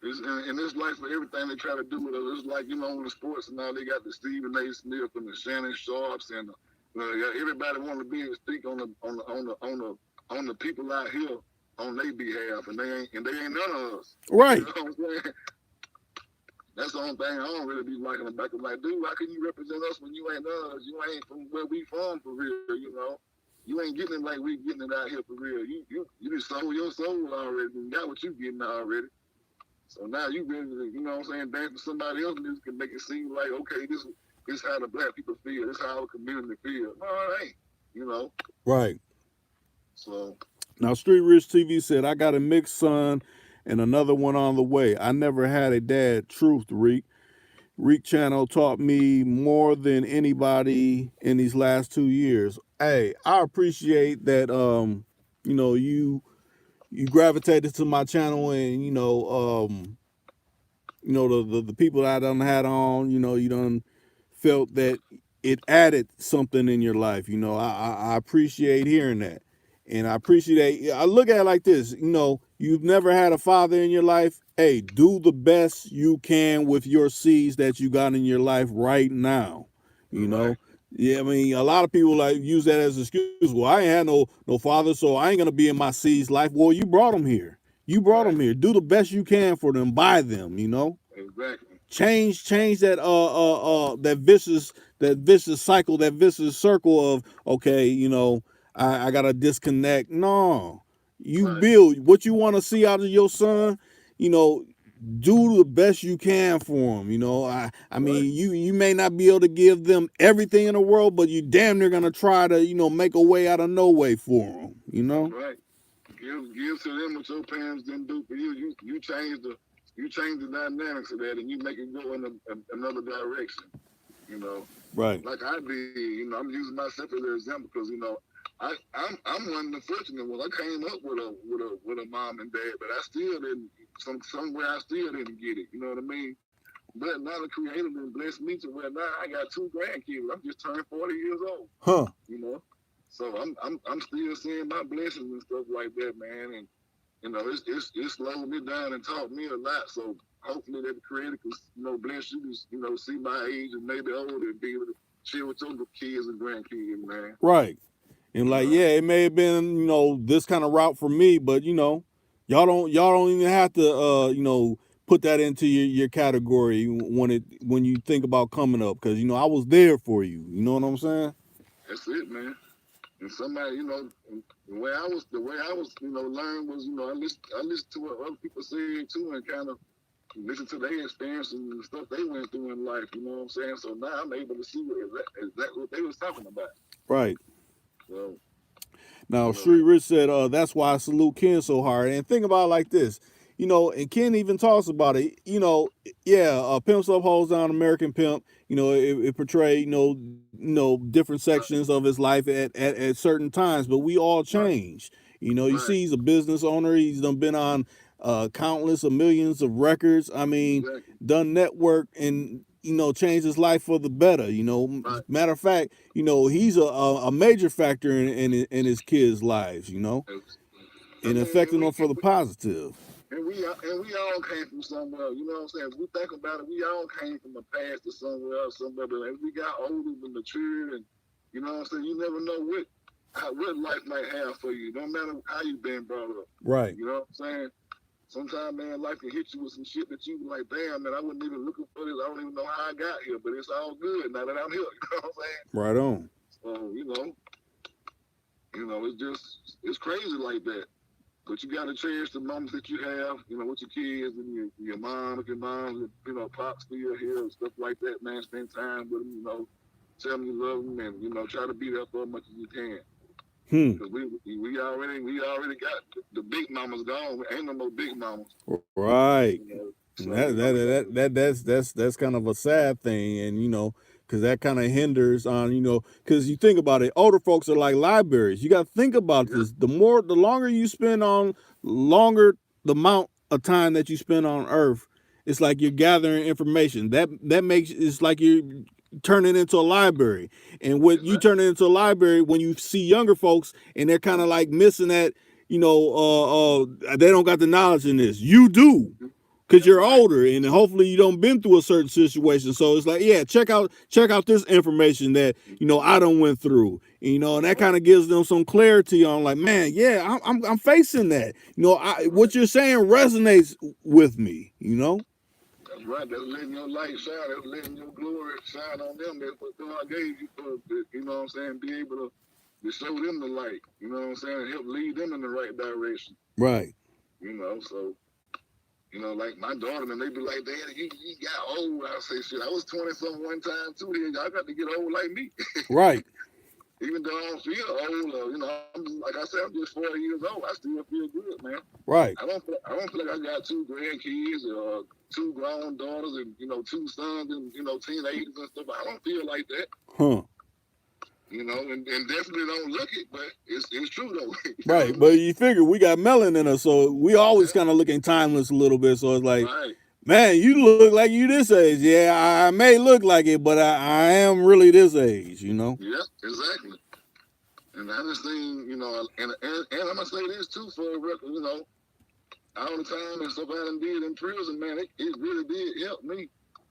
And it's like for everything they try to do with us. It's like, you know, in the sports and now they got the Stephen A. Smith and the Shannon Sharps and everybody want to be able to speak on the people out here on their behalf, and they ain't none of us. Right. You know what I'm saying? That's the only thing I don't really be liking about it. Like, dude, how can you represent us when you ain't us? You ain't from where we from for real, you know? You ain't getting it like we getting it out here for real. You just sold your soul already and got what you getting already. So now you ready to, you know what I'm saying, dance for somebody else music can make it seem like, okay, this is how the black people feel. This is how our community feel. No, it ain't, you know? Right. So. Now, Street Rich TV said, I got a mixed son and another one on the way. I never had a dad. Truth, Reek. Reek Channel taught me more than anybody in these last 2 years. Hey, I appreciate that, you know, you gravitated to my channel and, you know, the people that I done had on, you know, you done felt that it added something in your life. You know, I appreciate hearing that. And I appreciate, I look at it like this, you know, you've never had a father in your life. Hey, do the best you can with your seeds that you got in your life right now. You know, Right. Yeah, I mean, a lot of people like use that as an excuse. Well, I ain't had no father, so I ain't gonna be in my seed's life. Well, you brought them here. You brought them here. Do the best you can for them. By them. You know. Exactly. Change that that vicious cycle, that vicious circle of, okay, you know, I gotta disconnect. No, you build what you want to see out of your son. You know, do the best you can for them. You know, I mean, you may not be able to give them everything in the world, but you damn near gonna try to, you know, make a way out of no way for them. You know, right. Give to them what your parents didn't do for you. You change the dynamics of that, and you make it go in another direction. You know, right? Like I did. You know, I'm using myself as an example because, you know, I'm one of the fortunate ones. I came up with a mom and dad, but I still didn't. Somewhere I still didn't get it. You know what I mean? But now the Creator then blessed me to where now I got 2 grandkids. I'm just turned 40 years old. Huh? You know, so I'm still seeing my blessings and stuff like that, man. And you know, it's slowed me down and taught me a lot. So hopefully that the Creator can, you know, bless you to, you know, see my age and maybe older and be able to chill with your kids and grandkids, man. Right. And like, yeah, it may have been, you know, this kind of route for me, but you know, y'all don't even have to you know, put that into your category when you think about coming up, because, you know, I was there for you. You know what I'm saying? That's it, man. And somebody, you know, the way I was, you know, learned was, you know, I listened to what other people said too, and kind of listen to their experience and the stuff they went through in life. You know what I'm saying? So now I'm able to see exactly what they was talking about. Right. So now, Street Rich said, that's why I salute Ken so hard. And think about it like this, you know, and Ken even talks about it, you know, yeah, Pimp Stuff Holds Down American Pimp, you know, it portrayed, you know, different sections of his life at certain times, but we all change. You know, you see he's a business owner. He's been on countless of millions of records. I mean, done network and, you know, changed his life for the better. You know, matter of fact, you know, he's a major factor in his kids' lives. You know, and affecting them for the positive. And we all came from somewhere. You know what I'm saying? If we think about it, we all came from a past to somewhere else, somewhere. But as we got older and matured, and you know what I'm saying, you never know what life might have for you. No matter how you've been brought up. Right. You know what I'm saying? Sometimes, man, life can hit you with some shit that you like, damn, man, I wasn't even looking for this. I don't even know how I got here, but it's all good now that I'm here. You know what I'm saying? Right on. So, you know, it's crazy like that. But you got to cherish the moments that you have, you know, with your kids and your mom, with your mom, you know, pops still here and stuff like that, man. Spend time with them, you know, tell them you love them and, you know, try to be there for as much as you can. Because we already got the big mamas gone. Ain't no more big mamas. Right. You know, So, that's kind of a sad thing, and you know, because that kind of hinders on, you know, because you think about it, older folks are like libraries. You got to think about this. The longer you spend on, the amount of time that you spend on Earth, it's like you're gathering information. That makes it's like you're turn it into a library. And what you turn it into a library, when you see younger folks and they're kind of like missing that, they don't got the knowledge in this. You do, because you're older and hopefully you don't been through a certain situation. So it's like, yeah, check out this information that I done went through. And that kind of gives them some clarity on, like, man, yeah, I'm facing that. What you're saying resonates with me. That's right. That's letting your light shine. That's letting your glory shine on them. That's what God gave you for. You know what I'm saying? Be able to show them the light. You know what I'm saying? And help lead them in the right direction. Right. So. Like my daughter, and they be like, Dad, you got old. I say, shit, I was 20-something one time too. I got to get old like me. Right. Even though I don't feel old, like I said, I'm just 40 years old. I still feel good, man. Right. I don't feel like I got 2 grandkids or 2 grown daughters and 2 sons and teenagers and stuff. I don't feel like that. Huh. And definitely don't look it, but it's true though. Right, but you figure we got melanin in us, so we always kind of looking timeless a little bit. So it's like, right. Man, you look like you this age. Yeah, I may look like it, but I am really this age, Yeah, exactly. And I just seen, and I'm gonna say this too for a record, all the time and stuff I done did in prison, man, it really did help me.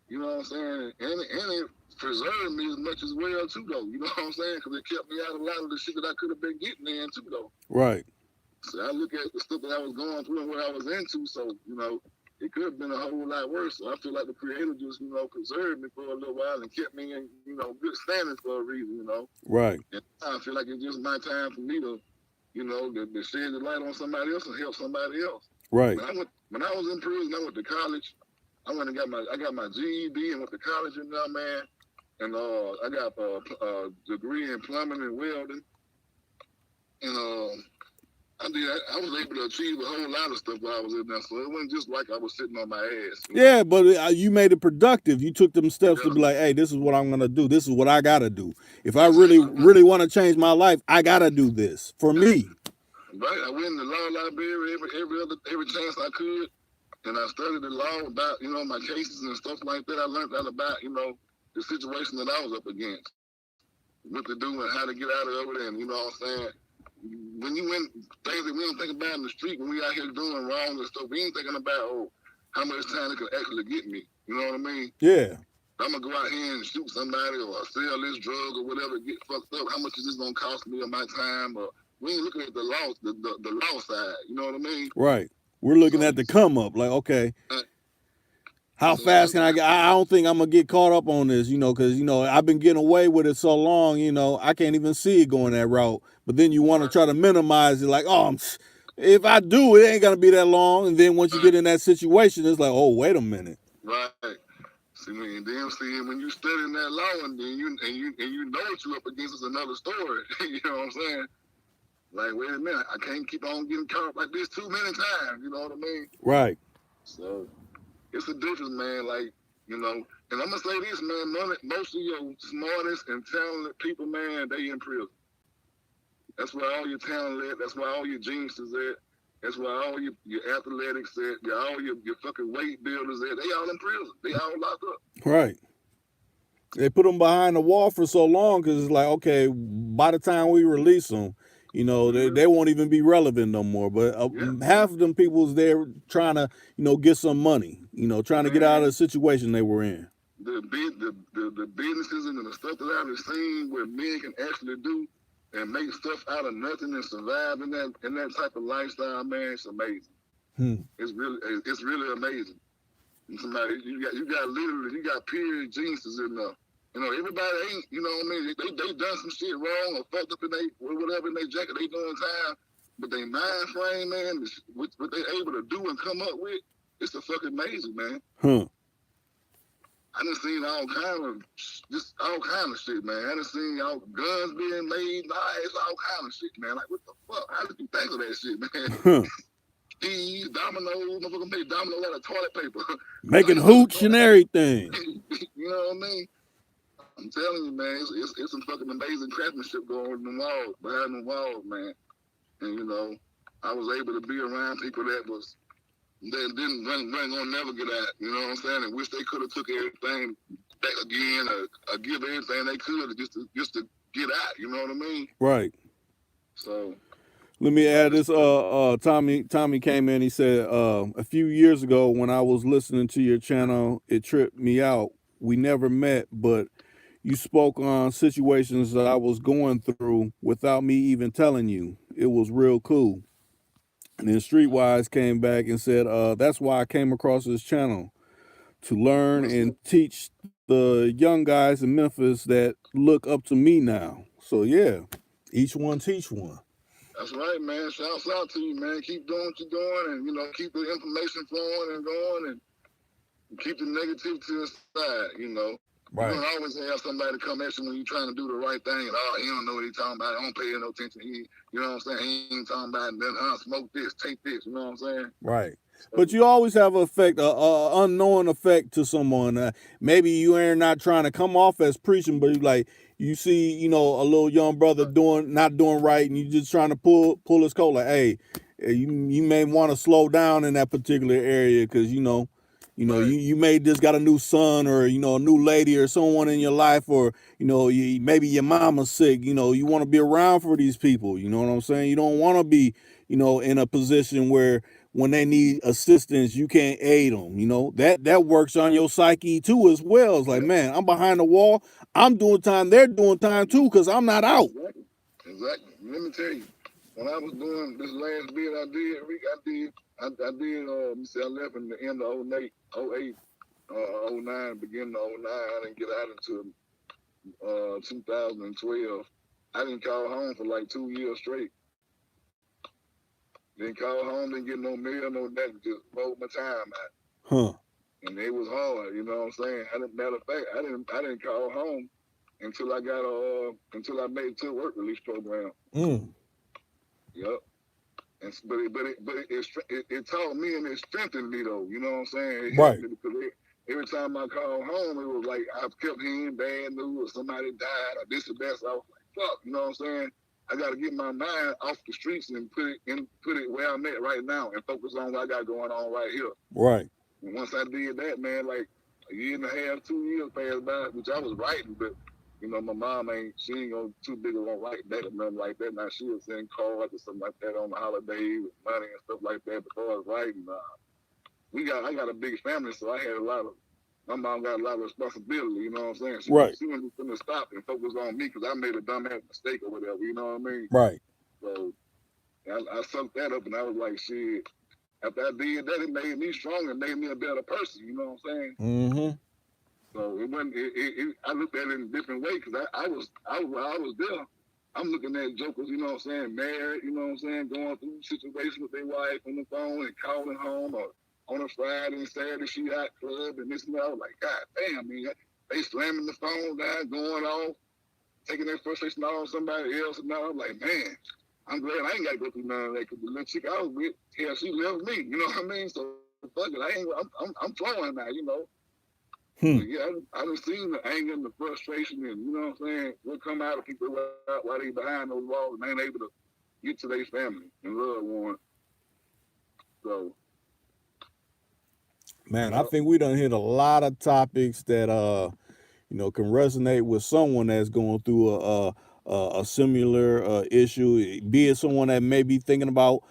You know what I'm saying? And it preserved me as much as well too, though. You know what I'm saying? Because it kept me out of a lot of the shit that I could have been getting in too, though. Right. So I look at the stuff that I was going through and what I was into. So it could have been a whole lot worse. So I feel like the Creator just preserved me for a little while and kept me in good standing for a reason. Right. And I feel like it's just my time for me to to shed the light on somebody else and help somebody else. Right. When I was in prison, I went to college. I went and got my GED and went to college man. And I got a degree in plumbing and welding. And I was able to achieve a whole lot of stuff while I was in there. So it wasn't just like I was sitting on my ass. Yeah, but you made it productive. You took them steps to be like, hey, this is what I'm gonna do. This is what I gotta do. If I really want to change my life, I gotta do this for me. Right. I went in the law library every chance I could. And I studied the law about, my cases and stuff like that. I learned that about, the situation that I was up against. What to do and how to get out of it. And, you know what I'm saying? When you win things that we don't think about in the street, when we out here doing wrong and stuff, we ain't thinking about, how much time it can actually get me. You know what I mean? Yeah. I'm going to go out here and shoot somebody or sell this drug or whatever, get fucked up. How much is this going to cost me or my time? Or we ain't looking at the law, the law side. You know what I mean? Right. We're looking at the come up, like, okay, how fast can I get? I don't think I'm gonna get caught up on this, because I've been getting away with it so long, I can't even see it going that route. But then you want to try to minimize it, like, if I do, it ain't gonna be that long. And then once you get in that situation, it's like, oh, wait a minute. Right. See, and then when you studying that law and then you know what you up against is another story. You know what I'm saying? Like, wait a minute, I can't keep on getting caught up like this too many times. You know what I mean? Right. So it's a difference, man. Like, and I'm gonna say this, man. Most of your smartest and talented people, man, they in prison. That's where all your talent at. That's where all your geniuses at. That's where all your athletics at. All your fucking weight builders at. They all in prison. They all locked up. Right. They put them behind the wall for so long because it's like, okay, by the time we release them, they won't even be relevant no more. But half of them people's there trying to, get some money, trying to get out of the situation they were in. The businesses and the stuff that I've seen where men can actually do and make stuff out of nothing and survive in that type of lifestyle, man, it's amazing. It's really amazing. And somebody you got period geniuses in there. Everybody ain't, what I mean? They done some shit wrong or fucked up in whatever in their jacket they doing time, but they mind frame, man, what they able to do and come up with, it's a fucking amazing, man. I done seen all kind of shit, man. I done seen all guns being made, it's all kind of shit, man. Like, what the fuck? How did you think of that shit, man? Cheese, dominoes, motherfucker made dominoes out of toilet paper. Making hooch and everything. You know what I mean? I'm telling you, man, it's some fucking amazing craftsmanship going on behind the walls, man. And I was able to be around people that didn't gonna never get out. You know what I'm saying? And wish they could have took everything back again or give everything they could just to get out. You know what I mean? Right. So Let me add this. Tommy came in. He said, a few years ago when I was listening to your channel, it tripped me out. We never met, but you spoke on situations that I was going through without me even telling you. It was real cool. And then Streetwise came back and said, that's why I came across this channel to learn and teach the young guys in Memphis that look up to me now. So yeah, each one teach one. That's right, man. Shouts out to you, man. Keep doing what you're doing, and keep the information flowing and going, and keep the negativity aside. Right. You're gonna always have somebody come at you when you're trying to do the right thing, and he don't know what he's talking about. I don't pay no attention. You know what I'm saying? He ain't talking about then smoke this, take this. You know what I'm saying? Right. But you always have an effect, a unknown effect to someone. Maybe you ain't not trying to come off as preaching, but like you see, a little young brother not doing right, and you just trying to pull his coat. Like, hey, you may want to slow down in that particular area because right. you may just got a new son or a new lady or someone in your life, or maybe your mama's sick. You want to be around for these people. You know what I'm saying? You don't want to be in a position where when they need assistance, you can't aid them. That works on your psyche too as well. It's like, man, I'm behind the wall. I'm doing time. They're doing time too because I'm not out. Exactly. Let me tell you, when I was doing this last bid I did, Rick, I left in the end of 08, 09, beginning of 09. I didn't get out until 2012. I didn't call home for like 2 years straight. Didn't call home, didn't get no mail, no nothing, just rolled my time out. Huh. And it was hard, you know what I'm saying? Matter of fact, I didn't call home until I made it to the work release program. Yep. But it taught me and it strengthened me though, you know what I'm saying? It helped me because every time I called home, it was like I kept hearing bad news or somebody died or this or that. So I was like, fuck, you know what I'm saying? I got to get my mind off the streets and put it where I'm at right now and focus on what I got going on right here. Right. And once I did that, man, like a year and a half, 2 years passed by, which I was writing, but my mom she ain't gonna too big of a write that or nothing like that. Now she was sending cards or something like that on the holidays with money and stuff like that. Before I was writing, I got a big family, so I had my mom got a lot of responsibility, you know what I'm saying? She wasn't going to stop and focus on me because I made a dumbass mistake or whatever, you know what I mean? Right. So I sucked that up and I was like, shit. After I did that, it made me stronger, it made me a better person, you know what I'm saying? Mm-hmm. So it wasn't. I looked at it in a different way because I was there. I'm looking at jokers, you know what I'm saying, married, you know what I'm saying, going through situations with their wife on the phone and calling home or on a Friday and Saturday she out club and this and that. I was like, God damn, man, they slamming the phone down, going off, taking their frustration out on somebody else. And now I'm like, man, I'm glad I ain't got to go through none of that because the little chick I was with, she left me, you know what I mean? So fuck it, I'm flowing now, Yeah, I done seen the anger and the frustration and, you know what I'm saying, what come out of people while they behind those walls and they ain't able to get to their family and loved one. So, man, I think we done hit a lot of topics that can resonate with someone that's going through a similar issue, be it someone that may be thinking about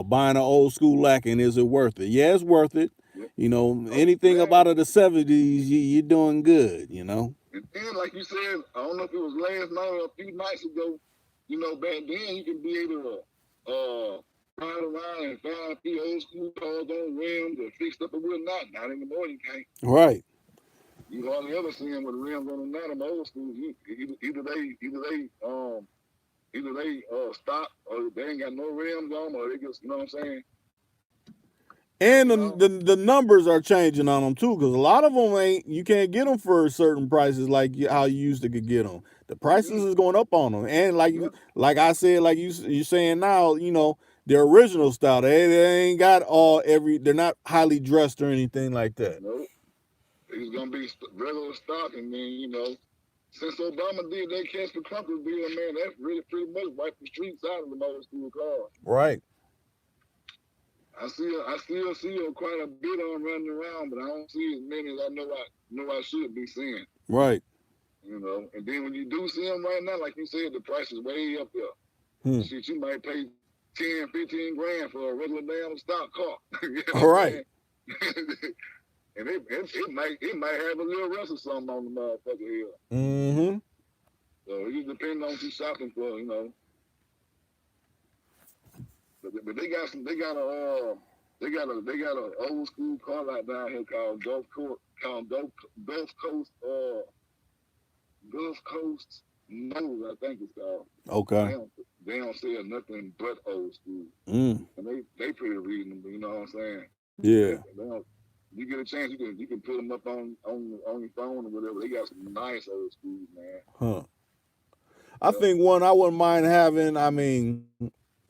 buying an old school lack, and is it worth it? Yeah, it's worth it. Anything about the 70s, you're doing good, And then, like you said, I don't know if it was last night or a few nights ago, back then you can be able to ride around and find a few old school cars on rims or fixed up or whatnot. Not anymore, you can't. Right. You hardly ever see them with rims on them now. Them old schools, either they stop or they ain't got no rims on, or they just, you know what I'm saying. And the numbers are changing on them too, because a lot of them you can't get them for certain prices like how you used to could get them. The prices is going up on them, and like I said, like you saying now, their original style, they ain't got they're not highly dressed or anything like that. Nope. It's gonna be regular stock, and then since Obama did that cash for comfort deal, man, that's really pretty much wiped the streets out of the motor school cars. Right. I still see quite a bit on running around, but I don't see as many as I know I should be seeing. Right. You know, and then when you do see them right now, like you said, the price is way up there. Hmm. Shit, you might pay 10, 15 grand for a regular damn stock car. You know All what I'm right. saying? And it might have a little rest or something on the motherfucker here. Mm-hmm. So it just depends on what you're shopping for, you know. But they got a old school car lot down here called Gulf Coast Nose, I think it's called. Okay. They don't sell nothing but old school, Mm. and they pretty reasonable. You know what I'm saying? Yeah. They don't, you get a chance, you can put them up on your phone or whatever. They got some nice old schools, man. Huh. I think one I wouldn't mind having, I mean,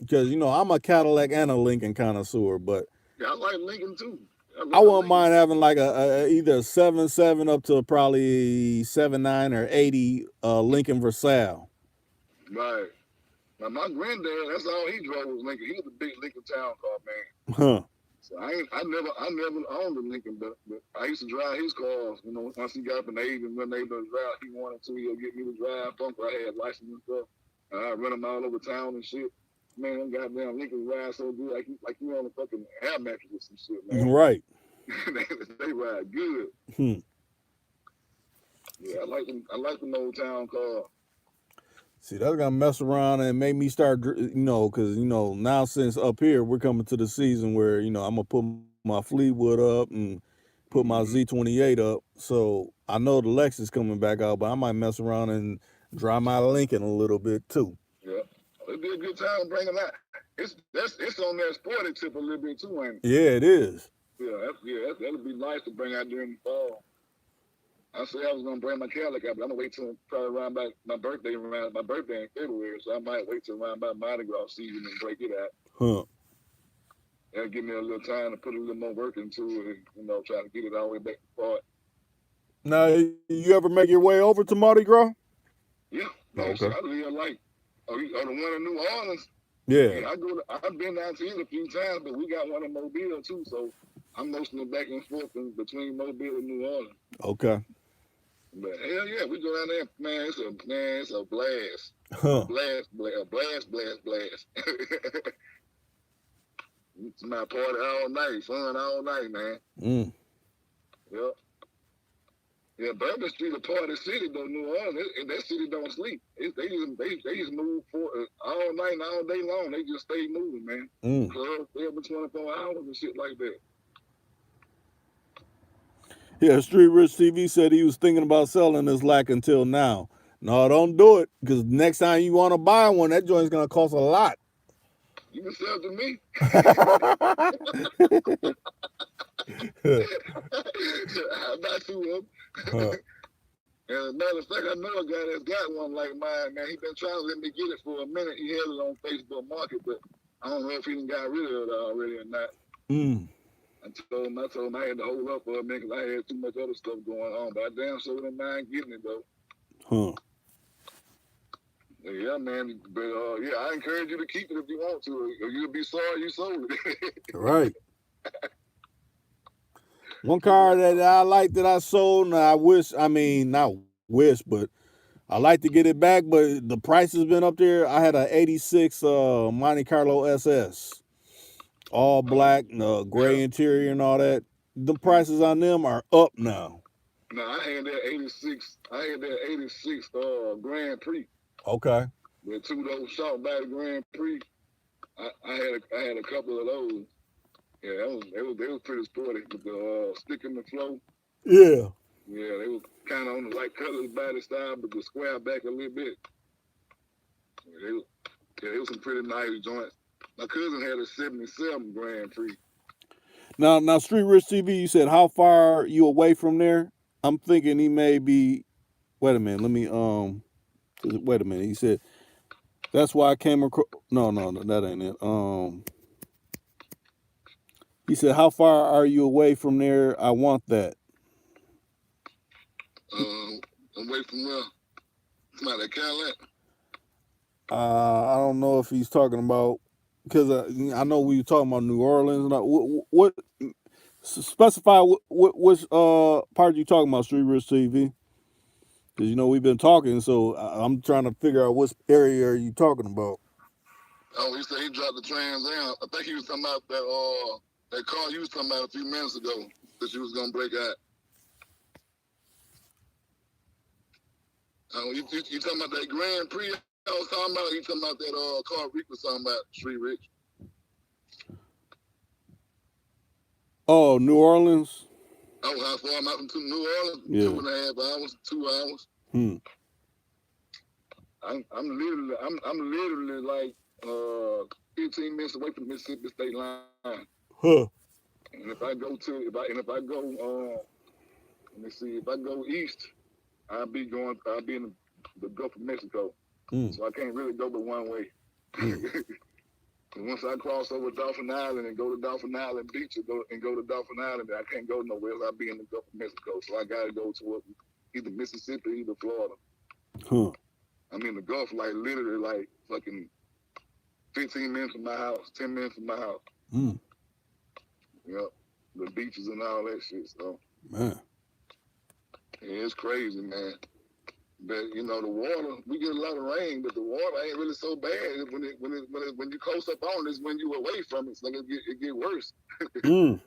because, you know, I'm a Cadillac and a Lincoln connoisseur, but Yeah, I like Lincoln too. I wouldn't mind having like a either a 7.7 up to probably 7.9 or 80 Lincoln Versailles. Right. Now my granddad, that's all he drove was Lincoln. He was a big Lincoln Town car man. Huh. So I never owned a Lincoln, but I used to drive his cars. You know, once he got up in age and when they able to drive, he wanted to. He'll get me to drive. I had license and stuff. And I run them all over town and shit. Man, them goddamn Lincoln ride so good, like you on a fucking air mattress or some shit, man. Right. they ride good. Hmm. Yeah, I like them old town cars. See, that's gonna mess around and make me start, you know, because, you know, now since up here we're coming to the season where, you know, I'm gonna put my Fleetwood up and put my Z28 up. So I know the Lexus coming back out, but I might mess around and drive my Lincoln a little bit too. Yeah, it'd be a good time bringing that. It's on that sporty tip a little bit too, ain't it? Yeah, it is. Yeah, that'll be nice to bring out during the fall. I said I was gonna bring my Cadillac out, but I'm gonna wait till probably around by my birthday in February, so I might wait till around by Mardi Gras season and break it out. Huh. That'll give me a little time to put a little more work into it and, you know, try to get it all the way back to part. Now, you ever make your way over to Mardi Gras? Yeah, man, okay. I live like the one in New Orleans. Yeah. I've been down to it a few times, but we got one in Mobile too, so I'm mostly back and forth between Mobile and New Orleans. Okay. But hell yeah, we go down there, man. It's a blast. Huh. Blast. It's my party all night, fun all night, man. Mm. Yep. Yeah, Bourbon Street a party city though, New Orleans. That city don't sleep. They just move for all night and all day long. They just stay moving, man. Mm. Clubs stay up for 24 hours and shit like that. Yeah, Street Rich TV said he was thinking about selling his lack until now. No, don't do it, because next time you want to buy one, that joint's going to cost a lot. You can sell to me. How about you, huh? As a matter of fact, I know a guy that's got one like mine, man. He been trying to let me get it for a minute. He had it on Facebook Market, but I don't know if he done got rid of it already or not. Mm. I told him I had to hold up for a minute because I had too much other stuff going on. But I damn sure didn't mind getting it, though. Huh. Yeah, man. But, yeah, I encourage you to keep it if you want to, or you'll be sorry you sold it. Right. One car that I like that I sold, and I like to get it back, but the price has been up there. I had a 86 Monte Carlo SS. All black, gray interior and all that. The prices on them are up now. No, I had that 86 Grand Prix. Okay. With two of those shot by the Grand Prix. I had a couple of those. Yeah, they was pretty sporty with the stick in the flow. Yeah. Yeah, they was kind of on the light colors body style, but the square back a little bit. Yeah, they was some pretty nice joints. My cousin had a 77 Grand Prix. Now, Street Rich TV, you said how far are you away from there? I'm thinking he may be. Wait a minute. Let me Wait a minute. He said that's why I came across. No, that ain't it. He said, how far are you away from there? I want that. Away from where? From out of Cadillac? I don't know if he's talking about, because I know we were talking about New Orleans. What specify which part you talking about, Street Rich TV? Cause you know we've been talking, so I'm trying to figure out what area are you talking about. Oh, he said he dropped the Trans Am. I think he was talking about that car you was talking about a few minutes ago that you was gonna break out. You talking about that Grand Prix I was talking about? You talking about that car Rick was talking about, Street Rich? Oh, New Orleans. Oh, how far I'm out from New Orleans? Yeah. 2.5 hours, 2 hours. I'm literally like 15 minutes away from the Mississippi state line. Huh. And if I go let me see, if I go east, I'll be in the Gulf of Mexico. So I can't really go but one way. And once I cross over Dauphin Island and go to Dauphin Island Beach and go to Dauphin Island, I can't go nowhere. I'll be in the Gulf of Mexico. So I gotta go to either Mississippi or either Florida. Huh. I'm in the Gulf, like literally like fucking 15 minutes from my house, 10 minutes from my house. Yep. The beaches and all that shit. So man. Yeah, it's crazy, man. But you know, the water, we get a lot of rain, but the water ain't really so bad. When you close up on it, when you away from it, it's like it get worse. Yep.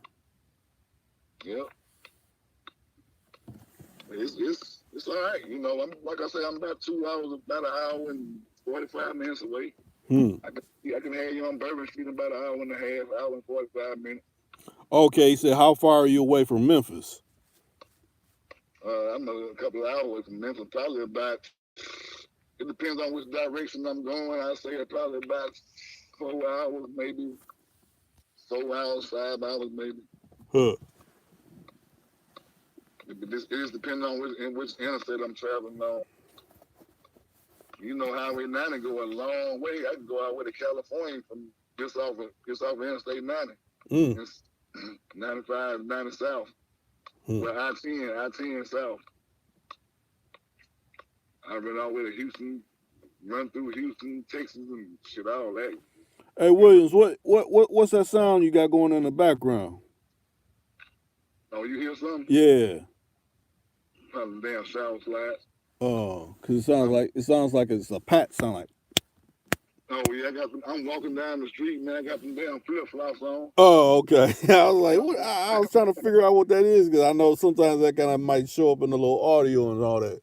It's all right. You know, like I said, I'm about 2 hours, about an hour and 45 minutes away. I can have you on Bourbon Street in about an hour and a half, hour and 45 minutes. Okay, so how far are you away from Memphis? I'm a couple of hours away from Memphis, probably about, it depends on which direction I'm going. I say probably about 4 hours, maybe 4 hours, 5 hours, maybe. Huh. It just depends on which interstate I'm traveling on. You know, Highway 90 go a long way. I can go all the way to California from just off of Interstate 90. It's 95, 90 south. Well, I-10 south. I run all the way to Houston, run through Houston, Texas, and shit, all that. Hey Williams, what's that sound you got going in the background? Oh, you hear something? Yeah. Probably damn shower slides. Oh, cause it sounds like it's a pat sound like. Oh yeah, I'm walking down the street, man. I got some damn flip flops on. Oh, okay. I was like, what? I was trying to figure out what that is because I know sometimes that kind of might show up in the little audio and all that.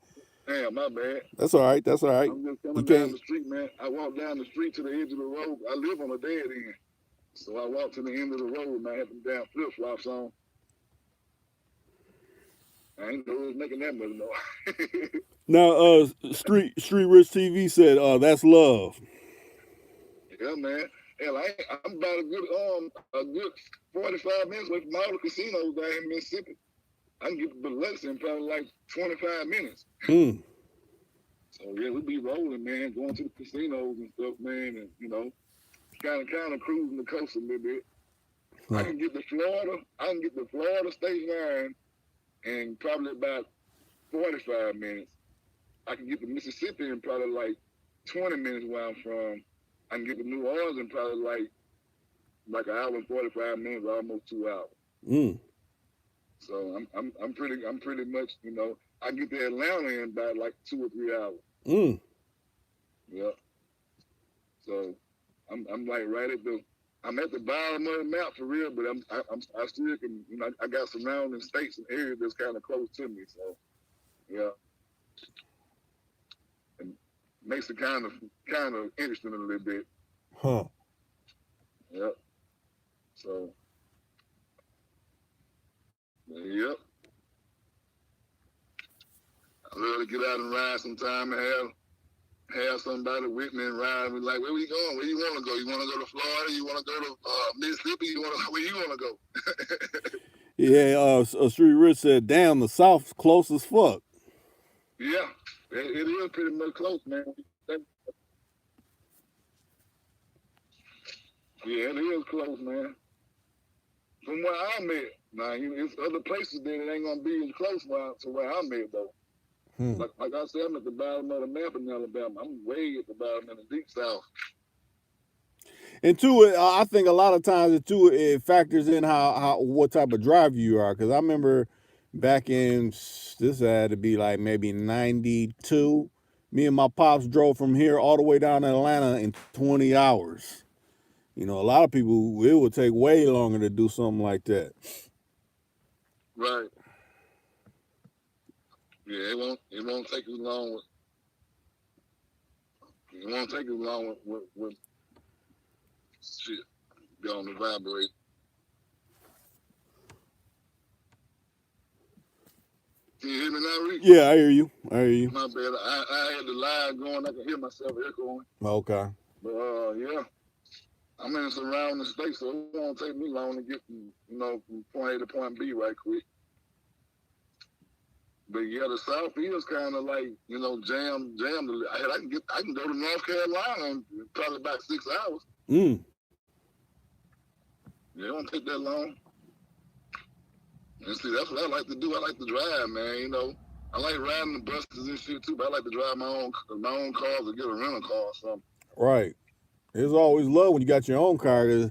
Damn, my bad. That's all right. That's all right. I'm just coming down the street, man. I walk down the street to the edge of the road. I live on a dead end, so I walk to the end of the road, and I have some damn flip flops on. I ain't know it was making that much noise. Now, Street Rich TV said, that's love. Yeah, man. Hell, I'm about a good 45 minutes away from all the casinos down in Mississippi. I can get to Biloxi in probably like 25 minutes. So yeah, we be rolling, man, going to the casinos and stuff, man, and you know, kind of cruising the coast a little bit. I can get to Florida State Line in probably about 45 minutes. I can get to Mississippi in probably like 20 minutes where I'm from. I can get to New Orleans in probably like an hour and 45 minutes, almost 2 hours. So I'm pretty much, you know, I get to Atlanta in about like 2 or 3 hours. Yeah. So I'm like right I'm at the bottom of the map for real, but I still can, you know, I got surrounding states and areas that's kind of close to me. So yeah. And makes it kind of interesting a little bit. Huh. Yep. So yep. I love to get out and ride sometime and have somebody with me and ride and be like, where we going? Where you want to go? You want to go to Florida? You want to go to Mississippi? Where you want to go? Yeah, Street Rich said, damn, the South's close as fuck. Yeah, it is pretty much close, man. Yeah, it is close, man. From where I'm at, now, it's other places that it ain't going to be as close to where I'm at, though. Like I said, I'm at the bottom of the map in Alabama. I'm way at the bottom in the deep South. And two, I think a lot of times it factors in how what type of driver you are. Because I remember back in, this had to be like maybe 92. Me and my pops drove from here all the way down to Atlanta in 20 hours. You know, a lot of people, it would take way longer to do something like that. Right. Yeah, it won't take as long. It won't take as long with shit going to vibrate. Can you hear me now, Reek? Yeah, I hear you. I hear you. My bad. I had the line going. I can hear myself echoing. Okay. But yeah, I'm in surrounding state, so it won't take me long to get from point A to point B right quick. But yeah, the South is kind of like jammed. I can go to North Carolina in probably about 6 hours. Mm. Yeah, it won't take that long. And see, that's what I like to do. I like to drive, man. I like riding the buses and shit too, but I like to drive my own cars or get a rental car or something. Right. It's always love when you got your own car because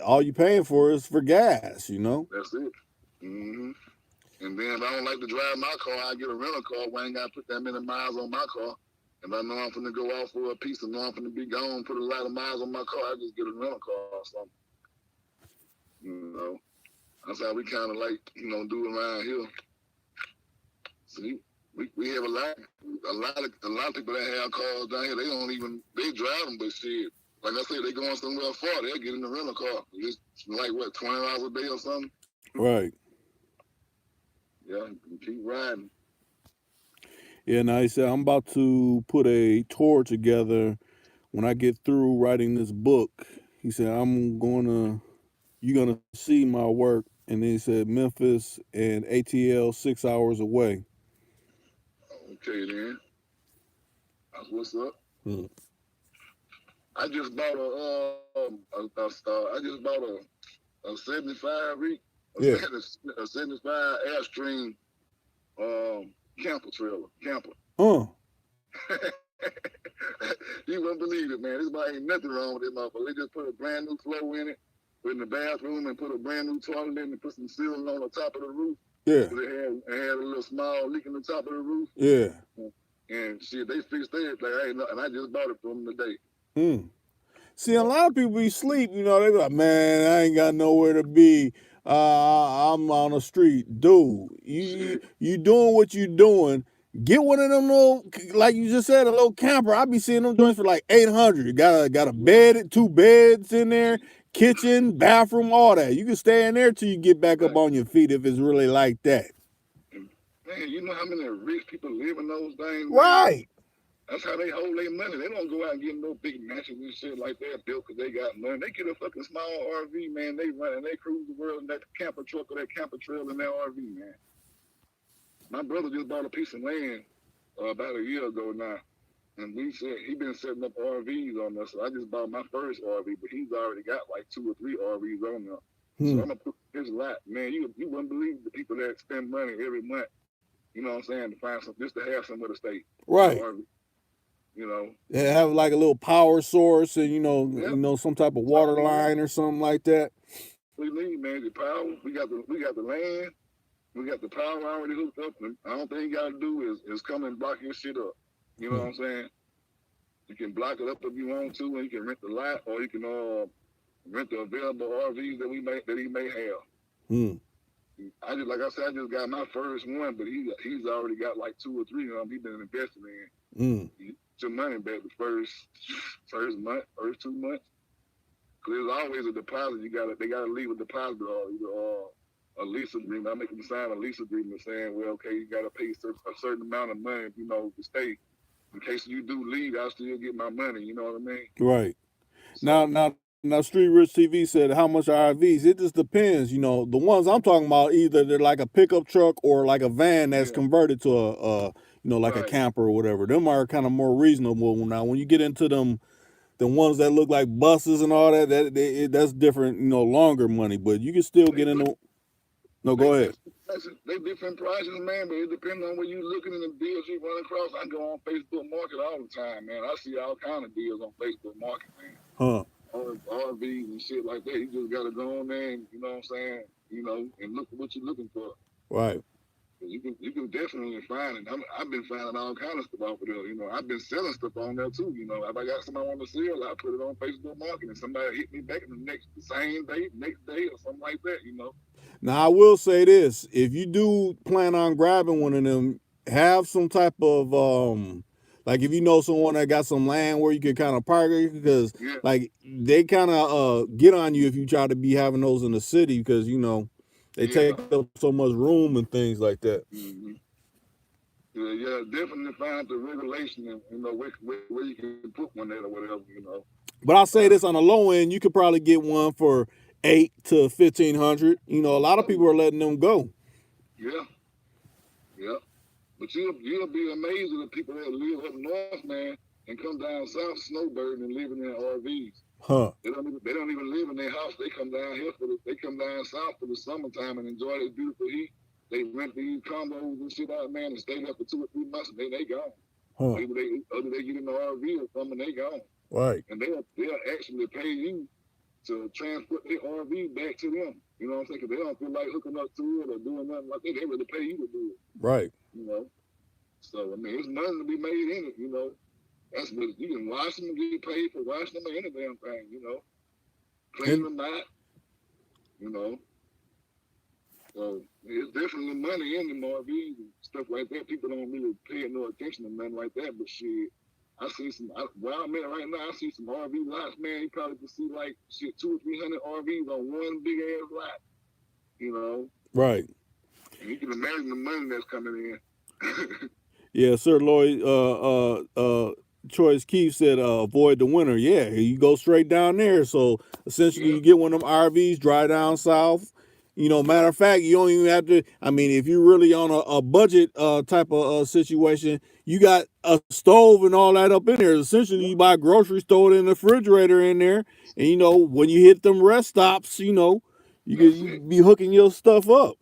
all you paying for is for gas, you know? That's it. Mm-hmm. And then if I don't like to drive my car, I get a rental car where I ain't got to put that many miles on my car. If I know I'm finna go off for a piece and know I'm finna be gone, put a lot of miles on my car, I just get a rental car or something. That's how we kind of like, do around here. See, we have a lot of people that have cars down here. They drive them, but shit, like I say, they going somewhere far, they'll get in the rental car. It's like what, 20 hours a day or something. Right. Yeah, keep riding. Yeah, now he said, I'm about to put a tour together when I get through writing this book. He said, you're going to see my work. And then he said, Memphis and ATL 6 hours away. Okay, then. That's what's up. Hmm. I just bought a 75 Reek, Yeah. a 75 Airstream camper trailer. You wouldn't believe it, man. This body ain't nothing wrong with it, motherfucker. They just put a brand new flow in it, put in the bathroom, and put a brand new toilet in and put some ceiling on the top of the roof. Yeah. It had a little small leak in the top of the roof. Yeah. And shit, they fixed that. And I just bought it from them today. Hmm. See, a lot of people be sleep, they be like, man, I ain't got nowhere to be. I'm on the street. Dude, you doing what you doing. Get one of them little, like you just said, a little camper. I be seeing them joints for like 800. Got a bed, 2 beds in there, kitchen, bathroom, all that. You can stay in there till you get back up on your feet if it's really like that. Man, you know how many rich people live in those things? Right. That's how they hold their money. They don't go out and get no big mansions and shit like that built because they got money. They get a fucking small RV, man. They run and they cruise the world in that camper truck or that camper trailer in that RV, man. My brother just bought a piece of land about a year ago now. And he been setting up RVs on us. So I just bought my first RV, but he's already got like 2 or 3 RVs on there. So I'm gonna put his lot, man. You wouldn't believe the people that spend money every month, you know what I'm saying, to find some, just to have somewhere to stay. Right. They have like a little power source and some type of water line or something like that. We need, man, the power. We got the land. We got the power already hooked up. And the only thing you gotta do is come and block your shit up. You know what I'm saying? You can block it up if you want to, and you can rent the lot, or you can rent the available RVs that he may have. I just got my first one, but he's already got like 2 or 3 of them. He's been investing in. Your money back the first month, first 2 months. Cause there's always a deposit. They gotta leave a deposit or either a lease agreement. I make them sign a lease agreement saying, well, okay, you gotta pay a certain amount of money, to stay. In case you do leave, I'll still get my money. You know what I mean? Right. So, now, Street Rich TV said how much are RVs? It just depends. The ones I'm talking about, either they're like a pickup truck or like a van that's converted to a a camper or whatever. Them are kind of more reasonable. Now, when you get into the ones that look like buses and all that's different. Longer money, but you can still get into. No, go ahead. They different prices, man, but it depends on where you looking in the deals you run across. I go on Facebook Market all the time, man. I see all kind of deals on Facebook Market, man. RVs and shit like that. You just gotta go on there and, you know what I'm saying, and look at what you're looking for. Right. You can definitely find it. I've been finding all kind of stuff off of there. You know, I've been selling stuff on there too. You know, if I got somebody want to sell, I put it on Facebook Marketing. Somebody hit me back in the same day, next day, or something like that. You know. Now I will say this: if you do plan on grabbing one of them, have some type of like if you know someone that got some land where you can kind of park it, because Yeah. like they kind of get on you if you try to be having those in the city, because you know they take up so much room and things like that. Mm-hmm. Yeah, definitely find the regulation and you know where you can put one at or whatever. You know. But I'll say this: on the low end, you could probably get one for 8 to 1,500. You know, a lot of people are letting them go. Yeah. Yeah. But you'll be amazed at the people that live up north, man, and come down south snowbirding and living in RVs. Huh. They don't even live in their house. They come down here they come down south for the summertime and enjoy this beautiful heat. They rent these condos and shit out, man, and stay there for 2 or 3 months, and then they gone. Huh. Either they get in the RV or something, they gone. Right. And they'll actually pay you to transport their RV back to them. You know what I'm saying? Because they don't feel like hooking up to it or doing nothing like that. They really pay you to do it. Right. You know? So, I mean, there's nothing to be made in it, you know? That's what you can wash them and get paid for washing them or any damn thing, you know? Clean them out, you know? So, there's definitely money in the RVs and stuff like that. People don't really pay no attention to nothing like that, but shit, I see where I'm at right now, I see some RV lots, man. You probably can see like shit 200 or 300 RVs on one big ass lot, you know? Right. And you can imagine the money that's coming in. Yeah, Sir Lloyd Choice Keith said avoid the winter. Yeah, you go straight down there. So essentially you get one of them RVs, dry down south. You know, matter of fact, you don't even have to. I mean, if you're really on a budget type of situation, you got a stove and all that up in there. Essentially, you buy groceries, throw it in the refrigerator in there, and you know when you hit them rest stops, you know you can be hooking your stuff up.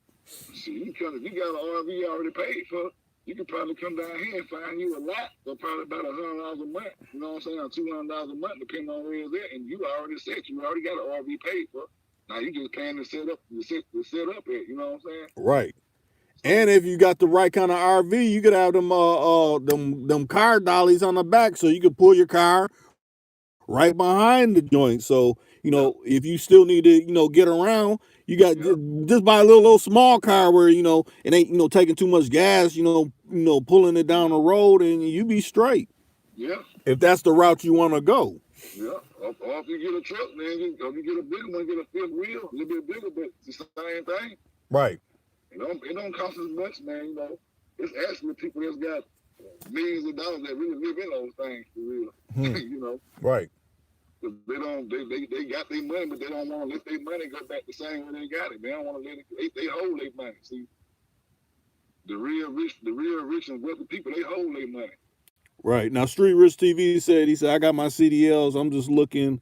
See, you got an RV already paid for. You could probably come down here and find you a lot for probably about $100 a month. You know what I'm saying? Or $200 a month, depending on where it's at. And you already said you already got an RV paid for. Now you just paying to set up at. You know what I'm saying? Right. And if you got the right kind of RV, you could have them car dollies on the back, so you could pull your car right behind the joint. So you know, if you still need to, get around, you got just buy a little small car where it ain't taking too much gas. Pulling it down the road, and you be straight. Yeah. If that's the route you want to go. Yeah. Or if you get a truck, man, if you get a bigger one, get a fifth wheel, a little bit bigger, but it's the same thing. Right. It don't cost as much, man. You know, it's actually people that's got millions of dollars that really live in those things for real. You know. Right. They got their money, but they don't want to let their money go back the same way they got it. They don't want to let it. They hold their money. See, the real rich and wealthy people, they hold their money. Right. Now, Street Rich TV said, I got my CDLs. I'm just looking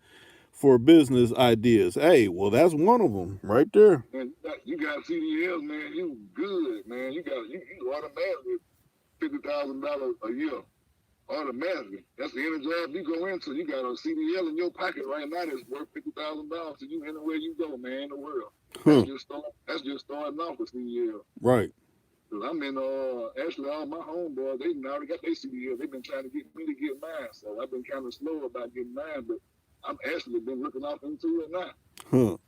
for business ideas. Hey, well, that's one of them right there. And you got CDLs, man. You good, man. You automatically $50,000 a year. Automatically. That's the any job you go into. You got a CDL in your pocket right now that's worth $50,000 to you anywhere you go, man, in the world. That's just starting off with CDL. Right. Cause I'm in actually all my homeboys, they already got their CDL. They've been trying to get me to get mine. So I've been kind of slow about getting mine, but I'm actually been looking off into it now.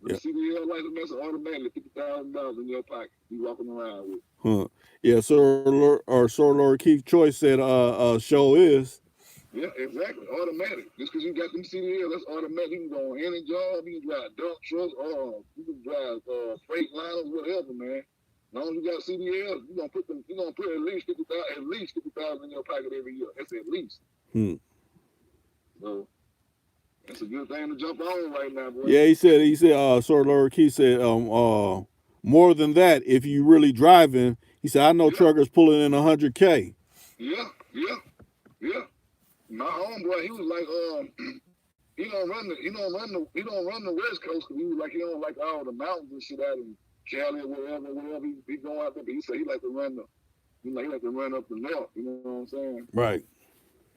The CDL license, that's automatically $50,000 in your pocket. You walking around with. Yeah, Sir Lord Keith Choice said show is. Yeah, exactly. Automatic. Just because you got them CDL, that's automatic. You can go on any job, you can drive dump trucks, or you can drive freight liners, whatever, man. As long as you got CDL, you're gonna put at least $50,000 in your pocket every year. That's at least. So that's a good thing to jump on right now, boy. Yeah, he said, Sir Lord Keith said, more than that, if you really driving, he said, I know truckers pulling in 100K. Yeah. My homeboy, he was like, he don't run the West Coast because he was like, he don't like all the mountains and shit out in Cali or wherever he going out there. But he said he like to run up the north. You know what I'm saying? Right.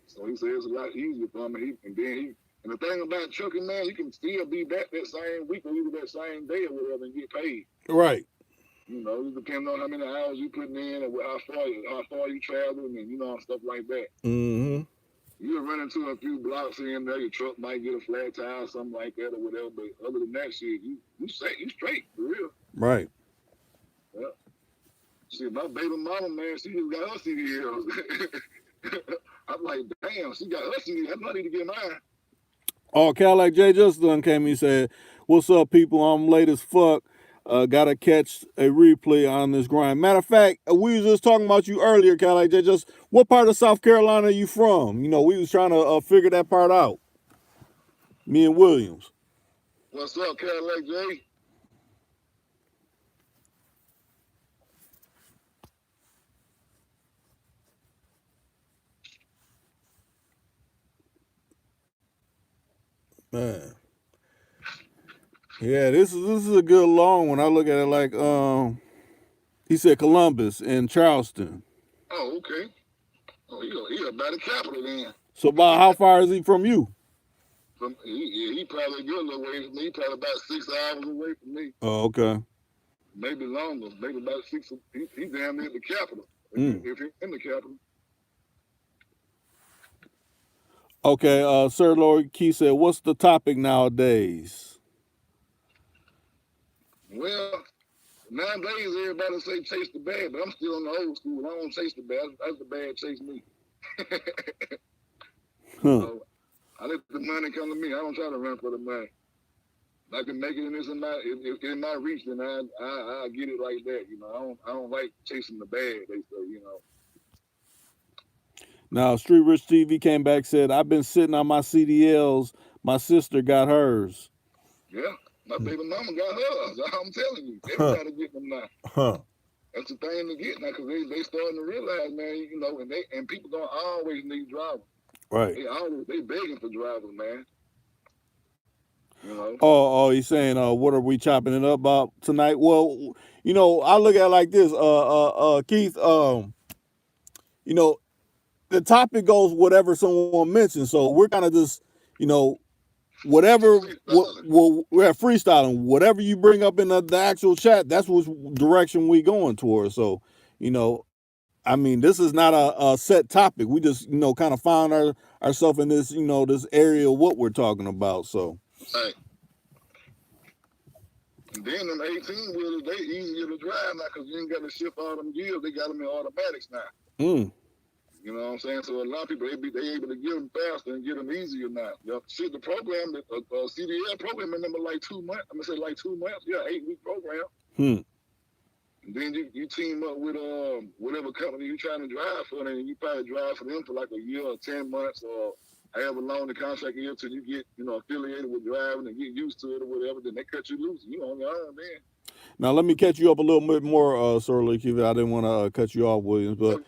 So he said it's a lot easier for him. And the thing about trucking, man, you can still be back that same week or even that same day or whatever and get paid. Right. You know, it depends on how many hours you putting in and how far you traveling and, you know, stuff like that. Mm-hmm. You'll run into a few blocks here and there. Your truck might get a flat tire or something like that or whatever. But other than that shit, you straight, for real. Right. Yeah. Shit, my baby mama, man, she just got her CDLs. I'm like, damn, she got her CDLs. I need to get mine. Oh, Cadillac J just done came. He said, "What's up, people? I'm late as fuck. Gotta catch a replay on this grind." Matter of fact, we was just talking about you earlier, Cadillac J. Just what part of South Carolina are you from? You know, we was trying to figure that part out. Me and Williams. What's up, Cadillac J? Man. Yeah, this is a good long one. I look at it like he said Columbus and Charleston. Oh, okay. Oh, he about the capital then. So about how far is he from you? He probably a good little way from me. He probably about 6 hours away from me. Oh, okay. Maybe longer. Maybe about 6. He damn near the capital. If he's in the capital. Okay, Sir Lord Key said, "What's the topic nowadays?" Well, nowadays everybody say chase the bad, but I'm still on the old school. I don't chase the bad. That's the bad chase me. So, I let the money come to me. I don't try to run for the money. If I can make it in this in my reach, then I get it like that. You know, I don't like chasing the bad. They say, you know. Now, Street Rich TV came back, said, "I've been sitting on my CDLs. My sister got hers." Yeah, my baby mama got hers. I'm telling you, everybody getting them now. That's the thing to get now, because they starting to realize, man, you know, and people don't always need drivers. Right. They begging for drivers, man. You know. Oh, he's saying, what are we chopping it up about tonight? Well, you know, I look at it like this, Keith. You know, the topic goes whatever someone mentions, so we're kind of just, you know, whatever we're freestyling. Whatever you bring up in the actual chat, that's which direction we going towards. So, you know, I mean, this is not a set topic. We just, you know, kind of found ourselves in this, you know, this area of what we're talking about. So. Right. And then them 18 wheelers, they easier to drive now because you ain't got to shift all them gears. They got them in automatics now. You know what I'm saying? So a lot of people, they able to get them faster and get them easier now. Shit, the program, the CDL program, in number like 2 months. I'm gonna say like 2 months. Yeah, 8-week program. And then you team up with whatever company you're trying to drive for, and you probably drive for them for like a year or 10 months or however long the contract is till you get, you know, affiliated with driving and get used to it or whatever. Then they cut you loose. You on your own then. Now let me catch you up a little bit more, Sir Lee. I didn't want to cut you off, Williams, but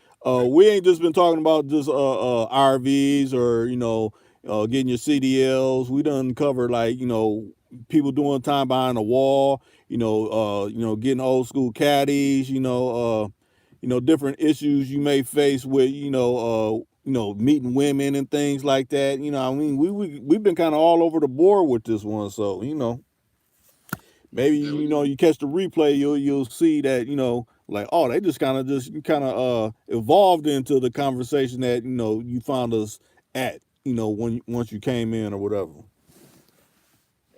we ain't just been talking about just RVs or, you know, getting your CDLs. We done covered, like, you know, people doing time behind a wall, you know, getting old school caddies, you know, different issues you may face with, you know, meeting women and things like that. You know, I mean, we've been kind of all over the board with this one, so, you know. Maybe, you know, you catch the replay, you'll see that, you know, like, oh, they just kind of evolved into the conversation that, you know, you found us at, you know, once you came in or whatever.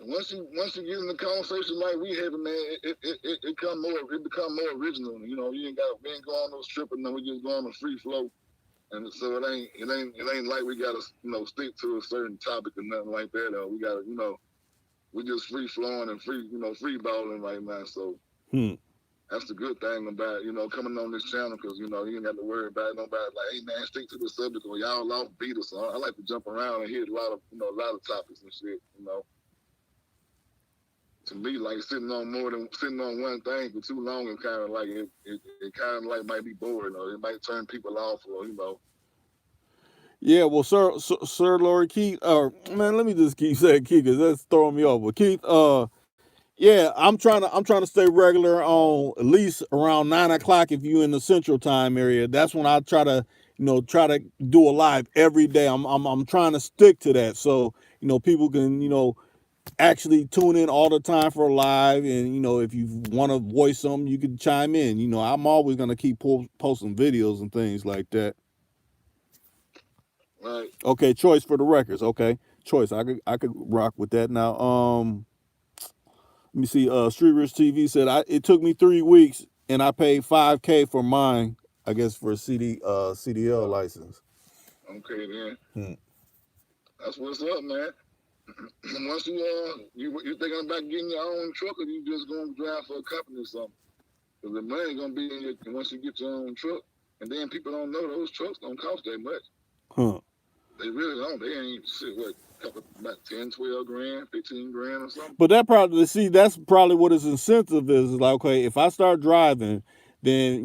Once you get in the conversation like we have, man, it become more original. You know, we ain't go on no stripping, no, we just go on a free flow. And so it ain't like we gotta, you know, stick to a certain topic or nothing like that. We gotta, you know, we just free flowing and free balling right now. So that's the good thing about, you know, coming on this channel, because, you know, you ain't got to worry about nobody like, hey man, stick to the subject or y'all off beat us. So I like to jump around and hit a lot of topics and shit, you know. To me, like sitting on one thing for too long, and kind of like it kind of like might be boring, or it might turn people off, or, you know. Yeah, well, Sir Lord Keith, man, let me just keep saying Keith, because that's throwing me off. But Keith, yeah, I'm trying to stay regular on at least around 9 o'clock if you in the Central Time area. That's when I try to do a live every day. I'm trying to stick to that, so, you know, people can, you know, actually tune in all the time for live, and if you want to voice something, you can chime in. I'm always gonna keep posting videos and things like that. Right. Okay, Choice for the records. Okay, Choice. I could rock with that. Now, let me see. Street Rich TV said it took me 3 weeks and I paid $5K for mine. I guess for a CDL license. Okay, then. Hmm. That's what's up, man. Once you thinking about getting your own truck, or you just gonna drive for a company or something? Because the money gonna be in your once you get your own truck, and then people don't know those trucks don't cost that much. Huh. They really don't. They ain't shit. What, about 10, 12 grand, 15 grand or something. But that's probably what his incentive is. Is like, okay, if I start driving, then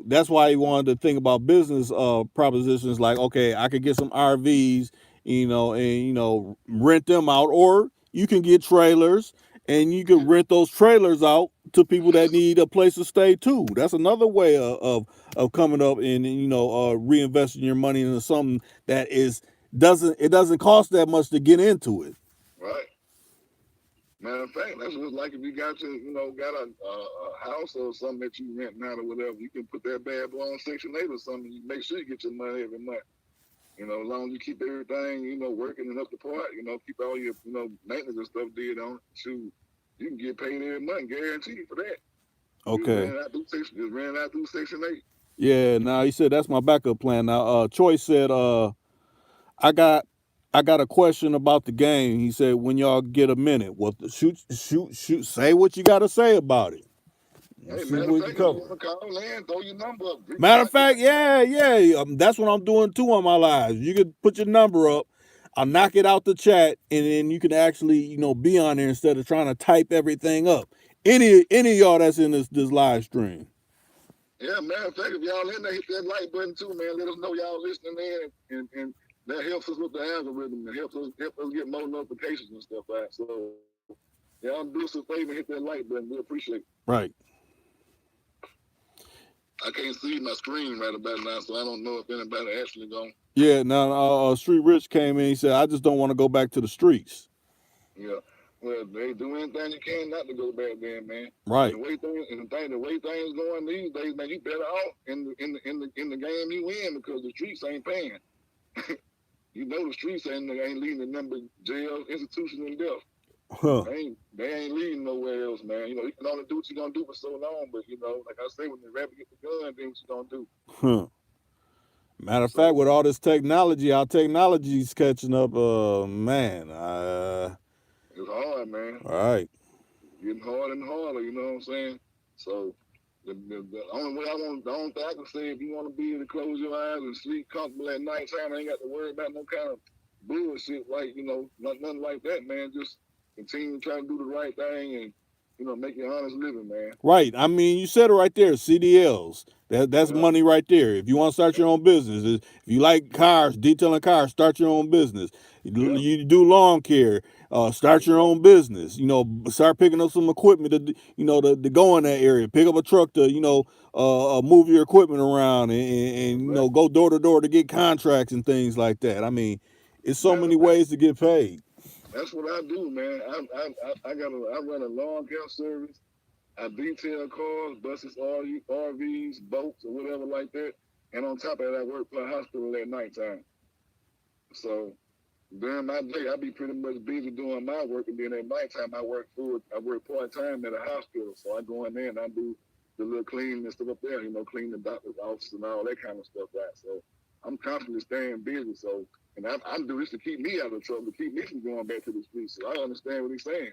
that's why he wanted to think about business propositions. Like, okay, I could get some RVs, and rent them out, or you can get trailers and you can rent those trailers out to people that need a place to stay too. That's another way of coming up and reinvesting your money into something that doesn't cost that much to get into it. Right. Matter of fact, that's what it's like if you got a house or something that you rent out or whatever. You can put that bad boy on Section 8 or something. You make sure you get your money every month. As long as you keep everything, working and up to par, keep all your, maintenance and stuff did on it. Shoot, you can get paid every month, guaranteed for that. Okay. Just ran out through Section 8. Yeah, now he said that's my backup plan. Now, Choice said, I got a question about the game. He said, when y'all get a minute, well, shoot, say what you got to say about it. Hey, See matter of what fact, you if you cover. want to call in, throw your number up. Matter of fact, yeah, that's what I'm doing too on my lives. You can put your number up. I'll knock it out the chat, and then you can actually, be on there instead of trying to type everything up. Any of y'all that's in this live stream. Yeah, matter of fact, if y'all in there, hit that like button too, man. Let us know y'all listening in, and that helps us with the algorithm. It helps us get more notifications and stuff out. So y'all do us a favor, hit that like button. We appreciate it. Right. I can't see my screen right about now, so I don't know if anybody actually going. Yeah. Now, Street Rich came in. He said, "I just don't want to go back to the streets." Yeah. Well, they do anything you can not to go back there, man. Right. The way things going these days, man, you better off in the game you in because the streets ain't paying. The streets ain't leading to number jail, institution, and death. Huh. They ain't leading nowhere else, man. You can only do what you're gonna do for so long, but like I say, when the rabbit get the gun, then what you gonna do? Huh. Matter of fact, with all this technology, our technology's catching up. Man. It's hard, man. All right. It's getting harder and harder. You know what I'm saying? So the only thing I can say, if you want to be able to close your eyes and sleep comfortable at night time, ain't got to worry about no kind of bullshit like nothing like that, man. Just continue to try to do the right thing and make your honest living, man. Right. I mean, you said it right there. CDLs. That's money right there. If you want to start your own business, if you like cars, detailing cars, start your own business. You do lawn care, start your own business. Start picking up some equipment to go in that area. Pick up a truck to move your equipment around and go door to door to get contracts and things like that. I mean, it's so many ways to get paid. That's what I do, man. I run a lawn care service. I detail cars, buses, RVs, boats, or whatever like that. And on top of that, I work for a hospital at nighttime. So during my day, I be pretty much busy doing my work, and then at nighttime, I work part-time at a hospital. So I go in there and I do the little cleaning and stuff up there, clean the doctor's office and all that kind of stuff, right? So I'm constantly staying busy. So, and I'm doing this to keep me out of trouble, to keep me from going back to the streets. So I understand what he's saying.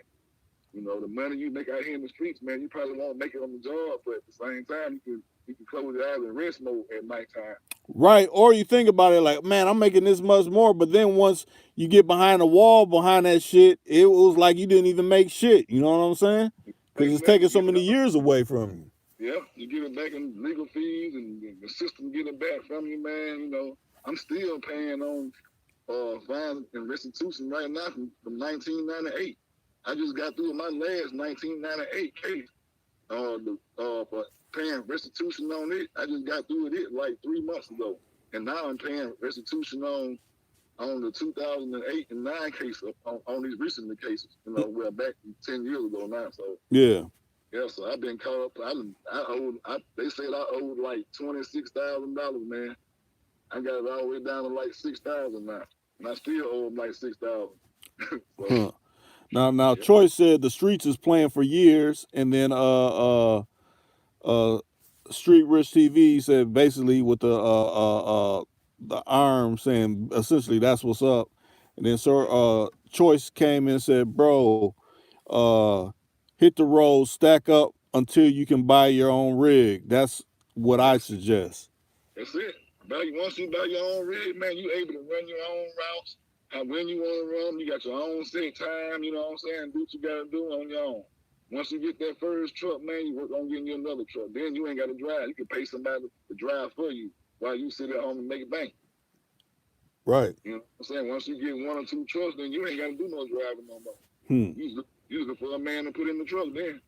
The money you make out here in the streets, man, you probably won't make it on the job, but at the same time, you can close your eyes and rest mode at nighttime. Right. Or you think about it like, man, I'm making this much more. But then once you get behind a wall behind that shit, it was like you didn't even make shit. You know what I'm saying? Because it's taking so many years away from you. Yeah, you get it back in legal fees and the system get it back from you, man. I'm still paying on fines and restitution right now from 1998. I just got through my last 1998 case for paying restitution on it. I just got through with it like 3 months ago. And now I'm paying restitution on on the 2008 and 9 case on these recent cases. You know, we're back 10 years ago now. So Yeah. yeah, so I've been caught up. They said I owed like $26,000, man. I got it all the way down to like 6,000 now, and I still owe them like 6,000. Huh. Now, Troy said the streets is playing for years, and then Street Rich TV said basically with the arm saying essentially that's what's up, and then Choice came in and said, bro, hit the road, stack up until you can buy your own rig. That's what I suggest. That's it. Once you buy your own rig, man, you able to run your own routes. And when you want to run, you got your own set time. You know what I'm saying? Do what you got to do on your own. Once you get that first truck, man, you work on getting you another truck. Then you ain't got to drive. You can pay somebody to drive for you while you sit at home and make a bank. Right. You know what I'm saying? Once you get 1 or 2 trucks, then you ain't got to do no driving no more. You looking for a man to put in the truck then.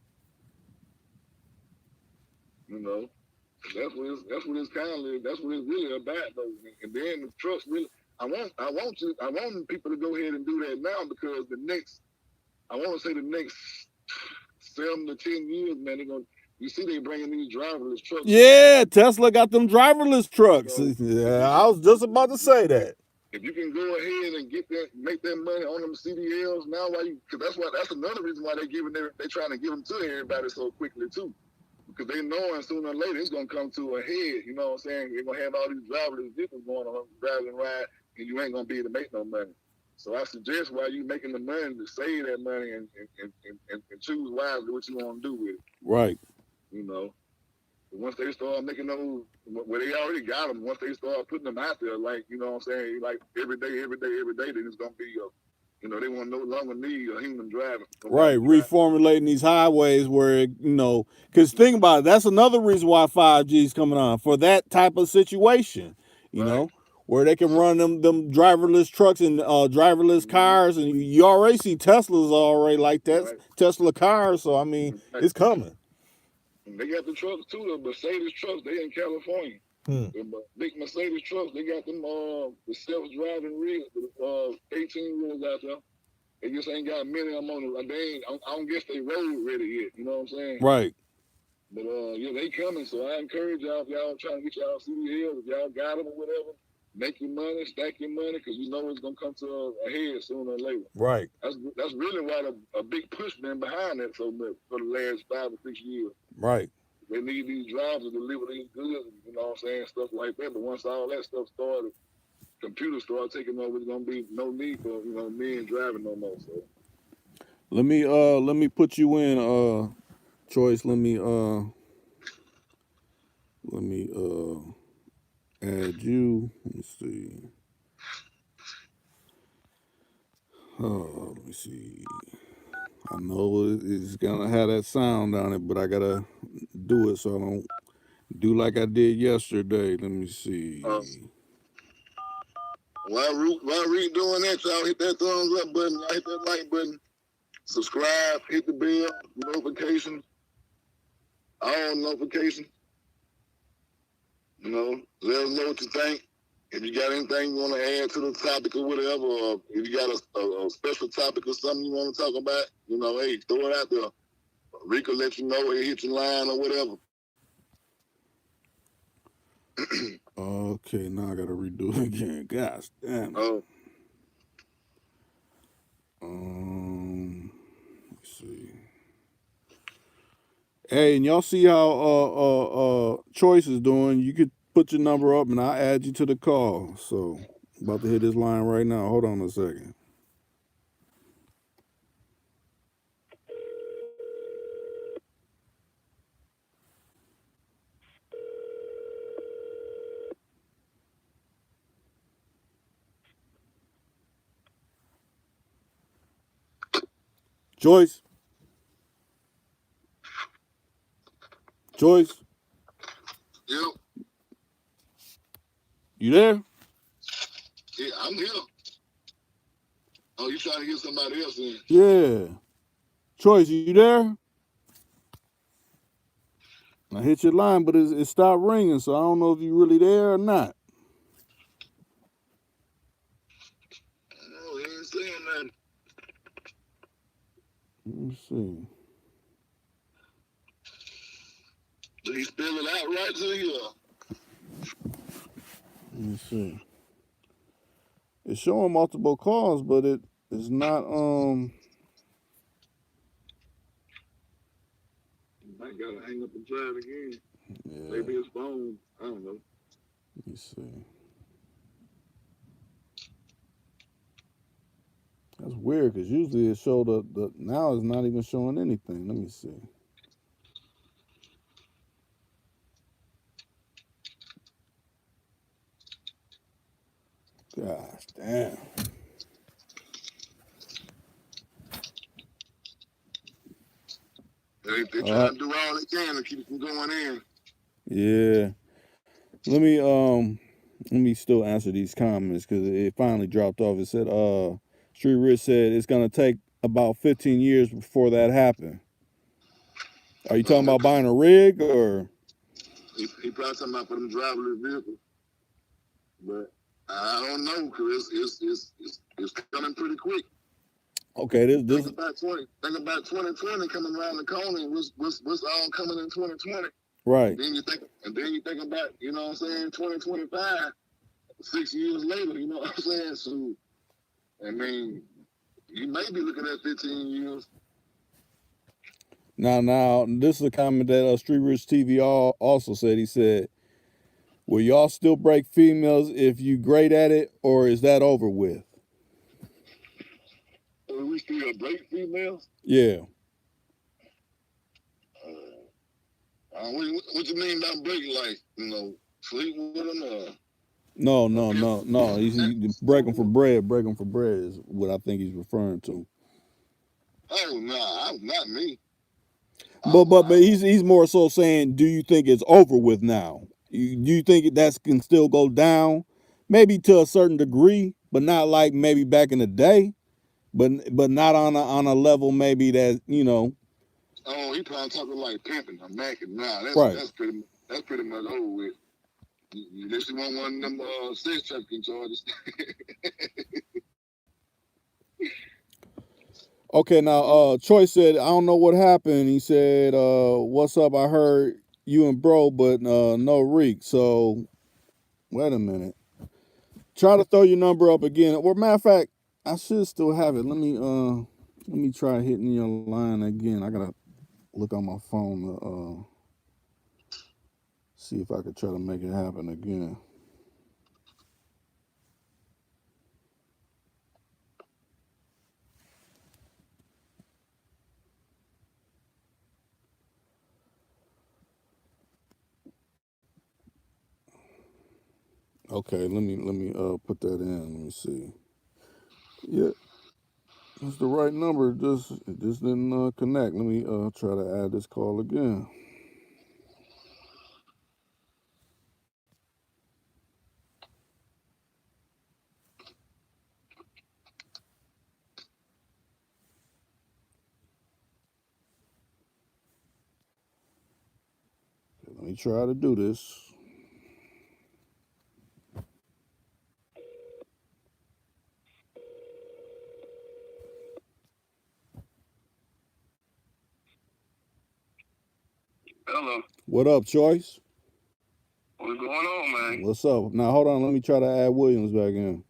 You know? That's what it's really about though. And then the trucks really I want people to go ahead and do that now, because the next 7 to 10 years, man, you see they bringing these driverless trucks. Yeah, Tesla got them driverless trucks. So, yeah, I was just about to say that. If you can go ahead and make that money on them CDLs now, because that's another reason why they're trying to give them to everybody so quickly too. Because they know sooner or later it's gonna come to a head. You know what I'm saying? They're gonna have all these driverless vehicles going on, driving ride, and you ain't gonna be able to make no money. So I suggest while you making the money, to save that money and choose wisely what you want to do with it. Right. You know, once they start making those, well, they already got them. Once they start putting them out there, like, you know what I'm saying, like every day, then it's gonna be they want no longer need a human driver. Right, reformulating these highways where, because think about it, that's another reason why 5G is coming on, for that type of situation, you know, where they can run them driverless trucks and driverless cars, and you already see Teslas already like that, Tesla cars, so I mean, it's coming. And they got the trucks too, the Mercedes trucks, they in California. The big Mercedes trucks, they got them the self-driving rigs, 18-wheelers out there. They just ain't got many of them on it. I don't guess they road ready yet. You know what I'm saying? Right. But yeah, they coming. So I encourage y'all, if y'all trying to get y'all CDLs, if y'all got them or whatever, make your money, stack your money, because you know it's gonna come to a head sooner or later. Right. That's really why a big push been behind that so much for the last 5 or 6 years. Right. They need these drivers to deliver these goods, you know what I'm saying, stuff like that. But once all that stuff started, computers start taking over, there's gonna be no need for men driving no more. So let me put you in, Choice. Let me add you. Let me see. Let me see. I know it's gonna have that sound on it, but I gotta do it so I don't do like I did yesterday. Let me see. While Reed doing that, y'all hit that thumbs up button, y'all hit that like button, subscribe, hit the bell, notifications, all notifications. Let us know what you think. If you got anything you want to add to the topic or whatever, or if you got a special topic or something you want to talk about, hey, throw it out there. Rico let you know, he hit your line or whatever. Okay, now I gotta redo it again. Gosh damn it. Let's see. Hey, and y'all see how Choice is doing? You could put your number up and I'll add you to the call. So about to hit this line right now. Hold on a second. Joyce? Joyce? Yep. You there? Yeah, I'm here. Oh, you trying to get somebody else in? Yeah. Choice, you there? I hit your line, but it stopped ringing, so I don't know if you really there or not. Let me see. Did he spell it out right to you? Let me see. It's showing multiple calls, but it is not. I gotta hang up and try it again. Yeah. Maybe his phone. I don't know. Let me see. That's weird because usually it showed up. Now it's not even showing anything. Let me see. Gosh damn. They trying to do all they can to keep it from going in. Yeah. Let me still answer these comments because it finally dropped off. It said Street Rich said it's gonna take about 15 years before that happened. Are you talking about buying a rig or? He probably talking about for them driverless vehicles, but I don't know because it's coming pretty quick. Okay, this think about 2020 coming around the corner, and what's all coming in 2020. right. And then you think about, you know what I'm saying, 2025, 6 years later, you know what I'm saying? So, I mean, you may be looking at 15 years. Now, this is a comment that Street Rich TV also said. He said, "Will y'all still break females if you great at it, or is that over with?" Will we still break females? Yeah. What you mean by break? Like, you know, sleep with them or? No. He's break them for bread. Break them for bread is what I think he's referring to. Oh no, not me. But he's more so saying, do you think it's over with now? Do you think that can still go down? Maybe to a certain degree, but not like maybe back in the day, but not on a level maybe that, you know. Oh, he probably talking like pimping or macking. Nah, Right. that's pretty much over with. Unless you want one of them sex trafficking charges. Okay, now Choice said, I don't know what happened. He said, what's up? I heard you and bro, but no Reek. So wait a minute. Try to throw your number up again. Or matter of fact, I should still have it. Let me try hitting your line again. I gotta look on my phone to see if I could try to make it happen again. Okay, let me put that in. Let me see. Yeah, it's the right number. It just didn't connect. Let me try to add this call again. Okay, let me try to do this. Hello. What up, Choice? What's going on, man? What's up? Now hold on. Let me try to add Williams back in.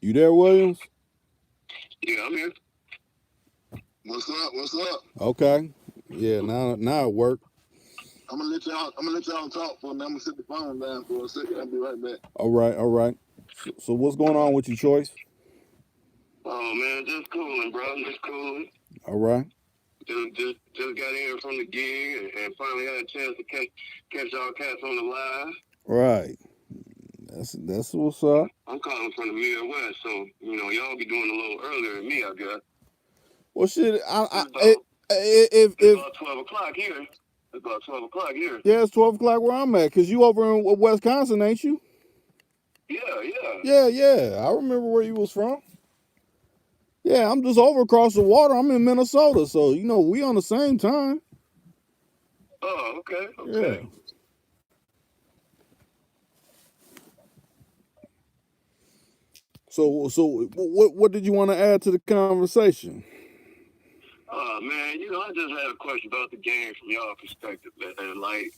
You there, Williams? Yeah, I'm here. What's up? Okay. Yeah, now it worked. I'm gonna let y'all talk for a minute. I'm gonna set the phone down for a second. I'll be right back. All right. So what's going on with you, Choice? Oh man, just cooling, bro. Just cooling. All right. Just got in from the gig and finally had a chance to catch y'all cats on the live. Right. That's what's up. I'm calling from the Midwest, so you know y'all be doing a little earlier than me, I guess. Well, shit. It's about 12 o'clock here. It's about 12 o'clock here. Yeah, it's 12 o'clock where I'm at. Cause you over in Wisconsin, ain't you? Yeah. Yeah. I remember where you was from. Yeah, I'm just over across the water. I'm in Minnesota, so you know we on the same time. Oh, okay. Yeah. So what did you want to add to the conversation? Man, I just had a question about the game from y'all perspective, man. Like,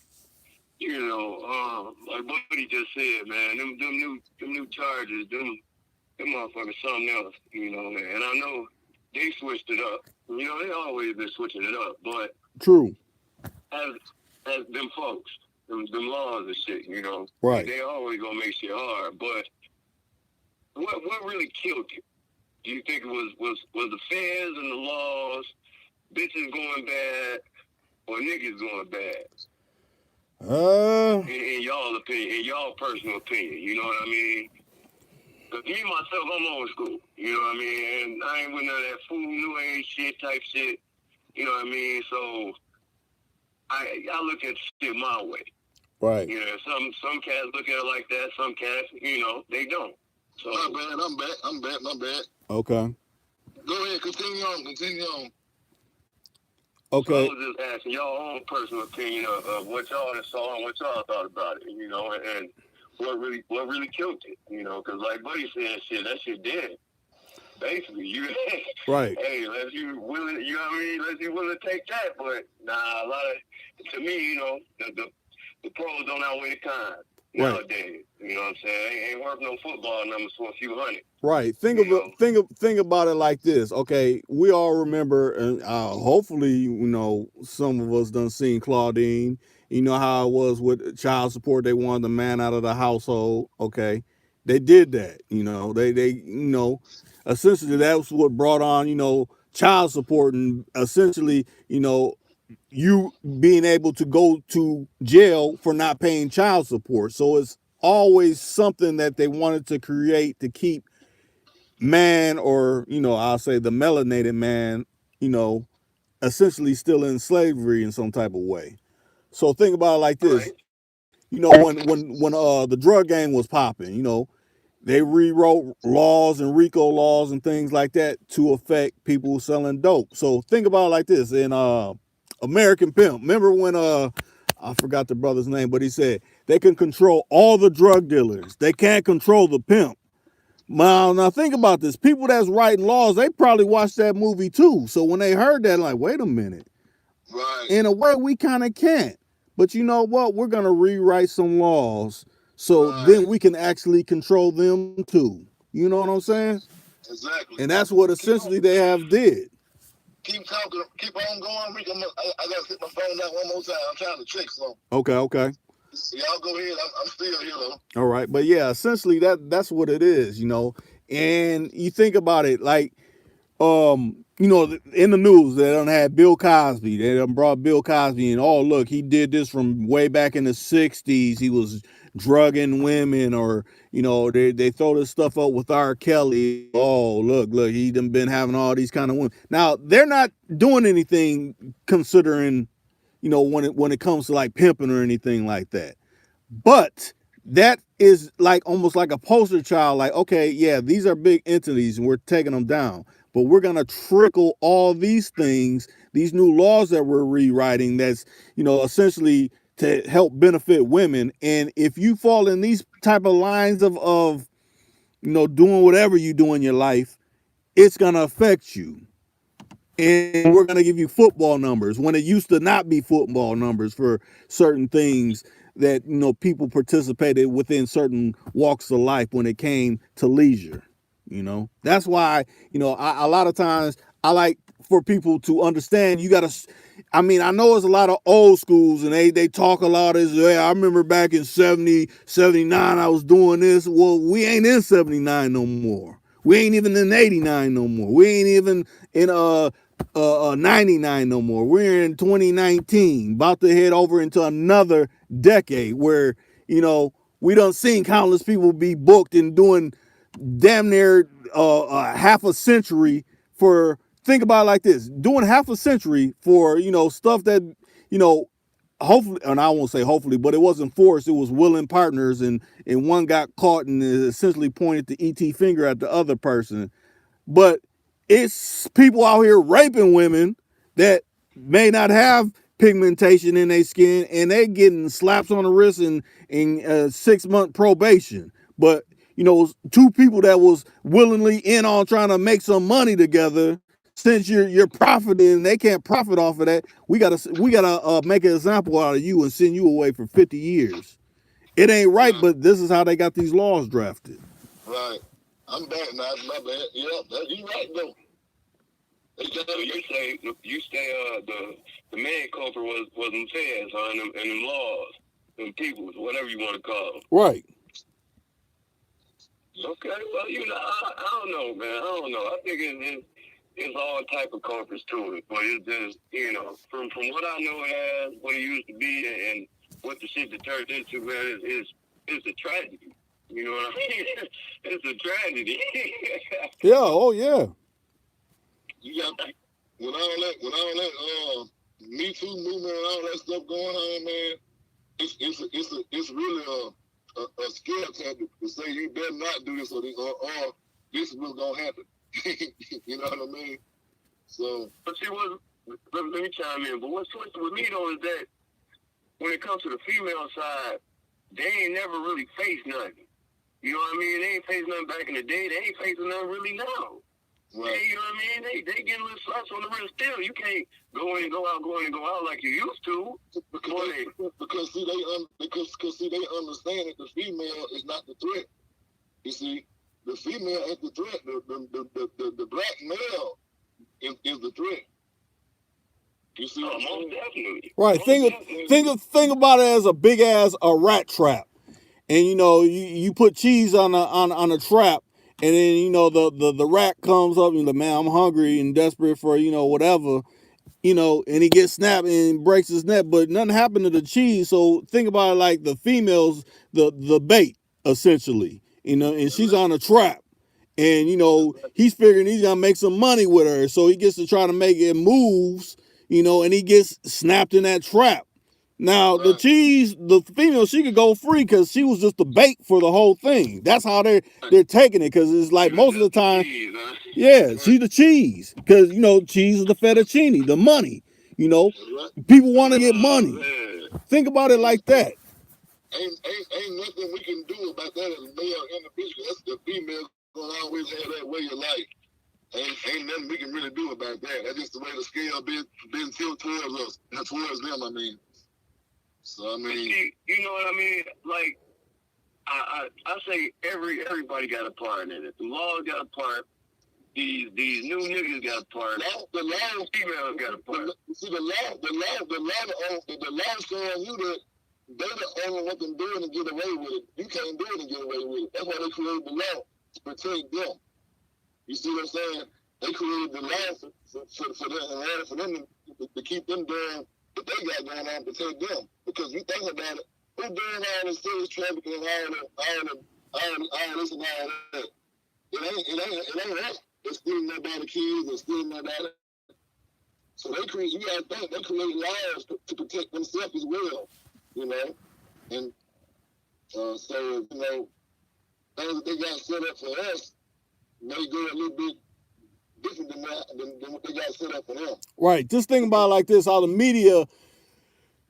like Buddy just said, man, them new Chargers, them motherfuckers something else, and I know they switched it up. They always been switching it up, but True. as them folks, them laws and shit, Right. they always gonna make shit hard. But what really killed it? Do you think it was the fans and the laws, bitches going bad, or niggas going bad? In y'all opinion, in y'all personal opinion, you know what I mean? Cause me myself, I'm old school, you know what I mean? And I ain't with none of that fool, new age shit type shit, you know what I mean? So I look at shit my way. Right. Some cats look at it like that. Some cats, they don't. So I'm bad. My bad. Okay. Go ahead. Continue on. Okay. So I was just asking y'all own personal opinion of what y'all saw and what y'all thought about it, and what really killed it, because like Buddy said, that shit dead. Basically, right. Hey, unless you willing, unless you willing to take that, but nah, to me, the pros don't outweigh the cons nowadays. You know what I'm saying? Ain't worth no football numbers for a few hundred. Right. Think about it like this. Okay, we all remember, and hopefully, some of us done seen Claudine. You know how it was with child support. They wanted the man out of the household. Okay, they did that. They essentially that's what brought on child support, and essentially you being able to go to jail for not paying child support. So it's always something that they wanted to create to keep man, or I'll say the melanated man, essentially still in slavery in some type of way. So think about it like this. Right. When the drug game was popping, they rewrote laws and RICO laws and things like that to affect people selling dope. So think about it like this. In American Pimp, remember when I forgot the brother's name, but he said they can control all the drug dealers. They can't control the pimp. Now think about this. People that's writing laws, they probably watched that movie too. So when they heard that, like, wait a minute. Right. In a way, we kind of can't. But you know what? We're going to rewrite some laws so then we can actually control them too. You know what I'm saying? Exactly. And that's what essentially they have did. Keep talking. Keep on going, Rick. I got to hit my phone out one more time. I'm trying to check something. Okay. Y'all go ahead. I'm still here, though. All right. But yeah, essentially that's what it is, And you think about it like, in the news, they done had Bill Cosby. They done brought Bill Cosby and look, he did this from way back in the 60s. He was drugging women, or, they throw this stuff up with R. Kelly. Oh, look, he done been having all these kind of women. Now, they're not doing anything considering, when it comes to like pimping or anything like that. But that is like almost like a poster child, like, okay, yeah, these are big entities and we're taking them down. But we're going to trickle all these things, these new laws that we're rewriting that's, essentially to help benefit women. And if you fall in these type of lines of doing whatever you do in your life, it's going to affect you. And we're going to give you football numbers when it used to not be football numbers for certain things that, people participated within certain walks of life when it came to leisure. That's why, a lot of times I like for people to understand you got to, I know it's a lot of old schools and they talk a lot of this. Yeah, I remember back in 70, 79, I was doing this. Well, we ain't in 79 no more. We ain't even in 89 no more. We ain't even in 99 no more. We're in 2019, about to head over into another decade where, we done seen countless people be booked and doing damn near half a century for, think about it like this, doing half a century for, stuff that, hopefully, and I won't say hopefully, but it wasn't forced, it was willing partners, and one got caught and essentially pointed the ET finger at the other person. But it's people out here raping women that may not have pigmentation in their skin, and they getting slaps on the wrist and 6-month probation. But two people that was willingly in on trying to make some money together. Since you're profiting, they can't profit off of that. We gotta make an example out of you and send you away for 50 years. It ain't right, Right. but this is how they got these laws drafted. Right. I'm back now. My bad. Yeah, you right though. So you say the main culprit was them feds, huh, and them laws, them peoples, whatever you want to call them. Right. Okay, well, I don't know, man. I don't know. I think it's all type of culprits to it, but it's just, from what I know it as, what it used to be, and what the shit that turned into, man, it's a tragedy. You know what I mean? It's a tragedy. Yeah. Oh yeah. You got when all that Me Too movement and all that stuff going on, man. It's really a scare tactic to say you better not do this or this is what's gonna happen. You know what I mean? So, but see, let me chime in. But what's twisted with me though is that when it comes to the female side, they ain't never really faced nothing. You know what I mean? They ain't faced nothing back in the day. They ain't facing nothing really now. right. You know what I mean? They get a little slaps on the wrist still. You can't go in and go out like you used to. Because see they understand that the female is not the threat. You see, the female is the threat. The black male is the threat. You see what I'm most saying? definitely. Right. Think about it as a big ass rat trap, and you put cheese on a trap, and then the rat comes up and like, man, I'm hungry and desperate for whatever, and he gets snapped and breaks his neck, but nothing happened to the cheese. So think about it like the female's the bait essentially, and she's on a trap. And he's figuring he's gonna make some money with her, so he gets to try to make it moves, and he gets snapped in that trap. Now the female, she could go free because she was just the bait for the whole thing. That's how they're taking it, because it's like most of the time, yeah, she's the cheese, because cheese is the fettuccine, the money. People want to get money. Think about it like that. Ain't nothing we can do about that as a male individual. That's the female gonna always have that way of life. Ain't nothing we can really do about that. That's just the way the scale been tilted towards us, not towards them. I mean, so I mean, you know what I mean? Like I say, everybody got a part in it. The law got a part. These new niggas got a part. The law, females got a part. See, the law showing you that they the only one can do it and get away with it. You can't do it and get away with it. That's why they created the law to protect them. You see what I'm saying? They created the law for them to keep them doing what they got going on, to protect them. Because you think about it, who doing all this serious trafficking and all this and all that? It ain't us. They're stealing that by the kids, they're stealing that by the... So you gotta think, they create laws to protect themselves as well, And so, things that they got set up for us may go a little bit different than what they got set up for them. Right. Just think about it like this: how the media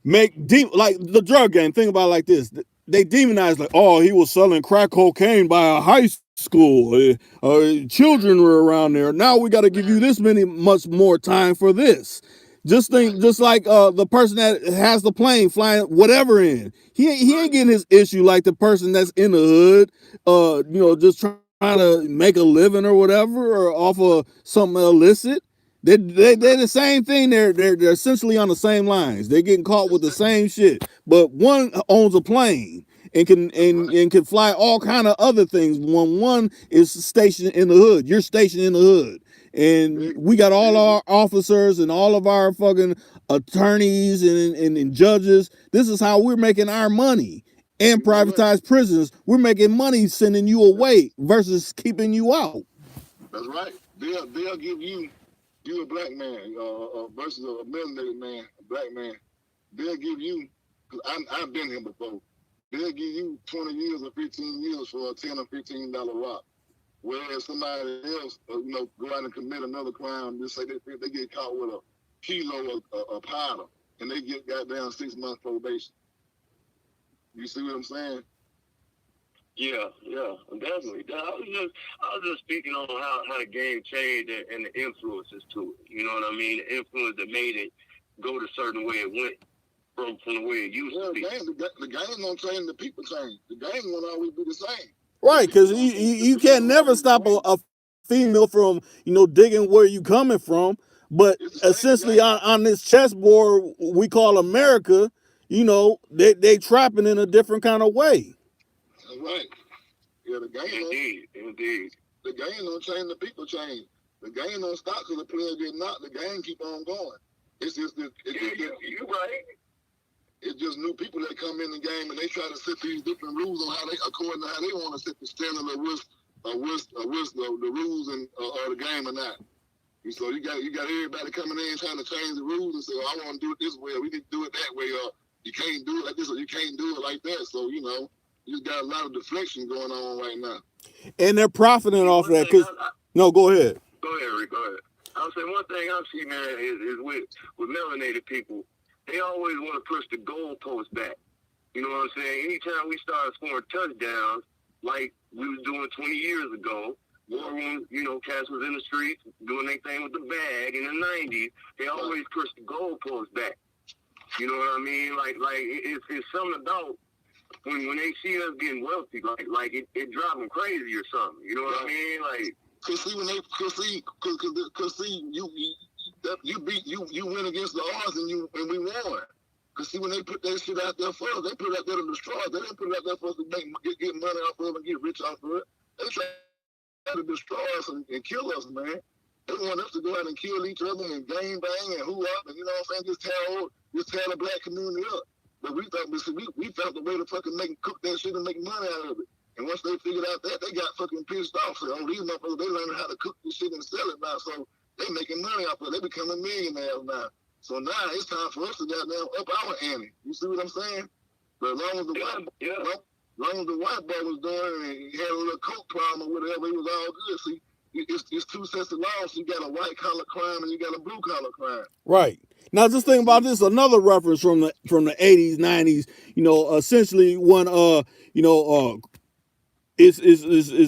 like the drug game. Think about it like this: they demonize, like, oh, he was selling crack cocaine by a high school. Children were around there. Now we got to give you much more time for this. Just like the person that has the plane flying whatever in. He ain't getting his issue like the person that's in the hood, just trying to make a living or whatever, or off of something illicit. They're the same thing. They're essentially on the same lines. They're getting caught with the same shit. But one owns a plane and can fly all kind of other things. One is stationed in the hood. You're stationed in the hood. And we got all our officers and all of our fucking attorneys and judges. This is how we're making our money. And privatized prisons. We're making money sending you away versus keeping you out. That's right. They'll give you a black man versus a melanated man, a black man. They'll give you, because I've been here before, they'll give you 20 years or 15 years for a $10 or $15 rock. Whereas somebody else, go out and commit another crime, just say they get caught with a kilo of powder, and they get goddamn 6 months probation. You see what I'm saying? Yeah, definitely. I was just speaking on how the game changed and the influences to it. You know what I mean? The influence that made it go the certain way it went from the way it used to be. The game don't change, the people change. The game won't always be the same. Right, because you can't never stop a female from, digging where you coming from. But essentially on this chessboard we call America, they trapping in a different kind of way. That's right. Yeah, the game Indeed. The game don't change, the people change. The game don't stop because the player get knocked. The game keep on going. It's just you're right. It's just new people that come in the game and they try to set these different rules on according to how they want to set the standard of what's the rules and or the game or not. And so you got everybody coming in trying to change the rules and say, I want to do it this way, or we need to do it that way, or you can't do it like this, or you can't do it like that. So you got a lot of deflection going on right now. And they're profiting off that. No, go ahead. Go ahead, Rick. Go ahead. I'll say one thing I've seen, man, is with melanated people, they always want to push the goalpost back. You know what I'm saying? Anytime we start scoring touchdowns, like we was doing 20 years ago, war room, cats was in the streets doing their thing with the bag in the 90s, they always push the goalpost back. You know what I mean? Like it's something about when they see us getting wealthy, like it drives them crazy or something. You know what I mean? Like, cause you win against the odds and we won. Cause see, when they put that shit out there for us, they put it out there to destroy us. They didn't put it out there for us to get money off of it and get rich off of it. They try to destroy us and kill us, man. They want us to go out and kill each other and gang bang and who up and just tear the black community up. But we found the way to fucking cook that shit and make money out of it. And once they figured out that, they got fucking pissed off. So, these motherfuckers, they learning how to cook this shit and sell it now. So they making money off of it. They becoming millionaires now. So now it's time for us to goddamn up our ante. You see what I'm saying? But as long as the white boy was doing and he had a little coke problem or whatever, it was all good. See, it's two sets of laws. So you got a white collar crime and you got a blue collar crime. Right. Now just think about this, another reference from the 80s, 90s, essentially when it's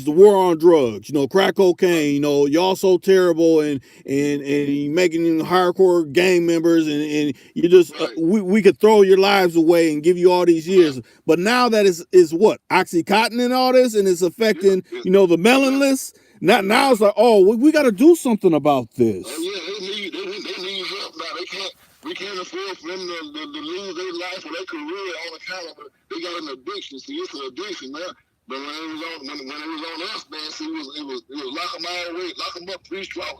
the war on drugs, crack cocaine, y'all so terrible and making hardcore gang members and you just we could throw your lives away and give you all these years. But now that is what? Oxycontin and all this, and it's affecting, the melanless. Now it's like, we got to do something about this. Oh yeah, they need help now. We can't afford for them to lose their life or their career on account of it. They got an addiction. See, it's an addiction now. But when it was on us, man, see, it was lock them all away, lock them up, three strike,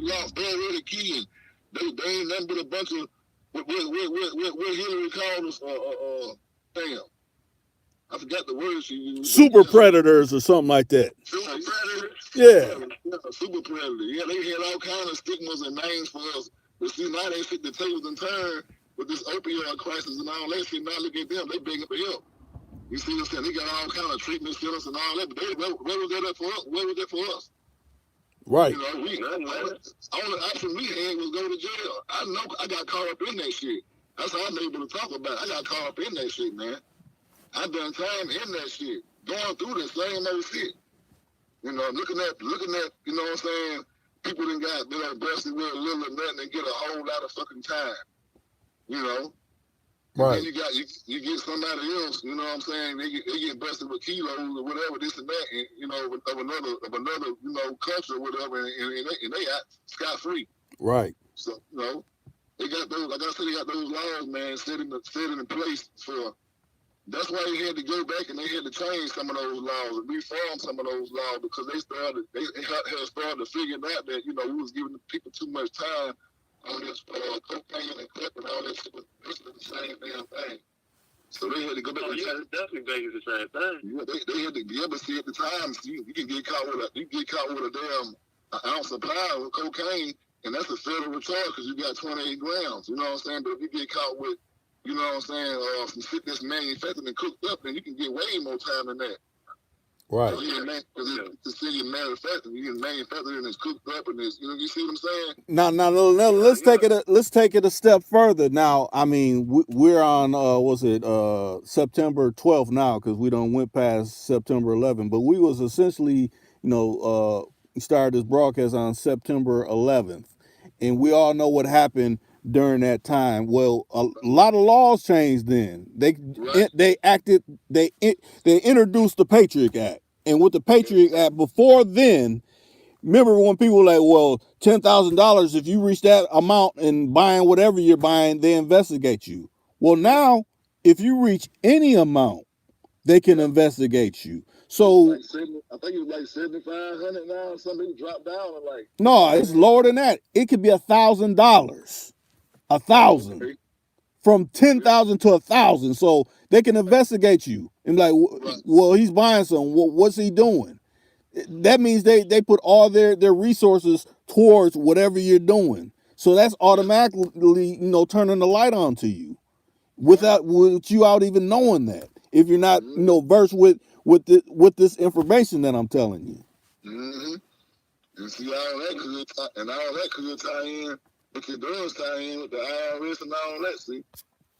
lost, already key. They ain't nothing but a bunch of what Hillary called us. Damn, I forgot the word she used. Super predators or something like that. Super predators. Yeah. Super predator. Yeah, they had all kinds of stigmas and names for us. But see, now they fit the tables and turn with this opioid crisis and all that shit. Now look at them, they begging for help. You see what I'm saying? They got all kind of treatment centers and all that. But where was that for us? Where was that for us? Right. Only option we had was go to jail. I know I got caught up in that shit. That's how I'm able to talk about it. I got caught up in that shit, man. I've done time in that shit, going through this same old shit. Looking at, you know what I'm saying? People that got busted with a little or nothing and get a whole lot of fucking time. Right. And then you get somebody else, you know what I'm saying? They get busted with kilos or whatever, this and that, and, of another, culture or whatever, and they got scot free. Right. So, they got those, like I said, they got those laws, man, set in place for. That's why they had to go back and they had to change some of those laws and reform some of those laws because they started to figure out that we was giving the people too much time on this cocaine and crack and all that shit was basically the same damn thing. So they had to go back and change. Definitely basically the same thing. Yeah, they had to but see at the time you can get caught with a damn ounce of power of cocaine and that's a federal charge because you got 28 grams. You know what I'm saying? But if you get caught with you know what I'm saying, some shit that's manufactured and cooked up, then you can get way more time than that. Right. So, yeah, man, because saying you're manufacturing. You get manufactured and it's cooked up and it's, you see what I'm saying? Now, let's take it a step further. Now, I mean, we're on September 12th now because we don't went past September 11th, but we was essentially, started this broadcast on September 11th, and we all know what happened during that time. Well, a lot of laws changed then. They introduced the Patriot Act, and with the Patriot Act before then. Remember when people were like, well, $10,000, if you reach that amount and buying whatever you're buying, they investigate you. Well, now, if you reach any amount, they can investigate you. So, I think it was like 7,500 now, something dropped down and like. No, it's lower than that. It could be $1,000. 1,000. From 10,000 to 1,000. So they can investigate you. And like, well, he's buying something. What's he doing? That means they put all their resources towards whatever you're doing. So that's automatically, turning the light on to you with you out even knowing that. If you're not, versed with this information that I'm telling you. Mm-hmm. And see all that could tie in, if it does tie in with the IRS and all that, see.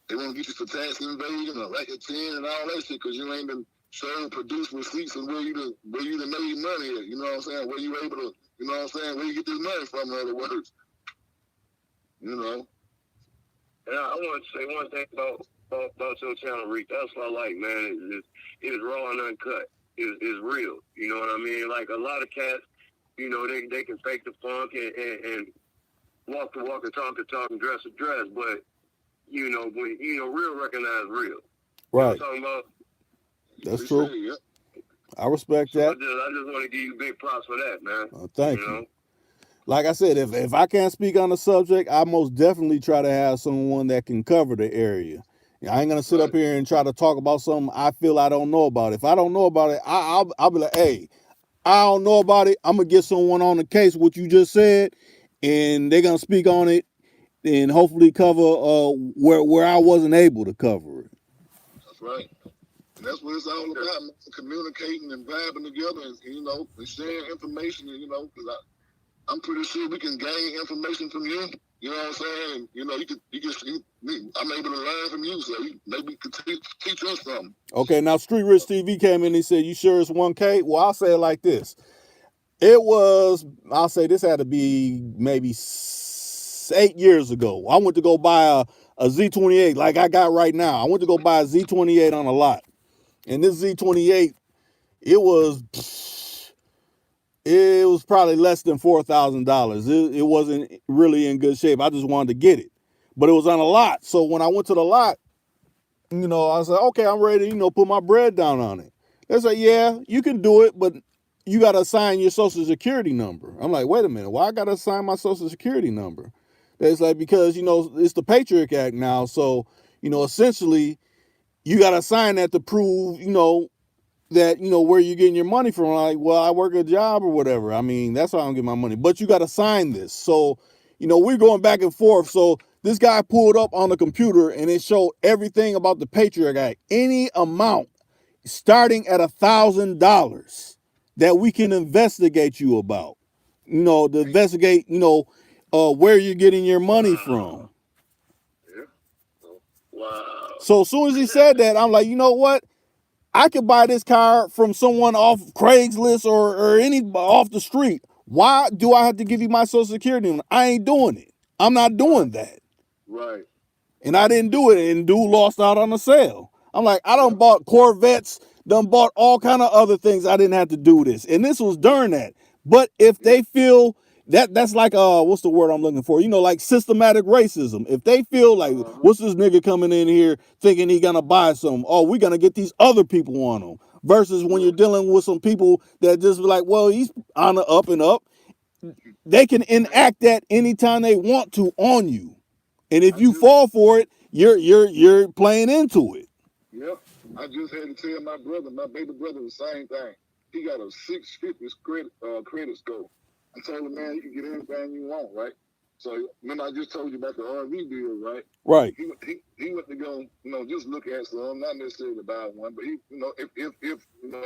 They want to get you for tax evasion and Record 10 and all that shit because you ain't been showing produce receipts and where you done made money at, you know what I'm saying? Where you able to, you know what I'm saying? Where you get this money from, in other words. And I want to say one thing about your channel, Rick. That's what I like, man. It's raw and uncut. It's real. You know what I mean? Like a lot of cats, they can fake the funk and walk the walk and talk the talk and dress the dress, but when real recognize real. Right. You know what I'm talking about? That's true. Yeah. I respect that. I just want to give you big props for that, man. Thank you. Like I said, if I can't speak on the subject, I most definitely try to have someone that can cover the area. I ain't gonna sit up here and try to talk about something I feel I don't know about. If I don't know about it, I'll be like, hey, I don't know about it. I'm gonna get someone on the case what you just said, and they're gonna speak on it and hopefully cover where I wasn't able to cover it. That's right. And that's what it's all about, man. Communicating and vibing together and, and sharing information, because I'm pretty sure we can gain information from you. You know what I'm saying? I'm able to learn from you, so maybe you could teach us something. Okay, now Street Rich TV came in and he said, you sure it's 1K? Well, I'll say it like this. I'll say this had to be maybe 8 years ago. I went to go buy a Z28 like I got right now. I went to go buy a Z28 on a lot. And this Z28, it was probably less than $4,000. It wasn't really in good shape. I just wanted to get it. But it was on a lot. So when I went to the lot, I was like, okay, I'm ready to, put my bread down on it. They said, yeah, you can do it, but you got to assign your social security number. I'm like, wait a minute, why I got to assign my social security number? It's like, because, it's the Patriot Act now. So, essentially, you got to sign that to prove, that, where you're getting your money from. Like, well, I work a job or whatever. I mean, that's how I'm getting my money. But you got to sign this. So, we're going back and forth. So this guy pulled up on the computer and it showed everything about the Patriot Act. Any amount starting at $1,000 that we can investigate you about. To investigate, where you're getting your money from. Wow. So as soon as he said that, I'm like, you know what? I could buy this car from someone off Craigslist or any off the street. Why do I have to give you my social security number? I ain't doing it. I'm not doing that. Right. And I didn't do it, and dude lost out on the sale. I'm like, I done bought Corvettes, done bought all kind of other things. I didn't have to do this. And this was during that. But if they feel that's like what's the word I'm looking for? Like systematic racism. If they feel like what's this nigga coming in here thinking he gonna buy something? Oh, we gonna get these other people on him. Versus when you're dealing with some people that just be like, well, he's on the up and up. They can enact that anytime they want to on you. And if you fall for it, you're playing into it. Yep. I just had to tell my baby brother, the same thing. He got a 650 credit score. I told him, man, you can get anything you want, right? So remember I just told you about the RV deal, right? Right. He went to go, just look at some, not necessarily to buy one, but he, if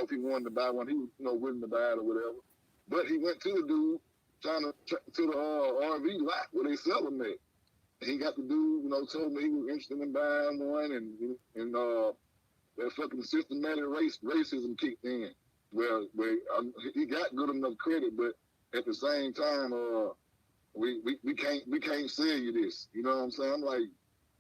he wanted to buy one, he was, willing to buy it or whatever. But he went to the dude to the RV lot where they sell them at. And he got the dude, told me he was interested in buying one, and that fucking systematic racism kicked in. Where he got good enough credit, but at the same time, we can't sell you this. You know what I'm saying? I'm like,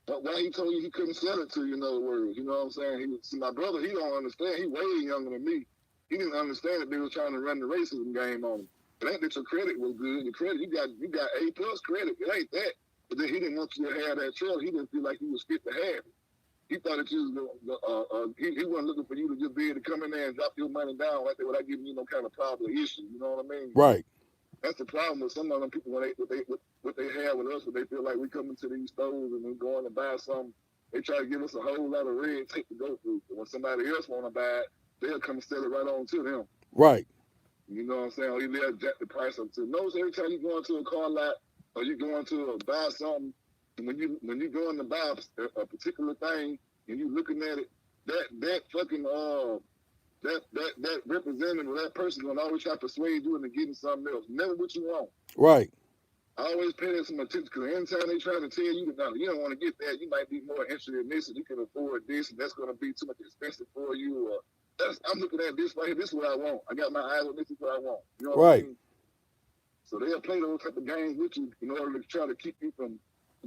why he told you he couldn't sell it to you, in other words? You know what I'm saying? My brother, he don't understand. He way younger than me. He didn't understand that they were trying to run the racism game on him. It ain't that your credit was good. Your credit, you got A+ credit. It ain't that. But then he didn't want you to have that trailer. He didn't feel like he was fit to have it. He thought that you was he wasn't looking for you to just be able to come in there and drop your money down like that without giving you no kind of problem or issue. You know what I mean? Right. That's the problem with some of them people what they have with us, when they feel like we come into these stores and we going to buy something, they try to give us a whole lot of red tape to go through. But when somebody else want to buy it, they'll come and sell it right on to them. Right. You know what I'm saying? Or they'll jack the price up to. Notice every time you go into a car lot or you go into buy something, when you going to buy a particular thing and you looking at it, that fucking that representative or that person gonna always try to persuade you into getting something else. Never what you want. Right. I always pay that some attention because anytime they try to tell you that you don't want to get that, you might be more interested in this and you can afford this and that's gonna be too much expensive for you. Or I'm looking at this right here. This is what I want. I got my eyes on this. Is what I want. You know what I mean? So they'll play those type of games with you in order to try to keep you from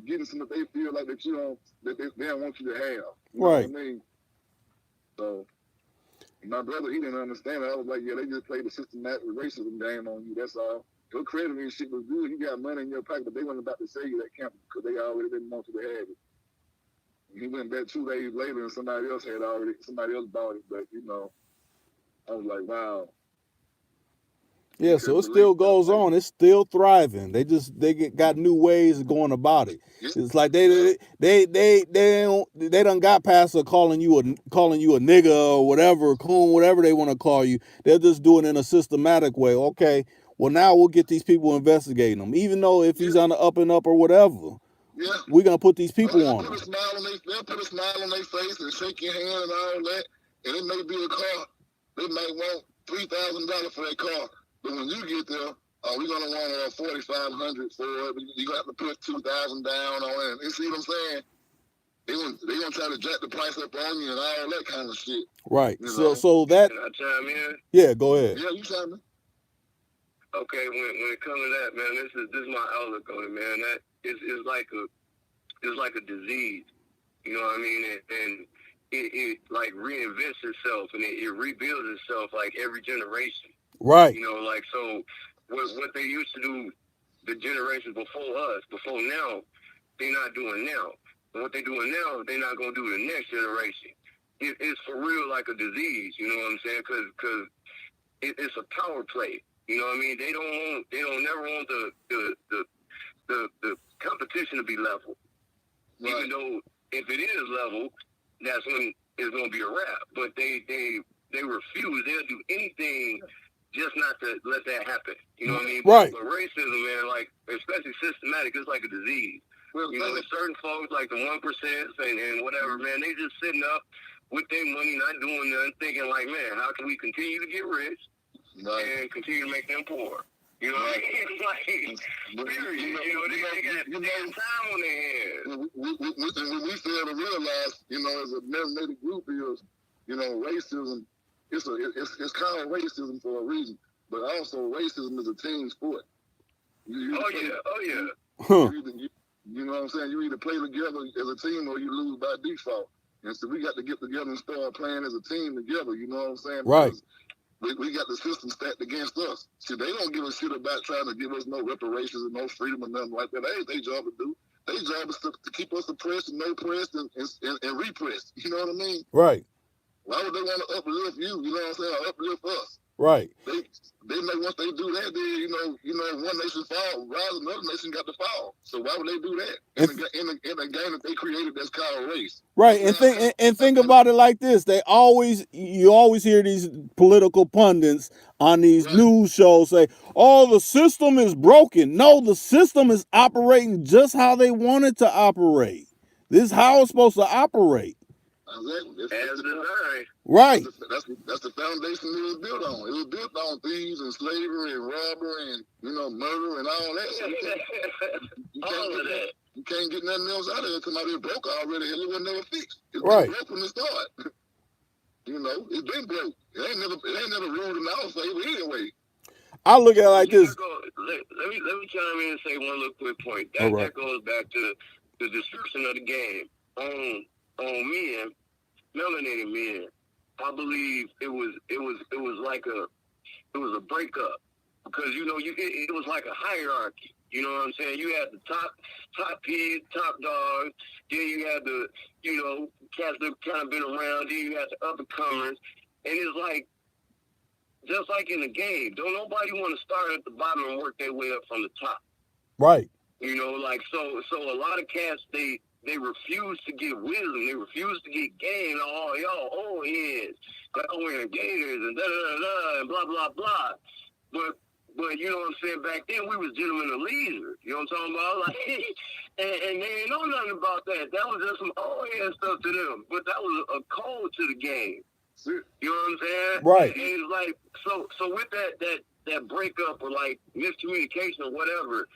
getting something that they feel like that you don't, that they don't want you to have. You know what I mean? So my brother, he didn't understand it. I was like, yeah, they just played the systematic racism game on you. That's all. Your credit and shit was good. You got money in your pocket, but they weren't about to sell you that campus because they already didn't want you to have it. He went back 2 days later and somebody else bought it. But, I was like, wow. Yeah, so it still goes on. It's still thriving. They got new ways of going about it. It's like they done got past calling you a nigga or whatever, coon, whatever they want to call you. They're just doing it in a systematic way. Okay, well now we'll get these people investigating them, even though if he's on the up and up or whatever. Yeah, we're gonna put these people on them. They'll put a smile on their face and shake your hand and all that, and it may be a car. They might want $3,000 for that car. But when you get there, we're gonna want $4,500 for it. You gonna have to put $2,000 down on it. You see what I'm saying? They gonna try to jack the price up on you and all that kind of shit. Right. So that. Can I chime in? Yeah, go ahead. Yeah, you chime in. Okay, when it comes to that, man, this is my outlook on it, man. That is like a disease. You know what I mean? And it like reinvents itself and it rebuilds itself like every generation. Right. Like, so what they used to do, the generations before us, before now, they're not doing now. And what they're doing now, they're not going to do the next generation. It's for real like a disease, you know what I'm saying? Because it's a power play. You know what I mean? They don't never want the competition to be level. Right. Even though if it is level, that's when it's going to be a wrap. But they refuse. They'll do anything just not to let that happen. You know what I mean? Right. But racism, man, like, especially systematic, it's like a disease. Well, there's certain folks, like the 1% and whatever, man, they just sitting up with their money, not doing nothing, thinking like, man, how can we continue to get rich and continue to make them poor? You know what I mean? Like, period. They got time on their hands. What we fail to realize, as a melanated group is, racism. It's called racism for a reason, but also racism is a team sport. Oh yeah. You know what I'm saying? You either play together as a team or you lose by default. And so we got to get together and start playing as a team together. You know what I'm saying? Right. We got the system stacked against us. See, they don't give a shit about trying to give us no reparations and no freedom or nothing like that. That ain't their job to do. Their job is to keep us oppressed and oppressed and repressed. You know what I mean? Right. Why would they want to uplift you? You know what I'm saying? Or uplift us. Right. They know once they do that, then if one nation fall, rise, another nation got to fall. So why would they do that in a game that they created that's called race? Right, and think about it like this: you always hear these political pundits on these Right. news shows say, "Oh, the system is broken." No, the system is operating just how they want it to operate. This is how it's supposed to operate. Exactly. As designed. Right. That's the foundation it was built on. It was built on thieves and slavery and robbery and murder and all that. So all of that. You can't get nothing else out of it. Somebody broke already. It was never fixed. It's Right. been broke from the start. It's been broke. It ain't never ruled in our favor anyway. I look at it like this. Let me chime in and say one little quick point. That goes back to the description of the game. On men, melanated men, I believe it was a breakup because it was like a hierarchy. You know what I'm saying? You had the top kids, top dogs. Then you had the cats that kind of been around. Then you had the up and comers, and it's like just like in the game. Don't nobody want to start at the bottom and work their way up from the top. Right. So a lot of cats they refuse to get wisdom. They refuse to get game. Oh, y'all old heads. Y'all wearing gators and da-da-da-da and blah, blah, blah. But you know what I'm saying? Back then, we was gentlemen of leisure. You know what I'm talking about? Like, and they ain't know nothing about that. That was just some old head stuff to them. But that was a code to the game. You know what I'm saying? Right. And it's like, so with that breakup or like miscommunication or whatever,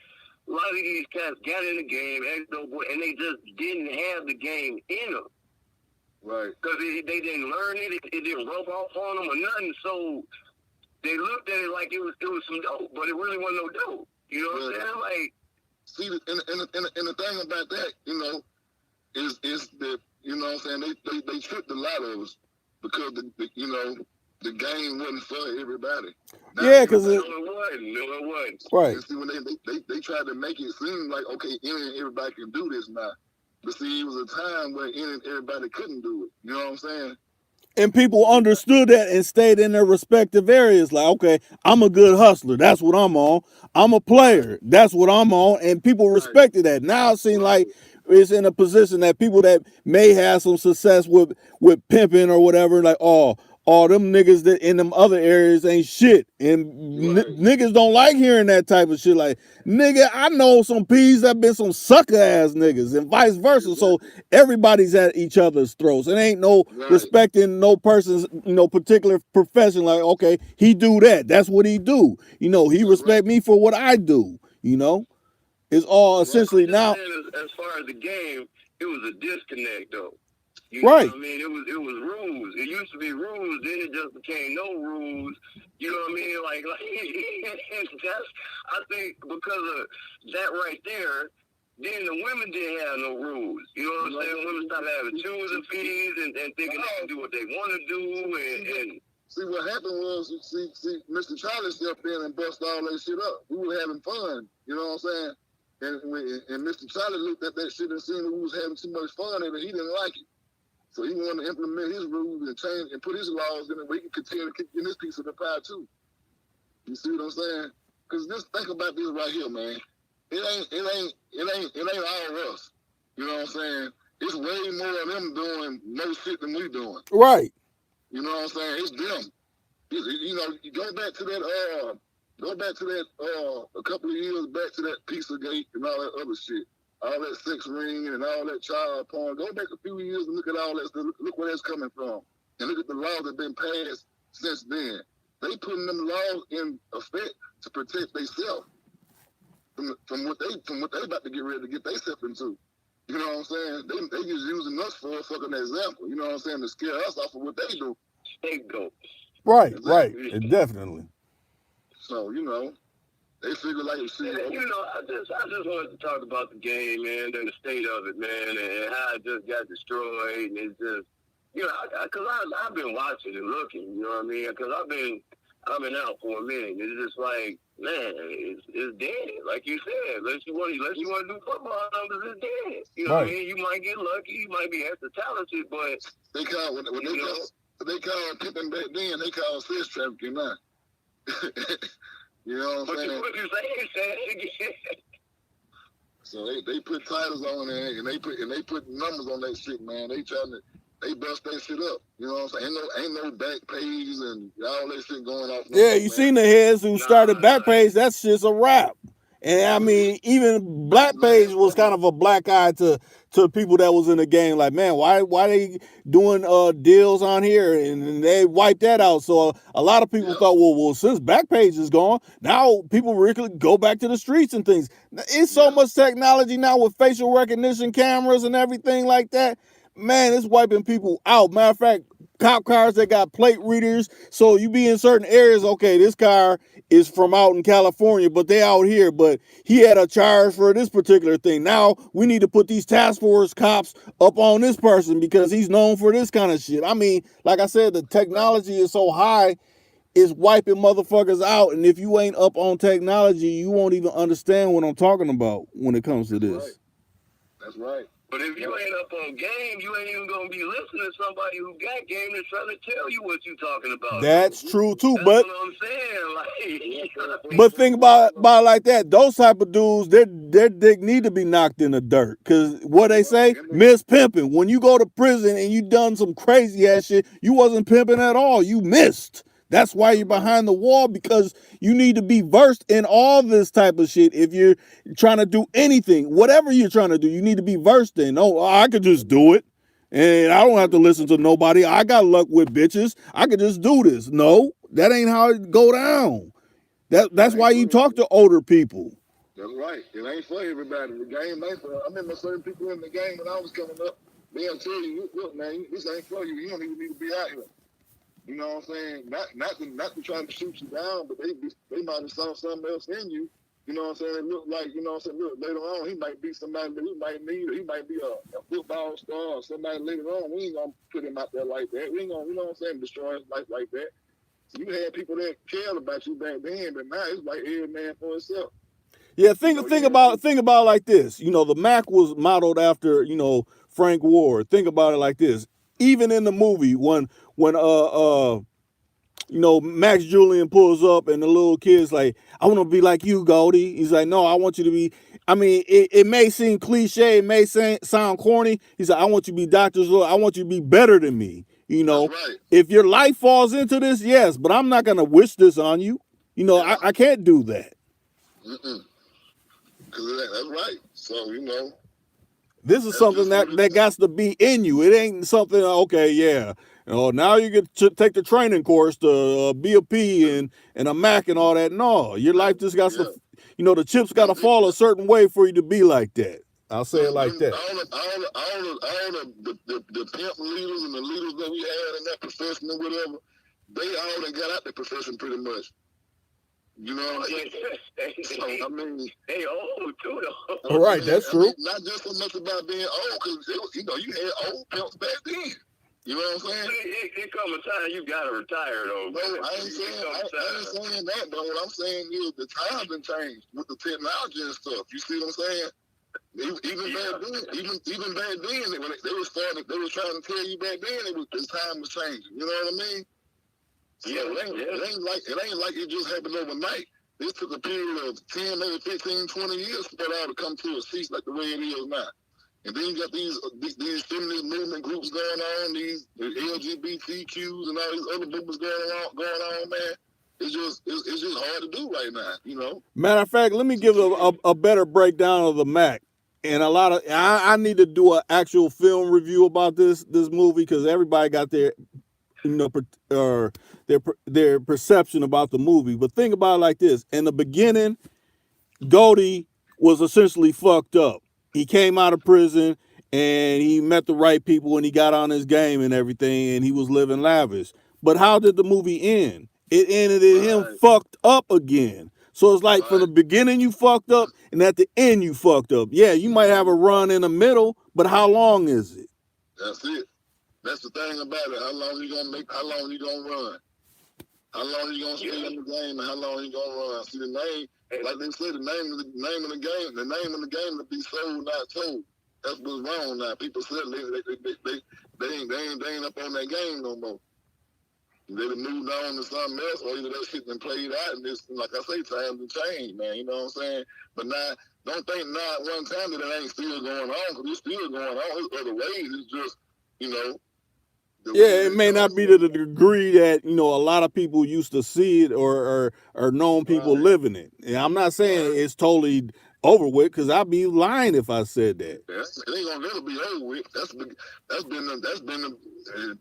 a lot of these cats got in the game and they just didn't have the game in them. Right. Because they didn't learn it. It didn't rub off on them or nothing. So they looked at it like it was some dope, but it really wasn't no dope. You know what I'm saying? Like, see, and the thing about that, is that what I'm saying, they tricked a lot of us because the game wasn't for everybody. Yeah, because no, it wasn't. Right. And see, when they tried to make it seem like, okay, any and everybody can do this now. But see, it was a time where any and everybody couldn't do it. You know what I'm saying? And people understood that and stayed in their respective areas. Like, okay, I'm a good hustler. That's what I'm on. I'm a player. That's what I'm on. And people respected that. Now it seems like it's in a position that people that may have some success with pimping or whatever, like, all them niggas that in them other areas ain't shit. And niggas don't like hearing that type of shit. Like, nigga, I know some P's that been some sucker ass niggas and vice versa. So everybody's at each other's throats. It ain't no respecting no person's, particular profession. Like, okay, he do that. That's what he do. He respect me for what I do. It's all essentially now. As far as the game, it was a disconnect though. You know what I mean? It was rules. It used to be rules, then it just became no rules. You know what I mean? Like that's, I think because of that right there, then the women didn't have no rules. You know what I'm saying? Women started having tuition fees and thinking they can do what they want to do and see what happened was Mr. Charlie stepped in and bust all that shit up. We were having fun, you know what I'm saying? And Mr. Charlie looked at that shit and seen that we was having too much fun and he didn't like it. So he wanted to implement his rules and change and put his laws in it where he can continue to keep in this piece of the pie too. You see what I'm saying? Because just think about this right here, man. It ain't all us. You know what I'm saying? It's way more of them doing more shit than we doing. Right. You know what I'm saying? It's them. You go back to that a couple of years back to that Pizzagate and all that other shit. All that sex ring and all that child porn. Go back a few years and look at all that. Look where that's coming from. And look at the laws that have been passed since then. They putting them laws in effect to protect themselves from what they about to get ready to get themselves into. You know what I'm saying? They just using us for a fucking example. You know what I'm saying? To scare us off of what they do. Scapegoat. Right, right. Definitely. So, they figure like shit. I just wanted to talk about the game, man, and the state of it, man, and how it just got destroyed. And it's just, because I've been watching and looking, you know what I mean? Because I've been out for a minute. It's just like, man, it's dead. Like you said, unless you want to do football numbers, it's dead. You know what I mean? You might get lucky, you might be extra talented, but they call pimping back then. They call sex trafficking now. You know what I'm saying? What you saying? So they put titles on there and they put numbers on that shit, man. They bust that shit up. You know what I'm saying? Ain't no back pages and all that shit going off. Yeah, you seen the heads who started Backpage, that shit's a wrap. And I mean, even Blackpage was kind of a black eye to people that was in the game. Like, man, why they doing deals on here? And they wiped that out. So a lot of people thought, well, since Backpage is gone, now people really go back to the streets and things. It's so much technology now with facial recognition cameras and everything like that. Man, it's wiping people out. Matter of fact, cop cars that got plate readers, so you be in certain areas, okay, this car is from out in California, but they out here, but he had a charge for this particular thing. Now we need to put these task force cops up on this person because he's known for this kind of shit. I mean, like I said, the technology is so high, it's wiping motherfuckers out, and if you ain't up on technology, you won't even understand what I'm talking about when it comes to this. That's right. But if you ain't up on game, you ain't even gonna be listening to somebody who got game that's trying to tell you what you talking about. That's true too, That's but what I'm saying. Like, but think about it like that. Those type of dudes, their dick need to be knocked in the dirt. Cause what they say, miss pimping. When you go to prison and you done some crazy ass shit, you wasn't pimping at all. You missed. That's why you're behind the wall, because you need to be versed in all this type of shit. If you're trying to do anything, whatever you're trying to do, you need to be versed in. Oh, I could just do it. And I don't have to listen to nobody. I got luck with bitches. I could just do this. No, that ain't how it go down. That's why you talk to older people. That's right. It ain't for everybody. The game ain't for. I remember certain people in the game when I was coming up, they'll tell you, look, man, this ain't for you. You don't even need to be out here. You know what I'm saying? Not to try to shoot you down, but they might have saw something else in you. You know what I'm saying? It looked like, you know what I'm saying, look, later on he might be somebody that we might need, or he might be a football star or somebody later on. We ain't gonna put him out there like that. We ain't gonna, you know what I'm saying, destroy his life like that. So you had people that cared about you back then, but now it's like every man for himself. Yeah, think about it like this. You know, the Mac was modeled after, you know, Frank Ward. Think about it like this. Even in the movie, when you know, Max Julian pulls up and the little kid's like, I want to be like you, Goldie. He's like, no, I want you to be, I mean, it may seem cliche, it may sound corny. He's like, I want you to be Dr. Zor. I want you to be better than me. You know, right. If your life falls into this, yes, but I'm not going to wish this on you. You know, I can't do that. That's right. So, you know. This is something that got to be in you. It ain't something, okay, yeah. You know, now you get to take the training course to be a P and a Mac and all that. No, your life just got to, you know, the chips got to fall a certain way for you to be like that. I'll say it like that. All the pimp leaders and the leaders that we had in that profession or whatever, they all done got out the profession pretty much. You know what I'm saying? So, I mean, they old too, though. All right, that's true. Mean, not just so much about being old, because you know you had old pimps back then. You know what I'm saying? It come a time you gotta retire, though. No, I ain't saying that, but what I'm saying is the times have changed with the technology and stuff. You see what I'm saying? Even back then, when they were trying to tell you back then, the time was changing. You know what I mean? So it ain't like it just happened overnight. This took a period of 10, maybe 15, 20 years for that all to come to a cease like the way it is now. And then you got these feminist movement groups going on, these LGBTQs and all these other movements going on, man. It's just hard to do right now, you know. Matter of fact, let me give a better breakdown of the Mac. And I need to do an actual film review about this movie, because everybody got their, you know, their perception about the movie. But think about it like this. In the beginning, Goldie was essentially fucked up. He came out of prison and he met the right people and he got on his game and everything, and he was living lavish. But how did the movie end? It ended in him fucked up again. So it's like from the beginning you fucked up and at the end you fucked up. Yeah, you might have a run in the middle, but how long is it? That's it. That's the thing about it. How long you gonna run? How long you gonna stay in the game, and how long you gonna run? See, the name, like they said, the name of the game to be sold, not told. That's what's wrong now. People said they ain't up on that game no more. they done moved on to something else, or either that shit been played out, and it's, like I say, times have changed, man. You know what I'm saying? But now, don't think not one time that it ain't still going on, because it's still going on. It's other ways. It's just, you know. Yeah, it may not be to the degree that, you know, a lot of people used to see it or known people living it. And I'm not saying it's totally over with, because I'd be lying if I said that. It ain't gonna never be over with. That's been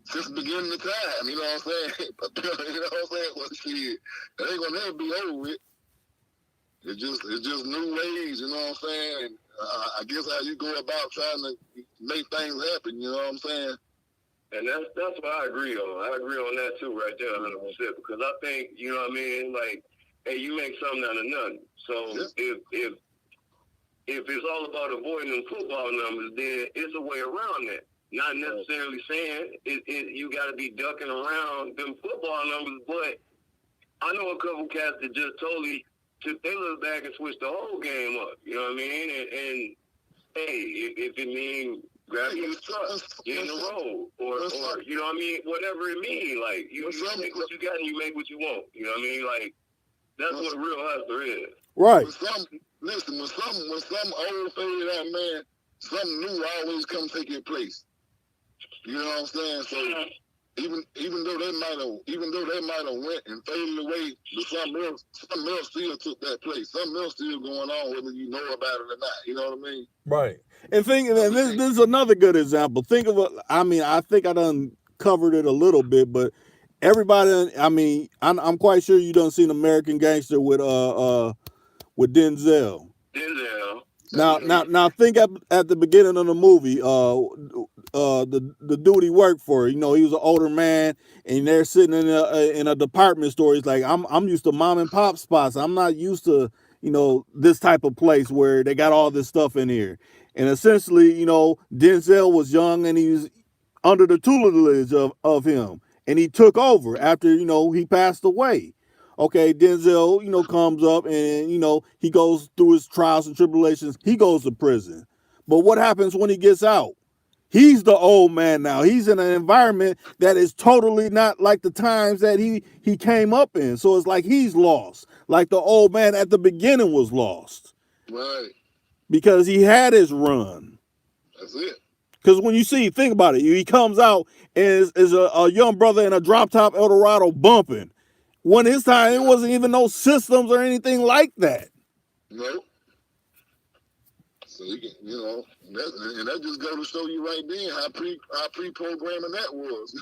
since the beginning of time. You know what I'm saying? You know what I'm saying? Well, shit, it ain't gonna never be over with. It's just new ways. You know what I'm saying? And, I guess how you go about trying to make things happen. You know what I'm saying? And that's what I agree on. I agree on that too, right there, 100%. Because I think, you know what I mean, like, hey, you make something out of nothing. So if it's all about avoiding them football numbers, then it's a way around that. Not necessarily saying you got to be ducking around them football numbers, but I know a couple cats that just totally took their look back and switched the whole game up. You know what I mean? And hey, if it means grab your truck, get in the road, or you know what I mean, whatever it means, like you make what you got and you make what you want. You know what I mean? Like that's what a real hustler is. Right. When some old faded out man, something new always come take your place. You know what I'm saying? So even though they might have went and faded away, but something else still took that place. Something else still going on, whether you know about it or not. You know what I mean? Right. And this is another good example. Think of I think I done covered it a little bit, but everybody, I'm quite sure you done seen American Gangster with Denzel. Now think at the beginning of the movie, the dude he worked for, you know, he was an older man, and they're sitting in a department store. He's like, I'm used to mom and pop spots. I'm not used to, you know, this type of place where they got all this stuff in here. And essentially, you know, Denzel was young and he was under the tutelage of him, and he took over after, you know, he passed away. Okay, Denzel, you know, comes up and, you know, he goes through his trials and tribulations. He goes to prison. But what happens when he gets out? He's the old man now. He's in an environment that is totally not like the times that he came up in. So it's like he's lost. Like the old man at the beginning was lost. Right. Because he had his run. That's it. Because when you think about it, he comes out and is a young brother in a drop top Eldorado bumping. When his time, it wasn't even no systems or anything like that. No. So you can, you know, and that just go to show you right then how pre-programming that was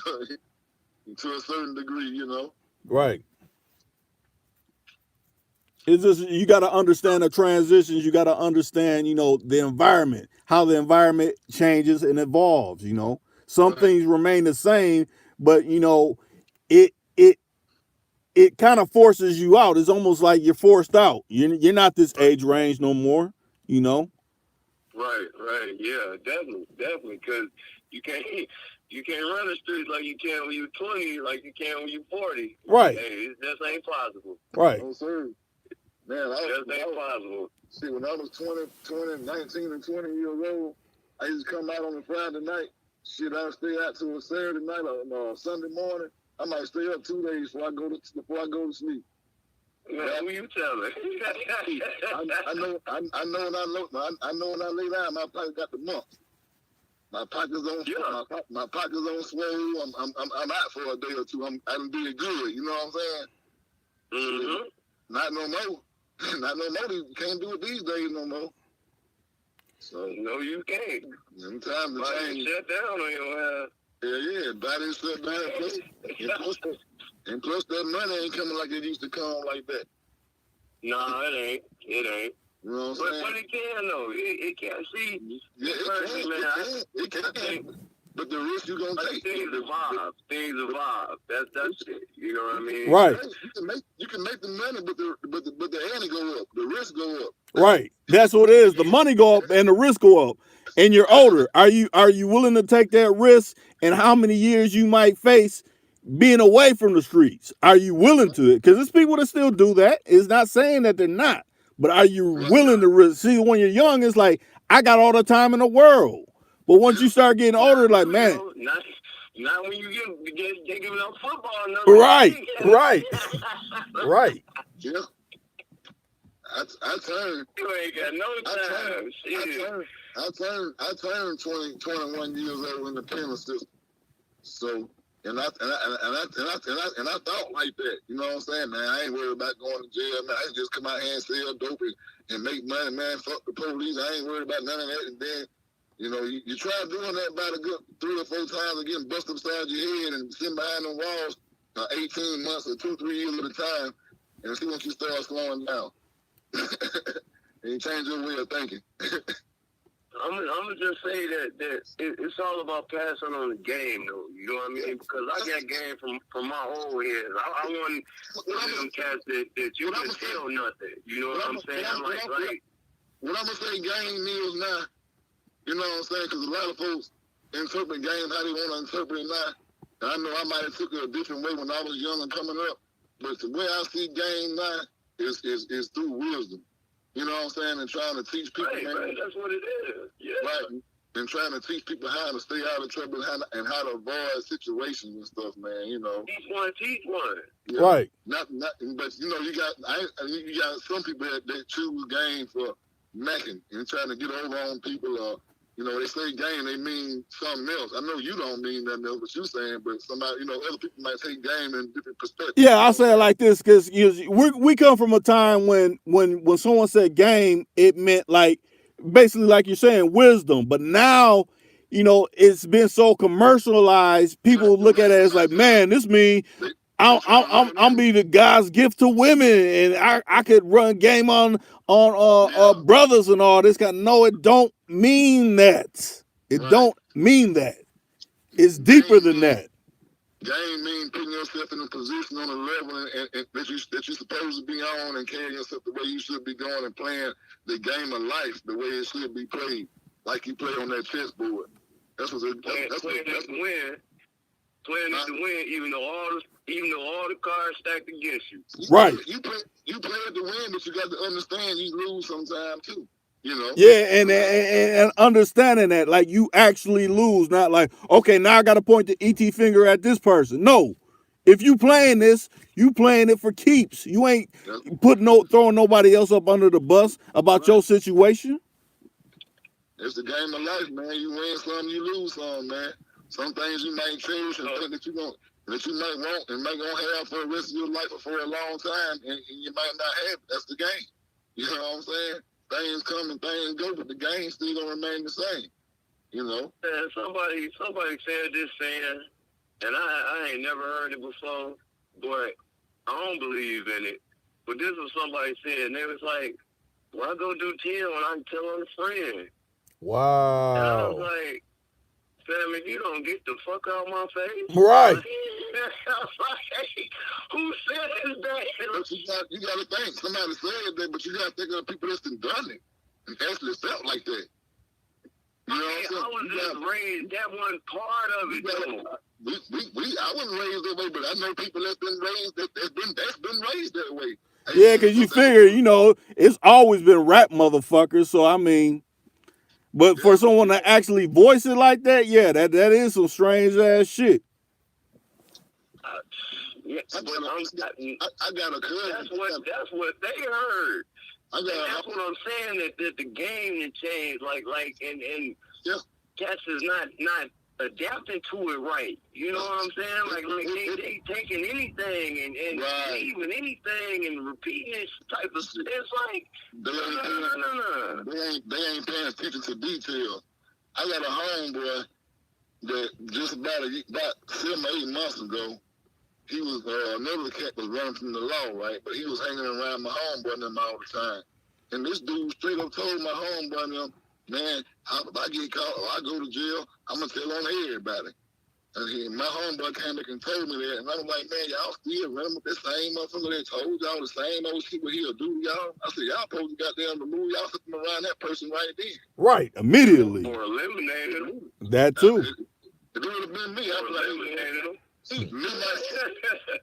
to a certain degree, you know. Right. It's just, you got to understand the transitions. You got to understand, you know, the environment, how the environment changes and evolves. You know, some things remain the same, but you know, it kind of forces you out. It's almost like you're forced out. You're not this age range no more, you know? Right. Yeah, definitely. Because you can't run the streets like you can when you're 20, like you can when you're 40. Right. Hey, it just ain't possible. Right. No, sir. Man, ain't possible. See, when I was 19 and 20 years old, I used to come out on a Friday night. Shit, I'd stay out till a Saturday night or Sunday morning. I might stay up 2 days before I go to sleep. Man, who you telling? I know when I lay down, my pocket got the mumps. My pocket's on my pocket's on swole. I'm out for a day or two. I done did good. You know what I'm saying? Mm-hmm. Not no more. Not no more. You can't do it these days no more. So no, you can't. Them times to change. Shut down on your ass. Yeah. Body shut down. And plus that money ain't coming like it used to come like that. Nah, it ain't. You know what I'm saying? But it can though. It can't see. Yeah, it can. But the risk you gonna take. Things evolve. That's it. You know what I mean? Right. You can make the money, but the ante go up. The risk go up. Right. That's what it is. The money go up and the risk go up. And you're older. Are you willing to take that risk? And how many years you might face being away from the streets? Are you willing to it? Because there's people that still do that. It's not saying that they're not. But are you willing to risk? See, when you're young, it's like, I got all the time in the world. But once you start getting older, like, man. Not when you they giving up football numbers. Right, right, right. Yeah. I turned. You ain't got no time. I turned 21 years old in the penal system. So, and I thought like that. You know what I'm saying, man? I ain't worried about going to jail, man. I can just come out here and sell dope and make money, man. Fuck the police. I ain't worried about none of that. And then, you know, you try doing that about a good 3 or 4 times and getting busted upside your head and sitting behind the walls 18 months or 2, 3 years at a time, and see once you start slowing down. And you change your way of thinking. I'm gonna just say that it's all about passing on the game, though. You know what I mean? Because I got game from my old head. I want one of them cats that you can tell nothing. You know what I'm saying? Like what I'm gonna say, game meals now. You know what I'm saying? Because a lot of folks interpret game how they want to interpret it now. And I know I might have took it a different way when I was young and coming up, but the way I see game now is through wisdom. You know what I'm saying? And trying to teach people. Right, that's what it is. Yeah. Right. And trying to teach people how to stay out of trouble and how to avoid situations and stuff, man. You know. Teach one. Yeah. Right. Not, but you know, you got some people that choose game for macking and trying to get over on people, or you know, they say game, they mean something else. I know you don't mean nothing else, what you're saying, but somebody, you know, other people might take game in different perspectives. Yeah, I'll say it like this, because we come from a time when someone said game, it meant like basically like you're saying wisdom. But now, you know, it's been so commercialized. People look at it as like, man, this mean I'm be the guy's gift to women, and I could run game on brothers and all this kind. No, it don't mean that. It don't mean that. It's deeper than that. Game means putting yourself in a position on a level and that you're supposed to be on, and carrying yourself the way you should be going, and playing the game of life the way it should be played, like you play on that chessboard. That's what's playing to win, even though all the cards stacked against you. Right. You play it to win, but you got to understand you lose sometimes too. You know? Yeah, and understanding that, like, you actually lose, not like, okay, now I got to point the ET finger at this person. No, if you playing this, you playing it for keeps. You ain't throwing nobody else up under the bus about your situation. It's the game of life, man. You win some, you lose some, man. Some things you might cherish and think that you might want and might gonna have for the rest of your life or for a long time, and you might not have. That's the game. You know what I'm saying? Things come and things go, but the game still gonna remain the same. You know. And somebody said this saying, and I ain't never heard it before, but I don't believe in it. But this was somebody said, and they was like, "Why go do 10 when I can tell on a friend?" Wow. And I was like, "Fam, if you don't get the fuck out of my face, right?" Who said that? But you got to think. Somebody said that, but you got to think of the people that's done it and actually felt like that. You know what I'm saying? I was just raised. That wasn't part of it, though. I wasn't raised that way, but I know people that's been raised that's been raised that way. Yeah, because you figure, you know, it's always been rap motherfuckers. So I mean, but for someone to actually voice it like that, yeah, that is some strange ass shit. Yeah, I got a cousin. That's what they heard. That's what I'm saying. That the game had changed. Like and cats is not adapting to it right. You know what I'm saying? Like they taking anything and leaving anything and repeating this type of shit. It's like no. They ain't paying attention to detail. I got a homeboy that just about 7 or 8 months ago, he was another cat was running from the law, right? But he was hanging around my homeboy and them all the time. And this dude straight up told my homeboy and them, man, if I get caught or I go to jail, I'm gonna tell on everybody. And my homeboy came back and told me that, and I was like, man, y'all still running with that same motherfucker that told y'all the same old shit what he'll do to y'all? I said, y'all supposed to goddamn remove y'all sitting around that person right then. Right, immediately. Or eliminated him. That too. If it would have been me, I'd be like, eliminated him.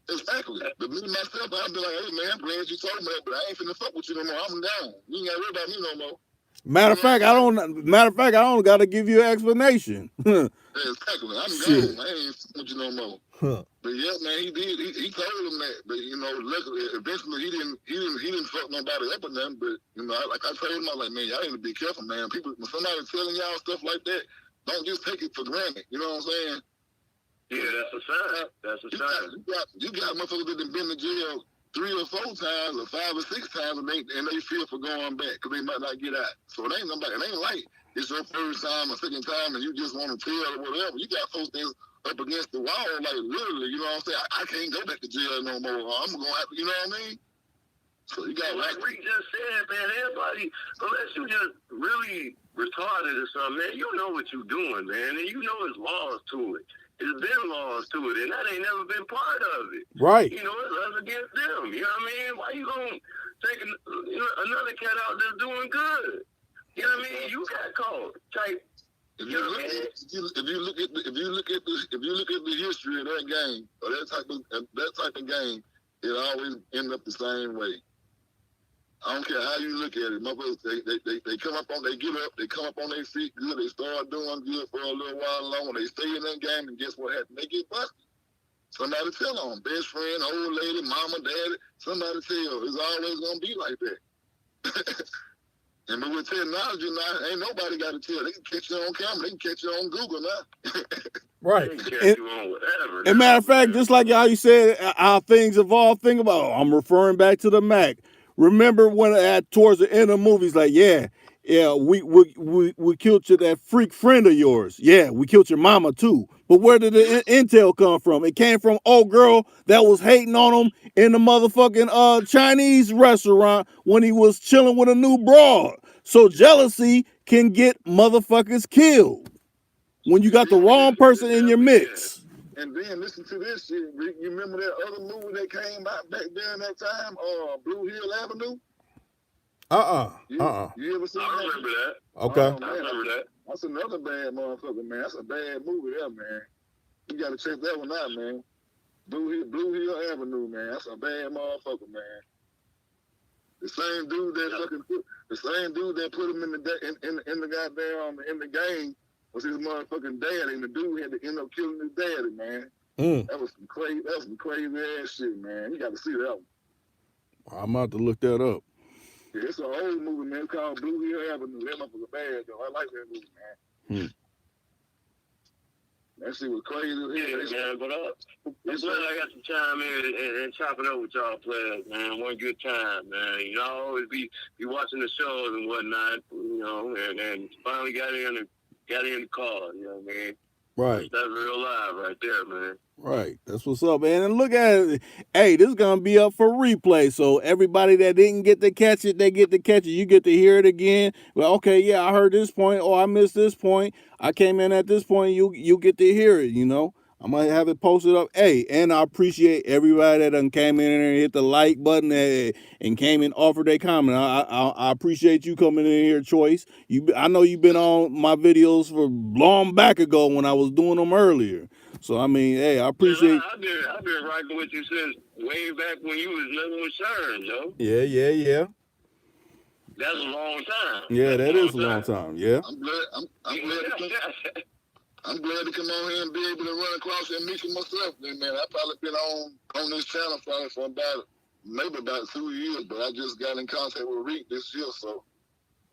Exactly. But me myself, I'd be like, hey man, I'm glad you told me that, but I ain't finna fuck with you no more. I'm down. You ain't gotta worry about me no more. Matter of fact, I don't gotta give you an explanation. Exactly. I'm Shit. gone. I ain't with you no more. Huh. But yeah, man, he did. He told him that. But you know, luckily, eventually, he didn't fuck nobody up or nothing. But you know, like I told him, I was like, man, y'all need to be careful, man. People, when somebody telling y'all stuff like that, don't just take it for granted. You know what I'm saying? Yeah, that's a sign. That's a sign. You got motherfuckers that have been to jail 3 or 4 times or 5 or 6 times, and they fear for going back because they might not get out. So it ain't nobody. It ain't like it's your first time or second time, and you just want to tell or whatever. You got folks that's up against the wall, like literally. You know what I'm saying? I can't go back to jail no more. I'm gonna have to. You know what I mean? So you got like Rick just said, man. Everybody, unless you just really retarded or something, man, you know what you're doing, man, and you know there's laws to it. There's been laws to it, and that ain't never been part of it. Right. You know, it's us against them. You know what I mean? Why you gonna take another cat out that's doing good? You know what I mean? You got caught. Type. If you look at the history of that game or that type of game, it always end up the same way. I don't care how you look at it. Motherfuckers, they come up on, they get up, they come up on their feet good, they start doing good for a little while longer, they stay in that game, and guess what happens? They get busted. Somebody tell on them. Best friend, old lady, mama, daddy, somebody tell. It's always going to be like that. And but with technology now, ain't nobody got to tell. They can catch you on camera. They can catch you on Google now. Right. They can catch you on whatever. And matter of fact, just like how you said, how things evolve, think about, I'm referring back to the Mac. Remember when towards the end of the movies, like, yeah, we killed you, that freak friend of yours. Yeah, we killed your mama too. But where did the intel come from? It came from old girl that was hating on him in the motherfucking Chinese restaurant when he was chilling with a new broad. So jealousy can get motherfuckers killed when you got the wrong person in your mix. And then listen to this shit. You remember that other movie that came out back during that time? Blue Hill Avenue? You ever seen that? I remember that. Okay. Oh, I remember that. That's another bad motherfucker, man. That's a bad movie there, man. You gotta check that one out, man. Blue Hill Avenue, man. That's a bad motherfucker, man. The same dude that put him in the goddamn in the game was his motherfucking dad, and the dude had to end up killing his daddy, man. That was some crazy ass shit, man. You got to see that one. I'm about to look that up. Yeah, it's an old movie, man. It's called Blue Hill Avenue. That motherfucker bad, though. I like that movie, man. That shit was crazy as hell. Yeah, man, but I'm glad I got to chime in and chop it up with y'all players, man. One good time, man. You know, I always be watching the shows and whatnot, you know, and finally got in the car, you know what I mean? Right. That's real live right there, man. Right. That's what's up, man. And look at it. Hey, this is going to be up for replay. So everybody that didn't get to catch it, they get to catch it. You get to hear it again. Well, okay, yeah, I heard this point. Oh, I missed this point. I came in at this point. You get to hear it, you know. I'm going to have it posted up. Hey, and I appreciate everybody that done came in and hit the like button and came and offered their comment. I appreciate you coming in here, Choice. I know you've been on my videos for long back ago when I was doing them earlier. So, I mean, hey, I appreciate... I've been rocking with you since way back when you was living with Sharon, Joe. Yeah. That's a long time. Yeah, that is a long time. Yeah. I'm glad to come on here and be able to run across and meet you myself. Then, man, I've probably been on this channel probably for about 2 years, but I just got in contact with Reek this year, so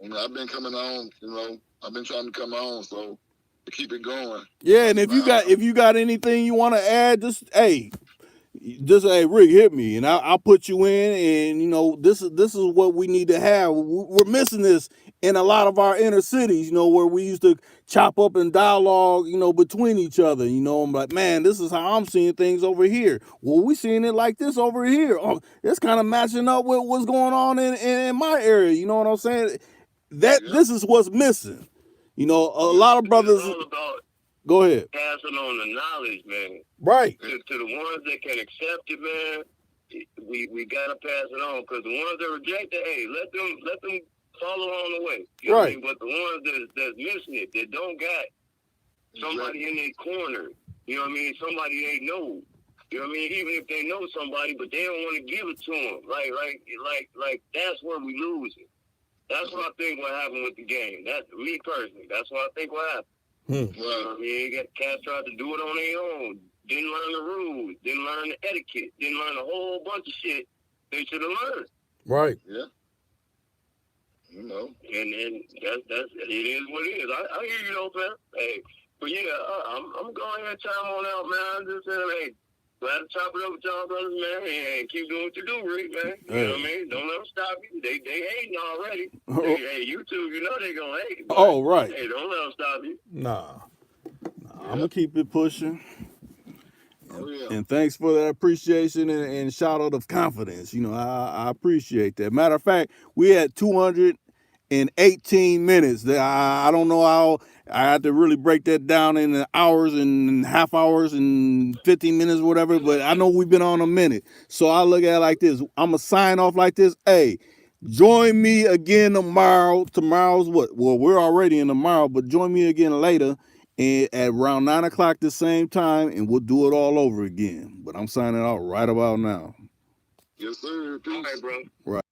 you know, I've been coming on. You know, I've been trying to come on, so to keep it going. Yeah, and if you got anything you want to add, just hey, Rick, hit me, and I'll put you in. And you know, this is what we need to have. We're missing this in a lot of our inner cities, you know, where we used to chop up and dialogue, you know, between each other. You know, I'm like, man, this is how I'm seeing things over here. Well, we seeing it like this over here. Oh, it's kind of matching up with what's going on in my area. You know what I'm saying? This is what's missing. You know, a lot of brothers. It's all about go ahead. Passing on the knowledge, man. Right. To the ones that can accept it, man. We gotta pass it on, because the ones that reject it, hey, let them follow on the way. You know what I mean? But the ones that's missing it, that don't got somebody in their corner, you know what I mean? Somebody they know. You know what I mean? Even if they know somebody, but they don't want to give it to them. Like that's where we lose it. That's what I think what happened with the game. That's me personally. That's what I think what happened. You know what I mean? You got cats tried to do it on their own. Didn't learn the rules. Didn't learn the etiquette. Didn't learn a whole bunch of shit they should have learned. Right. Yeah. You know. And that's it is what it is. I hear you though, man. Hey, but yeah, I'm going ahead and chime on out, man. I'm just saying, hey, glad to chop it up with y'all brothers, man, and keep doing what you do, Rick, man. You know what I mean? Don't let them stop you. They hating already. Hey, YouTube, you know they gonna hate. But, Oh, right. Hey, don't let them stop you. Nah, I'm gonna keep it pushing. Oh, yeah. And thanks for that appreciation and shout out of confidence. You know, I appreciate that. Matter of fact, we had 218 minutes. I don't know how I had to really break that down in hours and half hours and 15 minutes, whatever. But I know we've been on a minute. So I look at it like this. I'm going to sign off like this. Hey, join me again tomorrow. Tomorrow's what? Well, we're already in tomorrow, but join me again later. And at around 9 o'clock the same time, and we'll do it all over again. But I'm signing out right about now. Yes, sir. Peace. All right, bro. Right.